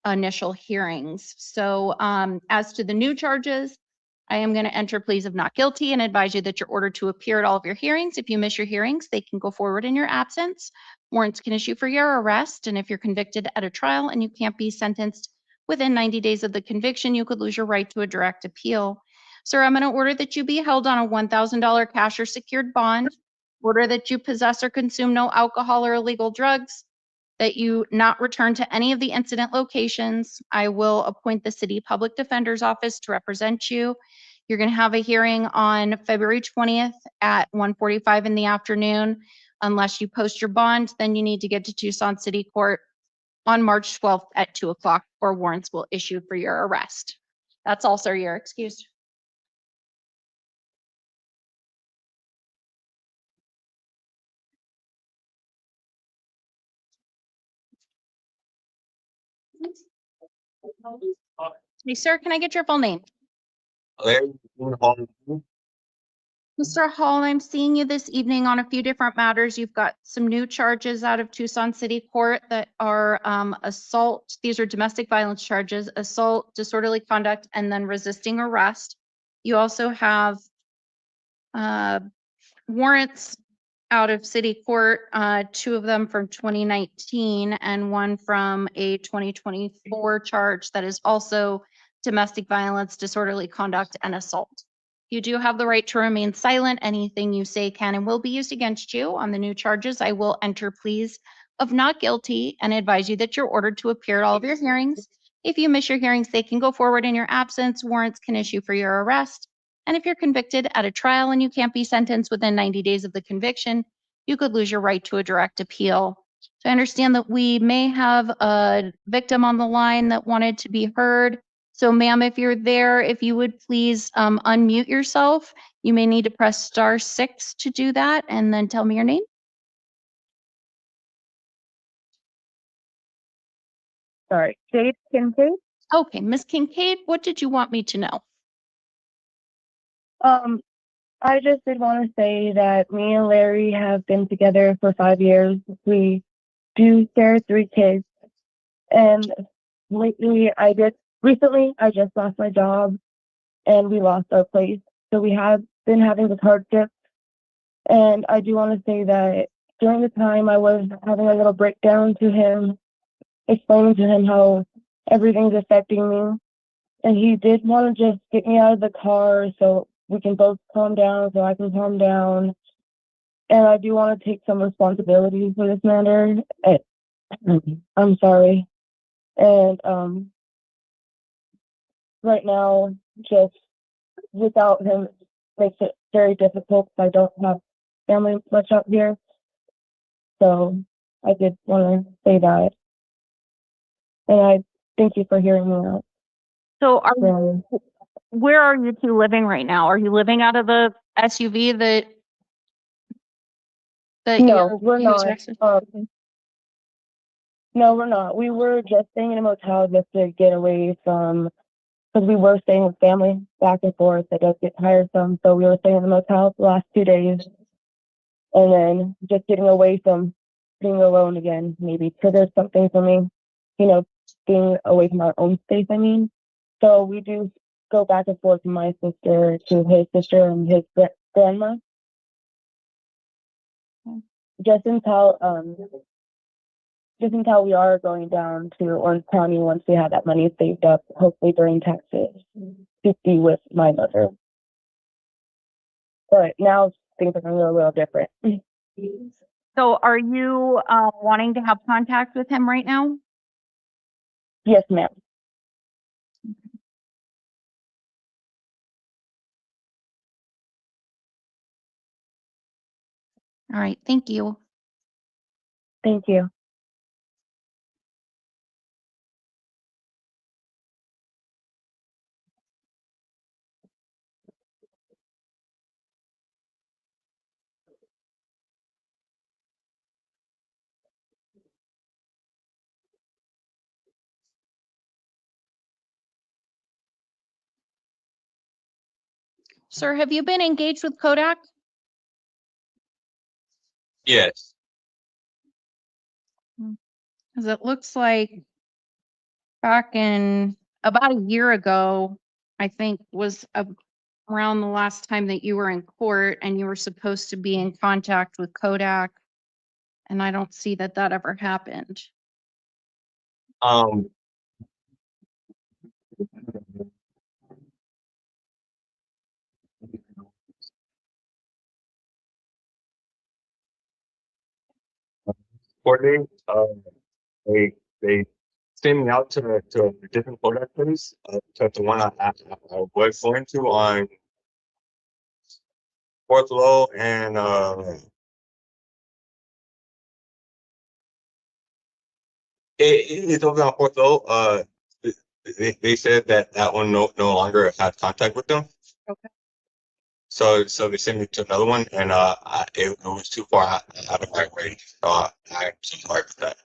S19: initial hearings. So as to the new charges, I am going to enter pleas of not guilty and advise you that you're ordered to appear at all of your hearings. If you miss your hearings, they can go forward in your absence. Warrants can issue for your arrest. And if you're convicted at a trial and you can't be sentenced within 90 days of the conviction, you could lose your right to a direct appeal. Sir, I'm going to order that you be held on a $1,000 cash or secured bond, order that you possess or consume no alcohol or illegal drugs, that you not return to any of the incident locations. I will appoint the city public defender's office to represent you. You're going to have a hearing on February 20th at 1:45 in the afternoon. Unless you post your bond, then you need to get to Tucson City Court on March 12th at 2 o'clock, or warrants will issue for your arrest. That's all, sir. You're excused. Hey, sir, can I get your full name? Mr. Hall, I'm seeing you this evening on a few different matters. You've got some new charges out of Tucson City Court that are assault. These are domestic violence charges, assault, disorderly conduct, and then resisting arrest. You also have warrants out of City Court, 2 of them from 2019 and 1 from a 2024 charge that is also domestic violence, disorderly conduct, and assault. You do have the right to remain silent. Anything you say can and will be used against you. On the new charges, I will enter pleas of not guilty and advise you that you're ordered to appear at all of your hearings. If you miss your hearings, they can go forward in your absence. Warrants can issue for your arrest. And if you're convicted at a trial and you can't be sentenced within 90 days of the conviction, you could lose your right to a direct appeal. So I understand that we may have a victim on the line that wanted to be heard. So ma'am, if you're there, if you would please unmute yourself. You may need to press *6 to do that, and then tell me your name.
S13: Sorry, Jade Kincaid.
S19: Okay, Miss Kincaid, what did you want me to know?
S13: I just did want to say that me and Larry have been together for 5 years. We do share 3 kids. And recently I just lost my job and we lost our place. So we have been having this hardship. And I do want to say that during the time I was having a little breakdown to him, explaining to him how everything's affecting me. And he did want to just get me out of the car so we can both calm down, so I can calm down. And I do want to take some responsibility for this matter. I'm sorry. And right now, just without him makes it very difficult. I don't have family much out here. So I did want to say that. And I thank you for hearing me out.
S19: So where are you two living right now? Are you living out of the SUV that
S13: No, we're not. No, we're not. We were just staying in a motel just to get away from, because we were staying with family back and forth. It does get tiresome. So we were staying in the motel the last 2 days. And then just getting away from being alone again, maybe triggers something for me, being away from our own space, I mean. So we do go back and forth from my sister to his sister and his grandma. Just until we are going down to Orange County once we have that money saved up, hopefully during taxes, to be with my mother. But now things are going to be a little different.
S19: So are you wanting to have contact with him right now?
S13: Yes, ma'am.
S19: All right, thank you.
S13: Thank you.
S19: Sir, have you been engaged with Kodak?
S5: Yes.
S19: Because it looks like back in about a year ago, I think was around the last time that you were in court and you were supposed to be in contact with Kodak. And I don't see that that ever happened.
S1: Courtney, they sent me out to a different Kodak place, to the one I was going to on Fourth Low and it's over on Fourth Low. They said that one no longer had contact with them.
S19: Okay.
S1: So they sent me to another one, and it was too far out of my way. So I'm so sorry for that.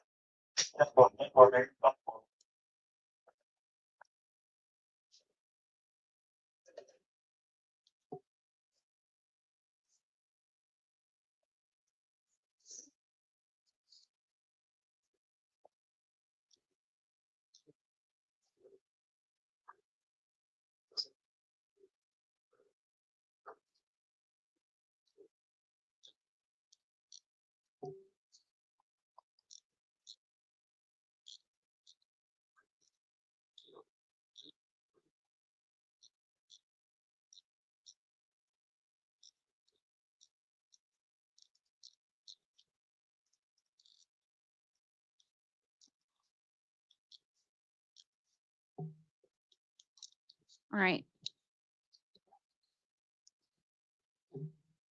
S19: All right.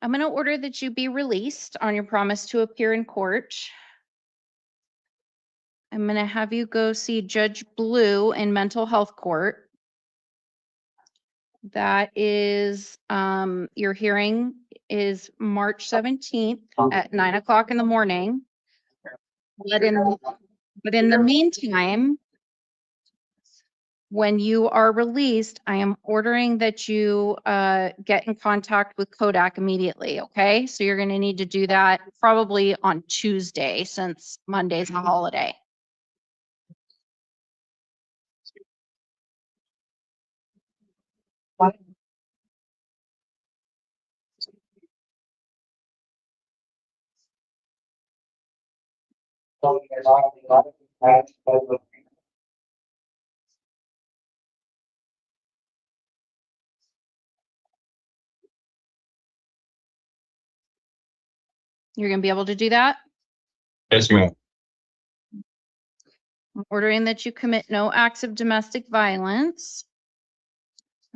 S19: I'm going to order that you be released on your promise to appear in court. I'm going to have you go see Judge Blue in mental health court. That is, your hearing is March 17th at 9 o'clock in the morning. But in the meantime, when you are released, I am ordering that you get in contact with Kodak immediately, okay? So you're going to need to do that probably on Tuesday since Monday's a holiday. What? You're going to be able to do that?
S1: Yes, ma'am.
S19: I'm ordering that you commit no acts of domestic violence.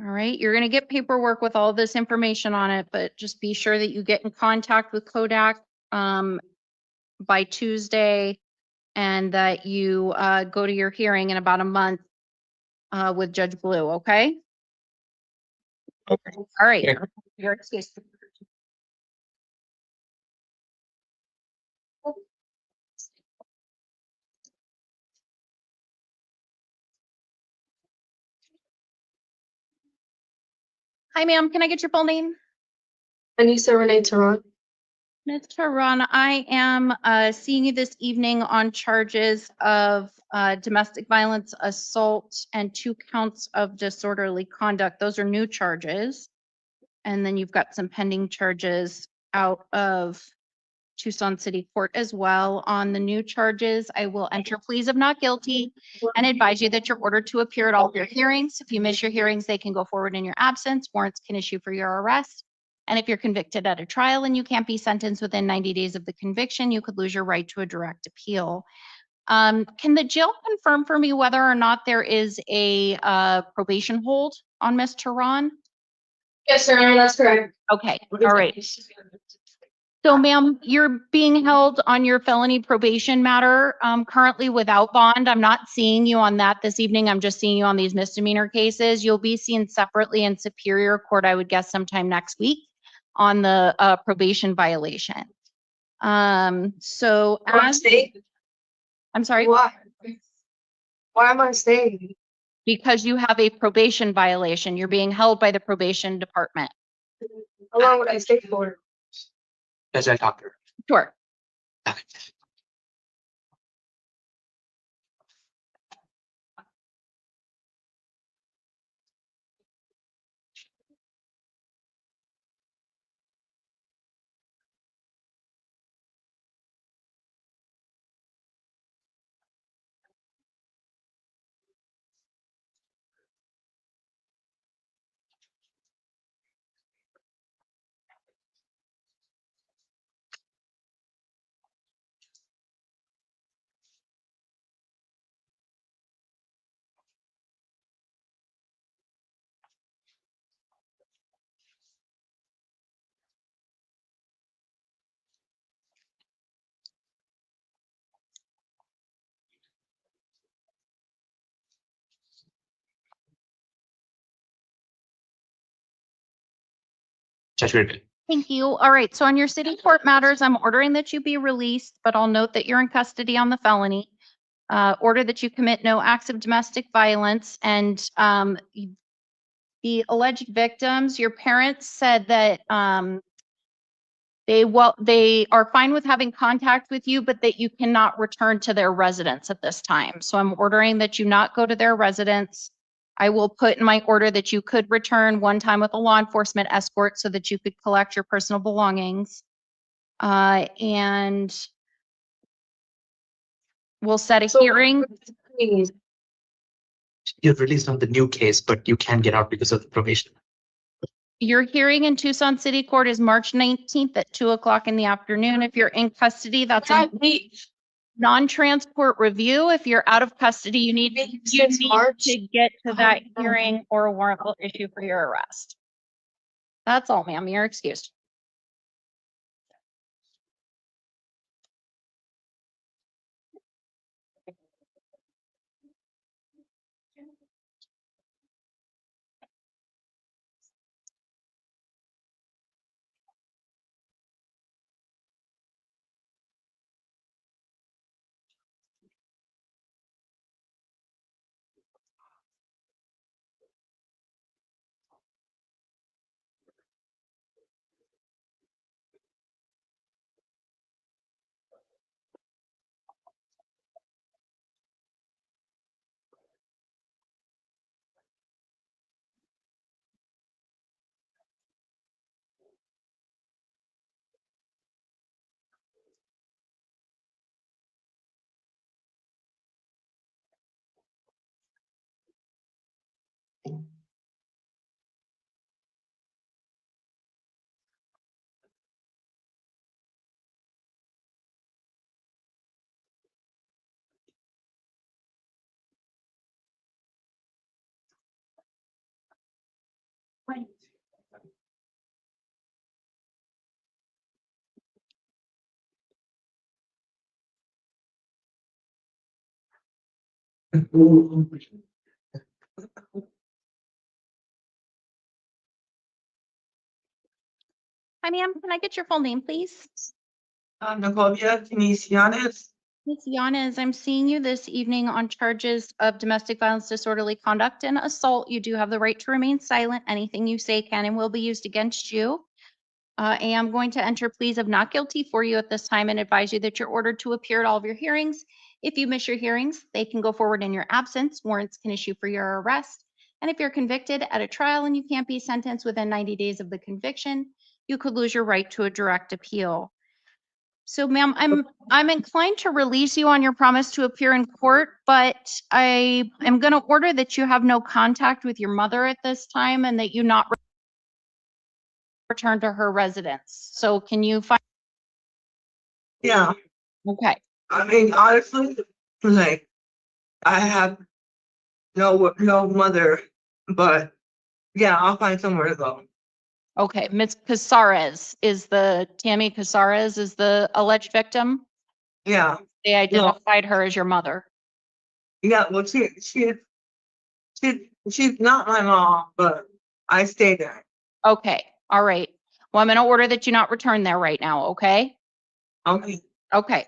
S19: All right, you're gonna get paperwork with all this information on it, but just be sure that you get in contact with Kodak by Tuesday and that you go to your hearing in about a month with Judge Blue, okay?
S1: Okay.
S19: All right, your excuse. Hi, ma'am, can I get your full name?
S11: Anisa Terron.
S19: Ms. Terron, I am seeing you this evening on charges of domestic violence, assault, and 2 counts of disorderly conduct. Those are new charges. And then you've got some pending charges out of Tucson City Court as well. On the new charges, I will enter pleas of not guilty and advise you that you're ordered to appear at all of your hearings. If you miss your hearings, they can go forward in your absence. Warrants can issue for your arrest. And if you're convicted at a trial and you can't be sentenced within 90 days of the conviction, you could lose your right to a direct appeal. Can the jail confirm for me whether or not there is a probation hold on Ms. Terron?
S11: Yes, sir, that's correct.
S19: Okay, all right. So ma'am, you're being held on your felony probation matter currently without bond. I'm not seeing you on that this evening. I'm just seeing you on these misdemeanor cases. You'll be seen separately in Superior Court, I would guess sometime next week on the probation violation. So I'm sorry.
S11: Why? Why am I staying?
S19: Because you have a probation violation. You're being held by the probation department.
S11: How long would I stay for?
S15: Does I talk to her?
S19: Sure.
S15: Judge, we're good.
S19: Thank you. All right. So on your city court matters, I'm ordering that you be released, but I'll note that you're in custody on the felony. Order that you commit no acts of domestic violence, and the alleged victims, your parents said that they are fine with having contact with you, but that you cannot return to their residence at this time. So I'm ordering that you not go to their residence. I will put in my order that you could return one time with a law enforcement escort so that you could collect your personal belongings. And we'll set a hearing.
S15: You're released on the new case, but you can get out because of the probation.
S19: Your hearing in Tucson City Court is March 19th at 2:00 in the afternoon. If you're in custody, that's a non-transport review. If you're out of custody, you need to get to that hearing or a warrant will issue for your arrest. That's all, ma'am. You're excused. Hi, ma'am. Can I get your full name, please?
S21: Nicoia Denise.
S19: Ms. Yanez, I'm seeing you this evening on charges of domestic violence, disorderly conduct, and assault. You do have the right to remain silent. Anything you say can and will be used against you. I am going to enter pleas of not guilty for you at this time and advise you that you're ordered to appear at all of your hearings. If you miss your hearings, they can go forward in your absence. Warrants can issue for your arrest. And if you're convicted at a trial and you can't be sentenced within 90 days of the conviction, you could lose your right to a direct appeal. So, ma'am, I'm inclined to release you on your promise to appear in court, but I am going to order that you have no contact with your mother at this time and that you not return to her residence. So, can you find?
S21: Yeah.
S19: Okay.
S21: I mean, honestly, like, I have no mother, but yeah, I'll find somewhere to go.
S19: Okay, Ms. Casares is Tammy Casares is the alleged victim.
S21: Yeah.
S19: They identified her as your mother.
S21: Yeah, well, she's not my mom, but I stay there.
S19: Okay, all right. Well, I'm going to order that you not return there right now, okay?
S21: Okay.
S19: Okay,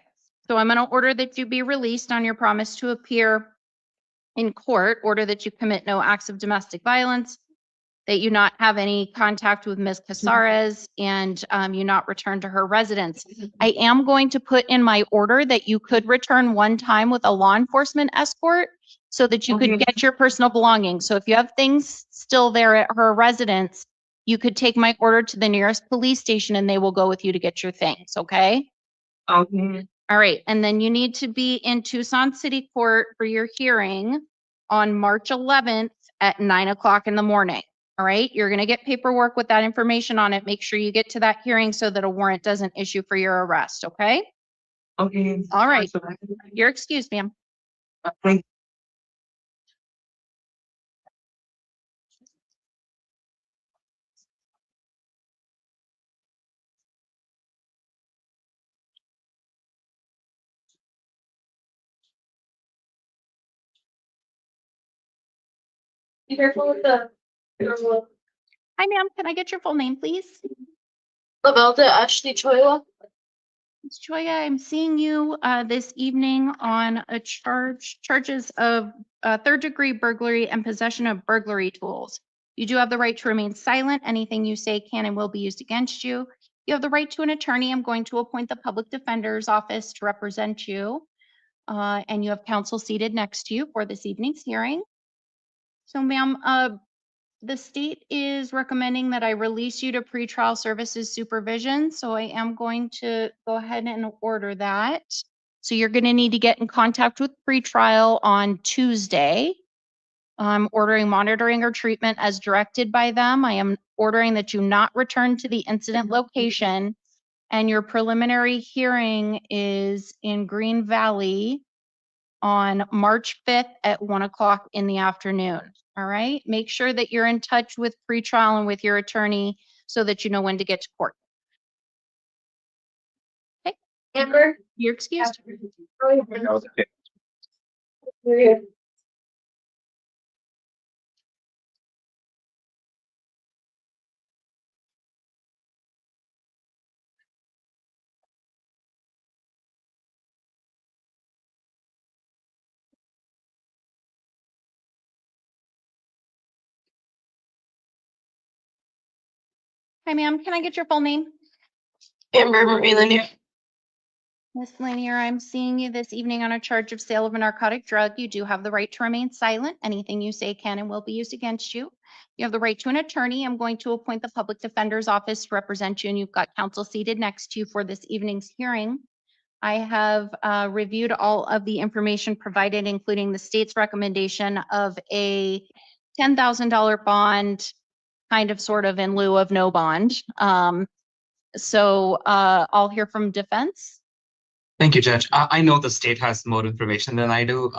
S19: so I'm going to order that you be released on your promise to appear in court, order that you commit no acts of domestic violence, that you not have any contact with Ms. Casares, and you not return to her residence. I am going to put in my order that you could return one time with a law enforcement escort so that you could get your personal belongings. So if you have things still there at her residence, you could take my order to the nearest police station and they will go with you to get your things, okay?
S21: Okay.
S19: All right, and then you need to be in Tucson City Court for your hearing on March 11th at 9 o'clock in the morning. All right, you're going to get paperwork with that information on it. Make sure you get to that hearing so that a warrant doesn't issue for your arrest, okay?
S21: Okay.
S19: All right, you're excused, ma'am.
S21: Thank you.
S7: Be careful with the.
S19: Hi, ma'am. Can I get your full name, please?
S7: Lalda Choya.
S19: Ms. Choya, I'm seeing you this evening on a charges of third-degree burglary and possession of burglary tools. You do have the right to remain silent. Anything you say can and will be used against you. You have the right to an attorney. I'm going to appoint the public defender's office to represent you. And you have counsel seated next to you for this evening's hearing. So, ma'am, the state is recommending that I release you to pretrial services supervision. So I am going to go ahead and order that. So you're going to need to get in contact with pretrial on Tuesday. I'm ordering monitoring or treatment as directed by them. I am ordering that you not return to the incident location. And your preliminary hearing is in Green Valley on March 5th at 1 o'clock in the afternoon. All right. Make sure that you're in touch with pretrial and with your attorney so that you know when to get to court. Okay.
S7: Amber,
S19: you're excused. Hi, ma'am. Can I get your full name?
S7: Amber Marie Lanier.
S19: Ms. Lanier, I'm seeing you this evening on a charge of sale of a narcotic drug. You do have the right to remain silent. Anything you say can and will be used against you. You have the right to an attorney. I'm going to appoint the public defender's office to represent you, and you've got counsel seated next to you for this evening's hearing. I have reviewed all of the information provided, including the state's recommendation of a $10,000 bond, kind of sort of in lieu of no bond. So I'll hear from defense.
S15: Thank you, Judge. I know the state has more information than I do,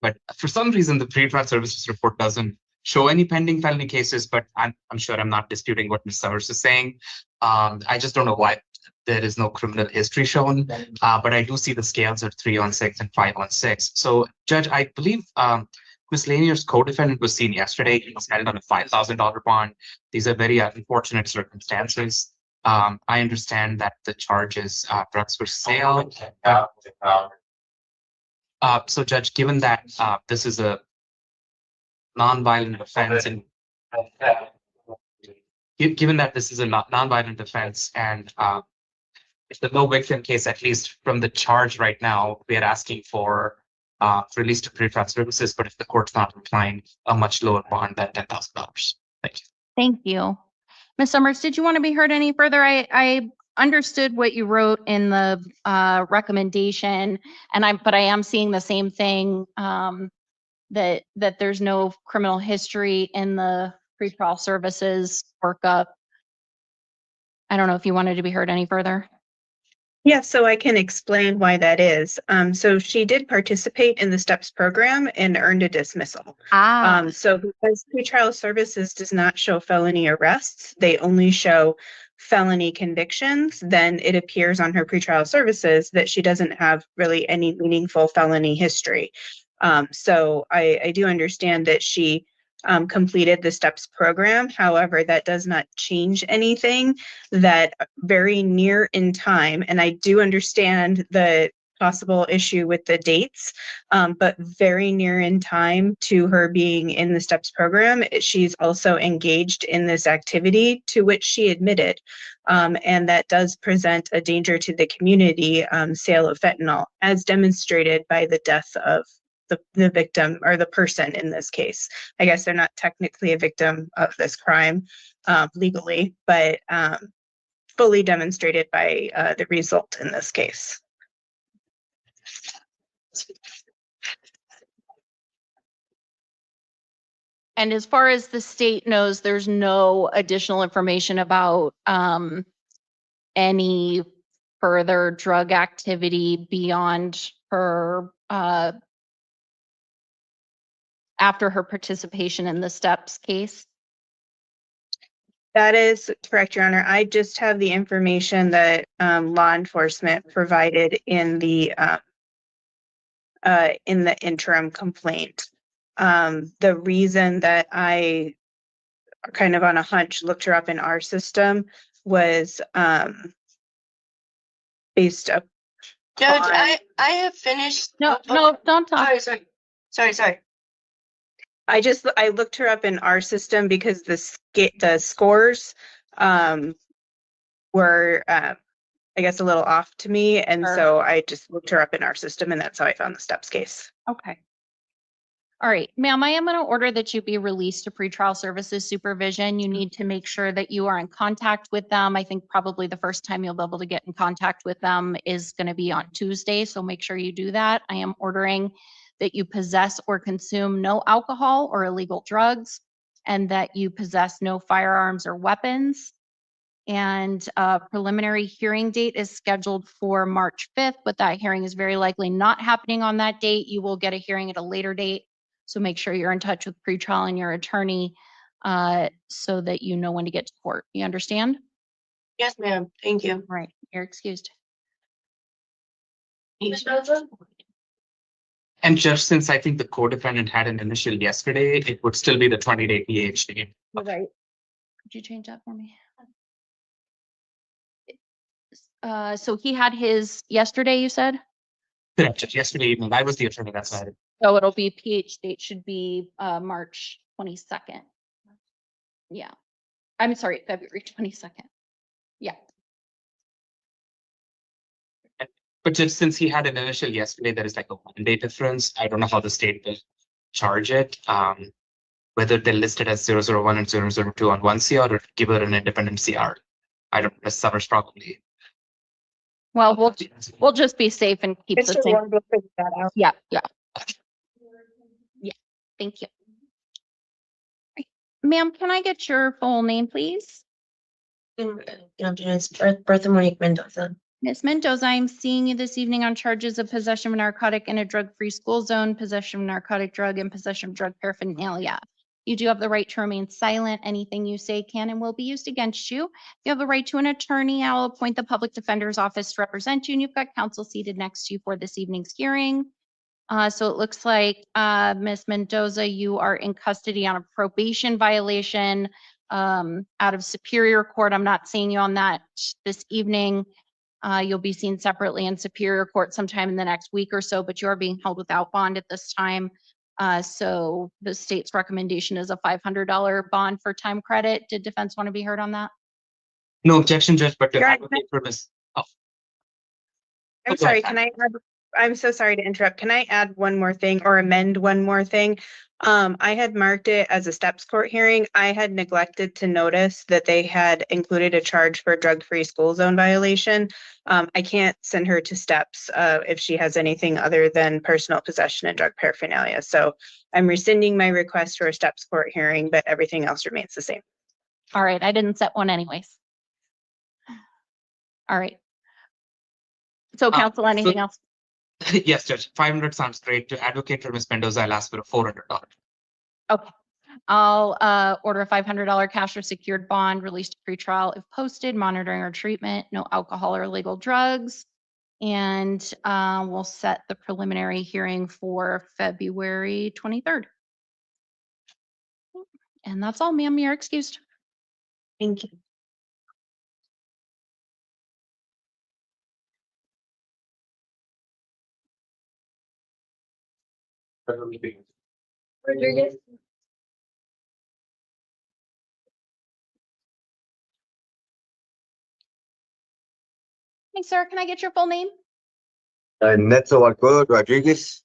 S15: but for some reason, the pretrial services report doesn't show any pending felony cases, but I'm sure I'm not disputing what Ms. Summers is saying. I just don't know why there is no criminal history shown, but I do see the scales are 3-on-6 and 5-on-6. So, Judge, I believe Ms. Lanier's co-defendant was seen yesterday. He was held on a $5,000 bond. These are very unfortunate circumstances. I understand that the charge is drugs for sale. So, Judge, given that this is a non-violent offense, and given that this is a non-violent offense, and it's the no victim case, at least from the charge right now, we are asking for release to pretrial services, but if the court's not applying a much lower bond than $10,000. Thank you.
S19: Thank you. Ms. Summers, did you want to be heard any further? I understood what you wrote in the recommendation, but I am seeing the same thing, that there's no criminal history in the pretrial services workup. I don't know if you wanted to be heard any further.
S10: Yeah, so I can explain why that is. So she did participate in the STEPS program and earned a dismissal. So because pretrial services does not show felony arrests, they only show felony convictions, then it appears on her pretrial services that she doesn't have really any meaningful felony history. So I do understand that she completed the STEPS program. However, that does not change anything that very near in time, and I do understand the possible issue with the dates, but very near in time to her being in the STEPS program, she's also engaged in this activity to which she admitted, and that does present a danger to the community, sale of fentanyl, as demonstrated by the death of the victim, or the person in this case. I guess they're not technically a victim of this crime legally, but fully demonstrated by the result in this case.
S19: And as far as the state knows, there's no additional information about any further drug activity beyond her after her participation in the STEPS case?
S10: That is correct, Your Honor. I just have the information that law enforcement provided in the interim complaint. The reason that I kind of on a hunch looked her up in our system was based up.
S7: Judge, I have finished.
S19: No, don't talk.
S7: Sorry.
S10: I looked her up in our system because the scores were I guess a little off to me, and so I just looked her up in our system, and that's how I found the STEPS case.
S19: Okay. All right, ma'am, I am going to order that you be released to pretrial services supervision. You need to make sure that you are in contact with them. I think probably the first time you'll be able to get in contact with them is going to be on Tuesday, so make sure you do that. I am ordering that you possess or consume no alcohol or illegal drugs, and that you possess no firearms or weapons. And a preliminary hearing date is scheduled for March 5th, but that hearing is very likely not happening on that date. You will get a hearing at a later date. So make sure you're in touch with pretrial and your attorney so that you know when to get to court. You understand?
S7: Yes, ma'am. Thank you.
S19: All right, you're excused.
S15: And just since I think the co-defendant had an initial yesterday, it would still be the 20-day PhD.
S19: Right. Could you change that for me? So he had his yesterday, you said?
S15: Correct. Just yesterday evening. I was the attorney that side.
S19: So it'll be PH date should be March 22nd. Yeah. I'm sorry, February 22nd. Yeah.
S15: But just since he had an initial yesterday, there is like a 1-day difference. I don't know how the state will charge it. Whether they list it as 001 and 002 on one CR or give it an independent CR. I don't know. Summers probably.
S19: Well, we'll just be safe and keep the same. Yeah. Yeah. Thank you. Ma'am, can I get your full name, please?
S7: Good afternoon. It's Bertha Mendoza.
S19: Ms. Mendoza, I'm seeing you this evening on charges of possession of narcotic in a drug-free school zone, possession of narcotic drug, and possession of drug paraphernalia. You do have the right to remain silent. Anything you say can and will be used against you. You have the right to an attorney. I'll appoint the public defender's office to represent you, and you've got counsel seated next to you for this evening's hearing. So it looks like, Ms. Mendoza, you are in custody on a probation violation out of Superior Court. I'm not seeing you on that this evening. You'll be seen separately in Superior Court sometime in the next week or so, but you are being held without bond at this time. So the state's recommendation is a $500 bond for time credit. Did defense want to be heard on that?
S15: No objection, Judge, but to
S10: Your Honor,
S15: advocate for Ms. Oh,
S10: I'm
S15: go
S10: sorry,
S15: ahead.
S10: can I add, I'm so sorry to interrupt. Can I add one more thing or amend one more thing? I had marked it as a steps court hearing. I had neglected to notice that they had included a charge for drug-free school zone violation. I can't send her to steps if she has anything other than personal possession and drug paraphernalia. So I'm rescinding my request for a steps court hearing, but everything else remains the same.
S19: All right, I didn't set one anyways. All right. So counsel, anything else?
S15: Yes, Judge, 500 sounds great. To advocate for Ms. Mendoza, I'll ask for a $400.
S19: Okay. I'll order a $500 cash or secured bond released pre-trial if posted, monitoring or treatment, no alcohol or illegal drugs. And we'll set the preliminary hearing for February 23rd. And that's all, ma'am. You're excused.
S10: Thank you.
S11: Rodriguez.
S19: Hey, sir, can I get your full name?
S1: Neto Alcoa Rodriguez.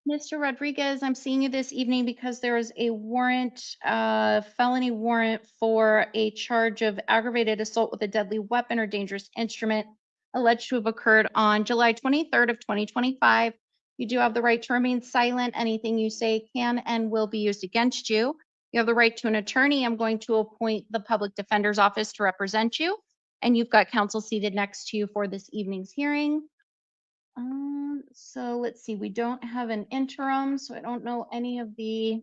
S19: Mr. Rodriguez, I'm seeing you this evening because there is a warrant, felony warrant for a charge of aggravated assault with a deadly weapon or dangerous instrument alleged to have occurred on July 23rd of 2025. You do have the right to remain silent. Anything you say can and will be used against you. You have the right to an attorney. I'm going to appoint the public defender's office to represent you. And you've got counsel seated next to you for this evening's hearing. So let's see, we don't have an interim, so I don't know any of the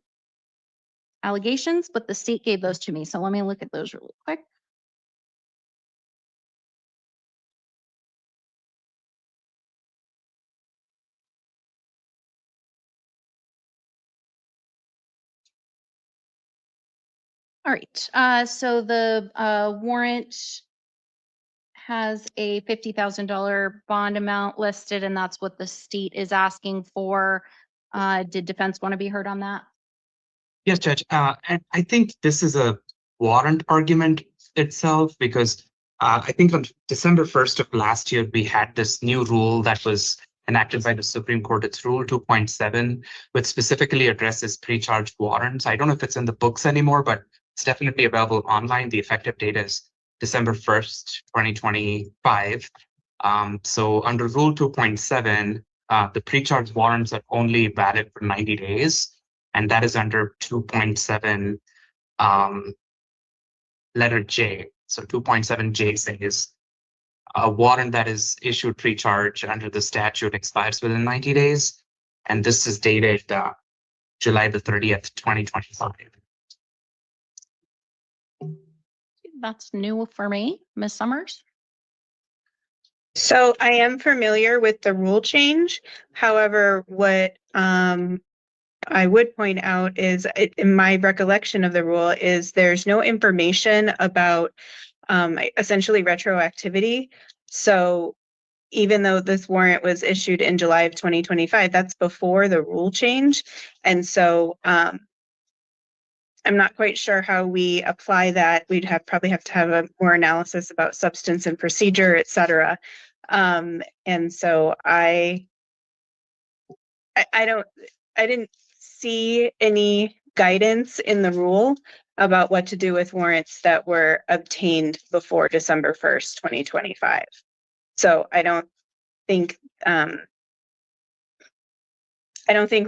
S19: allegations, but the state gave those to me. So let me look at those really quick. All right, so the warrant has a $50,000 bond amount listed, and that's what the state is asking for. Did defense want to be heard on that?
S15: Yes, Judge. And I think this is a warrant argument itself because I think on December 1st of last year, we had this new rule that was enacted by the Supreme Court. It's Rule 2.7, which specifically addresses pre-charged warrants. I don't know if it's in the books anymore, but it's definitely available online. The effective date is December 1st, 2025. So under Rule 2.7, the pre-charged warrants are only valid for 90 days. And that is under 2.7 letter J. So 2.7J says a warrant that is issued pre-charge under the statute expires within 90 days. And this is dated July the 30th, 2025.
S19: That's new for me. Ms. Summers?
S10: So I am familiar with the rule change. However, what I would point out is in my recollection of the rule is there's no information about essentially retroactivity. So even though this warrant was issued in July of 2025, that's before the rule change. And so I'm not quite sure how we apply that. We'd probably have to have a more analysis about substance and procedure, et cetera. And so I didn't see any guidance in the rule about what to do with warrants that were obtained before December 1st, 2025. So I don't think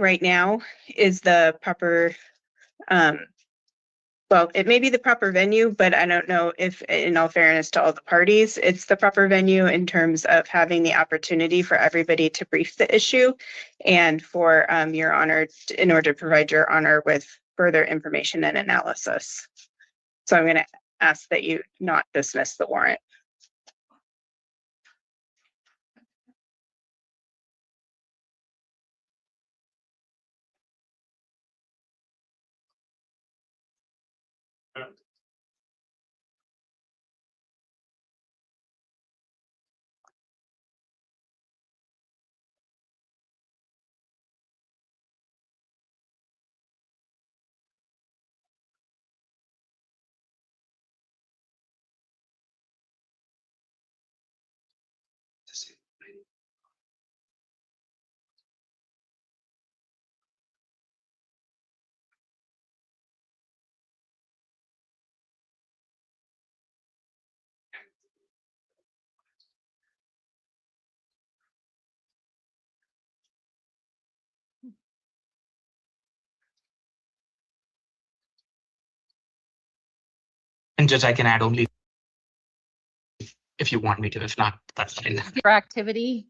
S10: right now is the proper, well, it may be the proper venue, but I don't know if, in all fairness to all the parties, it's the proper venue in terms of having the opportunity for everybody to brief the issue and for Your Honor, in order to provide Your Honor with further information and analysis. So I'm going to ask that you not dismiss the warrant.
S15: And Judge, I can add only if you want me to. If not, that's fine.
S19: Your activity.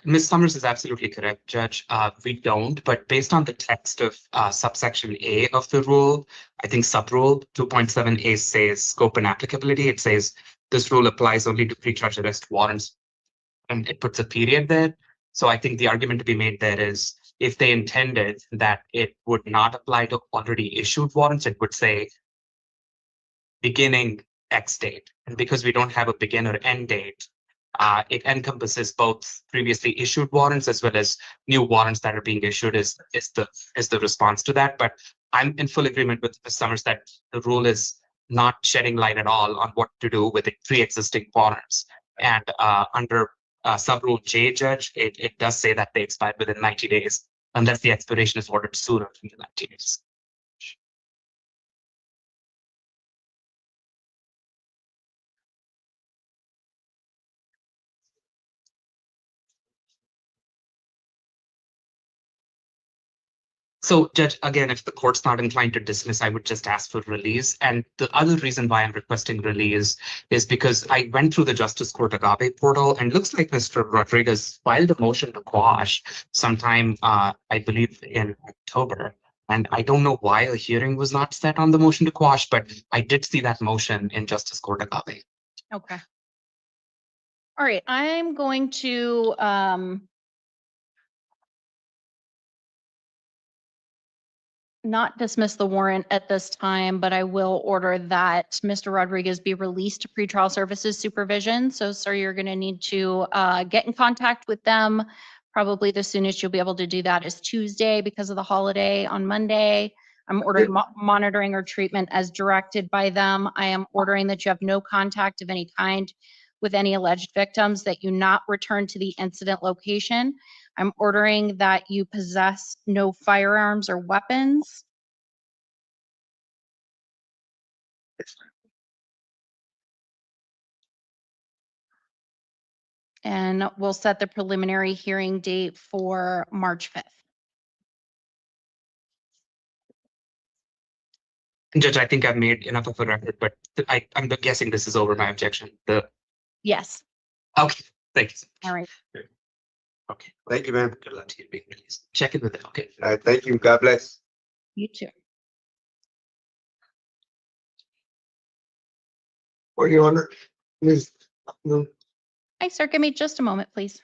S15: Ms. Summers is absolutely correct, Judge. We don't, but based on the text of subsection A of the rule, I think subrule 2.7A says scope and applicability. It says this rule applies only to pre-charge arrest warrants, and it puts a period there. So I think the argument to be made there is if they intended that it would not apply to already issued warrants, it would say beginning X date. And because we don't have a begin or end date, it encompasses both previously issued warrants as well as new warrants that are being issued is the response to that. But I'm in full agreement with Ms. Summers that the rule is not shedding light at all on what to do with the pre-existing warrants. And under subrule J, Judge, it does say that they expire within 90 days unless the expiration is ordered sooner than the 90 days. So, Judge, again, if the court's not inclined to dismiss, I would just ask for release. And the other reason why I'm requesting release is because I went through the Justice Court Agave portal and looks like Mr. Rodriguez filed a motion to quash sometime, I believe, in October. And I don't know why a hearing was not set on the motion to quash, but I did see that motion in Justice Court Agave.
S19: Okay. All right, I'm going to not dismiss the warrant at this time, but I will order that Mr. Rodriguez be released to pretrial services supervision. So, sir, you're going to need to get in contact with them. Probably the soonest you'll be able to do that is Tuesday because of the holiday on Monday. I'm ordering monitoring or treatment as directed by them. I am ordering that you have no contact of any kind with any alleged victims, that you not return to the incident location. I'm ordering that you possess no firearms or weapons. And we'll set the preliminary hearing date for March 5th.
S15: Judge, I think I've made enough of a record, but I'm guessing this is over my objection.
S19: Yes.
S15: Okay, thank you.
S19: All right.
S12: Okay, thank you, ma'am.
S15: Good luck to you being released. Check in with it. Okay.
S12: All right, thank you. God bless.
S19: You too.
S20: For your honor, Ms. No.
S19: Hi, sir. Give me just a moment, please.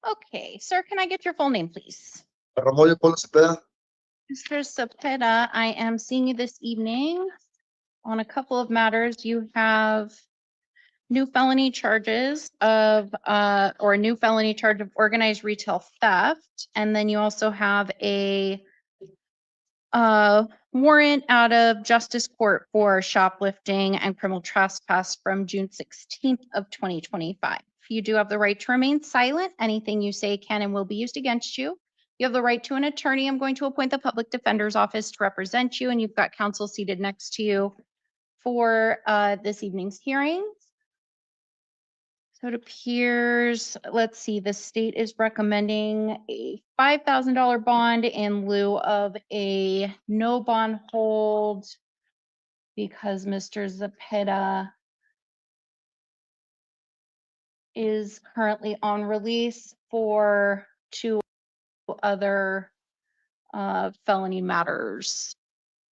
S19: Okay, sir, can I get your full name, please?
S21: Ramón Polo Cepeda.
S19: Mr. Cepeda, I am seeing you this evening on a couple of matters. You have new felony charges of, or a new felony charge of organized retail theft. And then you also have a warrant out of justice court for shoplifting and criminal trespass from June 16th of 2025. You do have the right to remain silent. Anything you say can and will be used against you. You have the right to an attorney. I'm going to appoint the public defender's office to represent you, and you've got counsel seated next to you for this evening's hearings. So it appears, let's see, the state is recommending a $5,000 bond in lieu of a no bond hold because Mr. Cepeda is currently on release for 2 other felony matters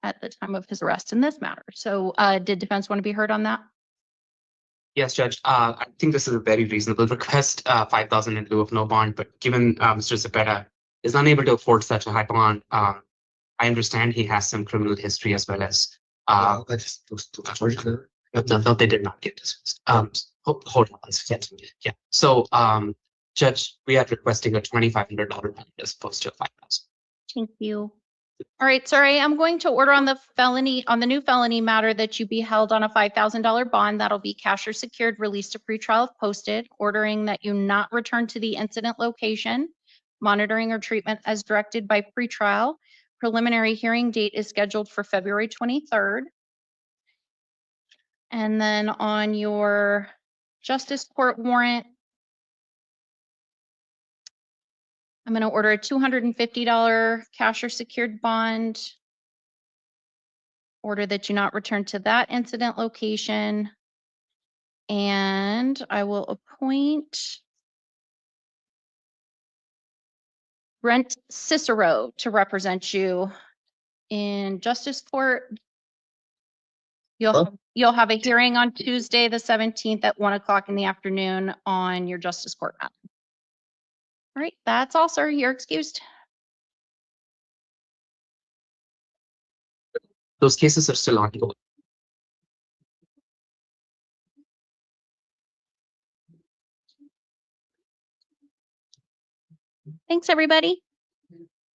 S19: at the time of his arrest in this matter. So did defense want to be heard on that?
S15: Yes, Judge. I think this is a very reasonable request, 5,000 in lieu of no bond, but given Mr. Cepeda is unable to afford such a high bond, I understand he has some criminal history as well as. No, they did not get dismissed. Hold on one second. Yeah. So, Judge, we are requesting a $2,500 bond as opposed to a 5,000.
S19: Thank you. All right, sorry, I'm going to order on the new felony matter that you be held on a $5,000 bond. That'll be cash or secured, released to pretrial if posted, ordering that you not return to the incident location, monitoring or treatment as directed by pretrial. Preliminary hearing date is scheduled for February 23rd. And then on your justice court warrant, I'm going to order a $250 cash or secured bond. Order that you not return to that incident location. And I will appoint Brent Cicero to represent you in justice court. You'll have a hearing on Tuesday, the 17th at 1 o'clock in the afternoon on your justice court matter. All right, that's all, sir. You're excused.
S15: Those cases are still ongoing.
S19: Thanks, everybody.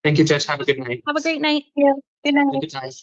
S15: Thank you, Judge. Have a good night.
S19: Have a great night.
S13: Yeah. Good night.
S15: Good night.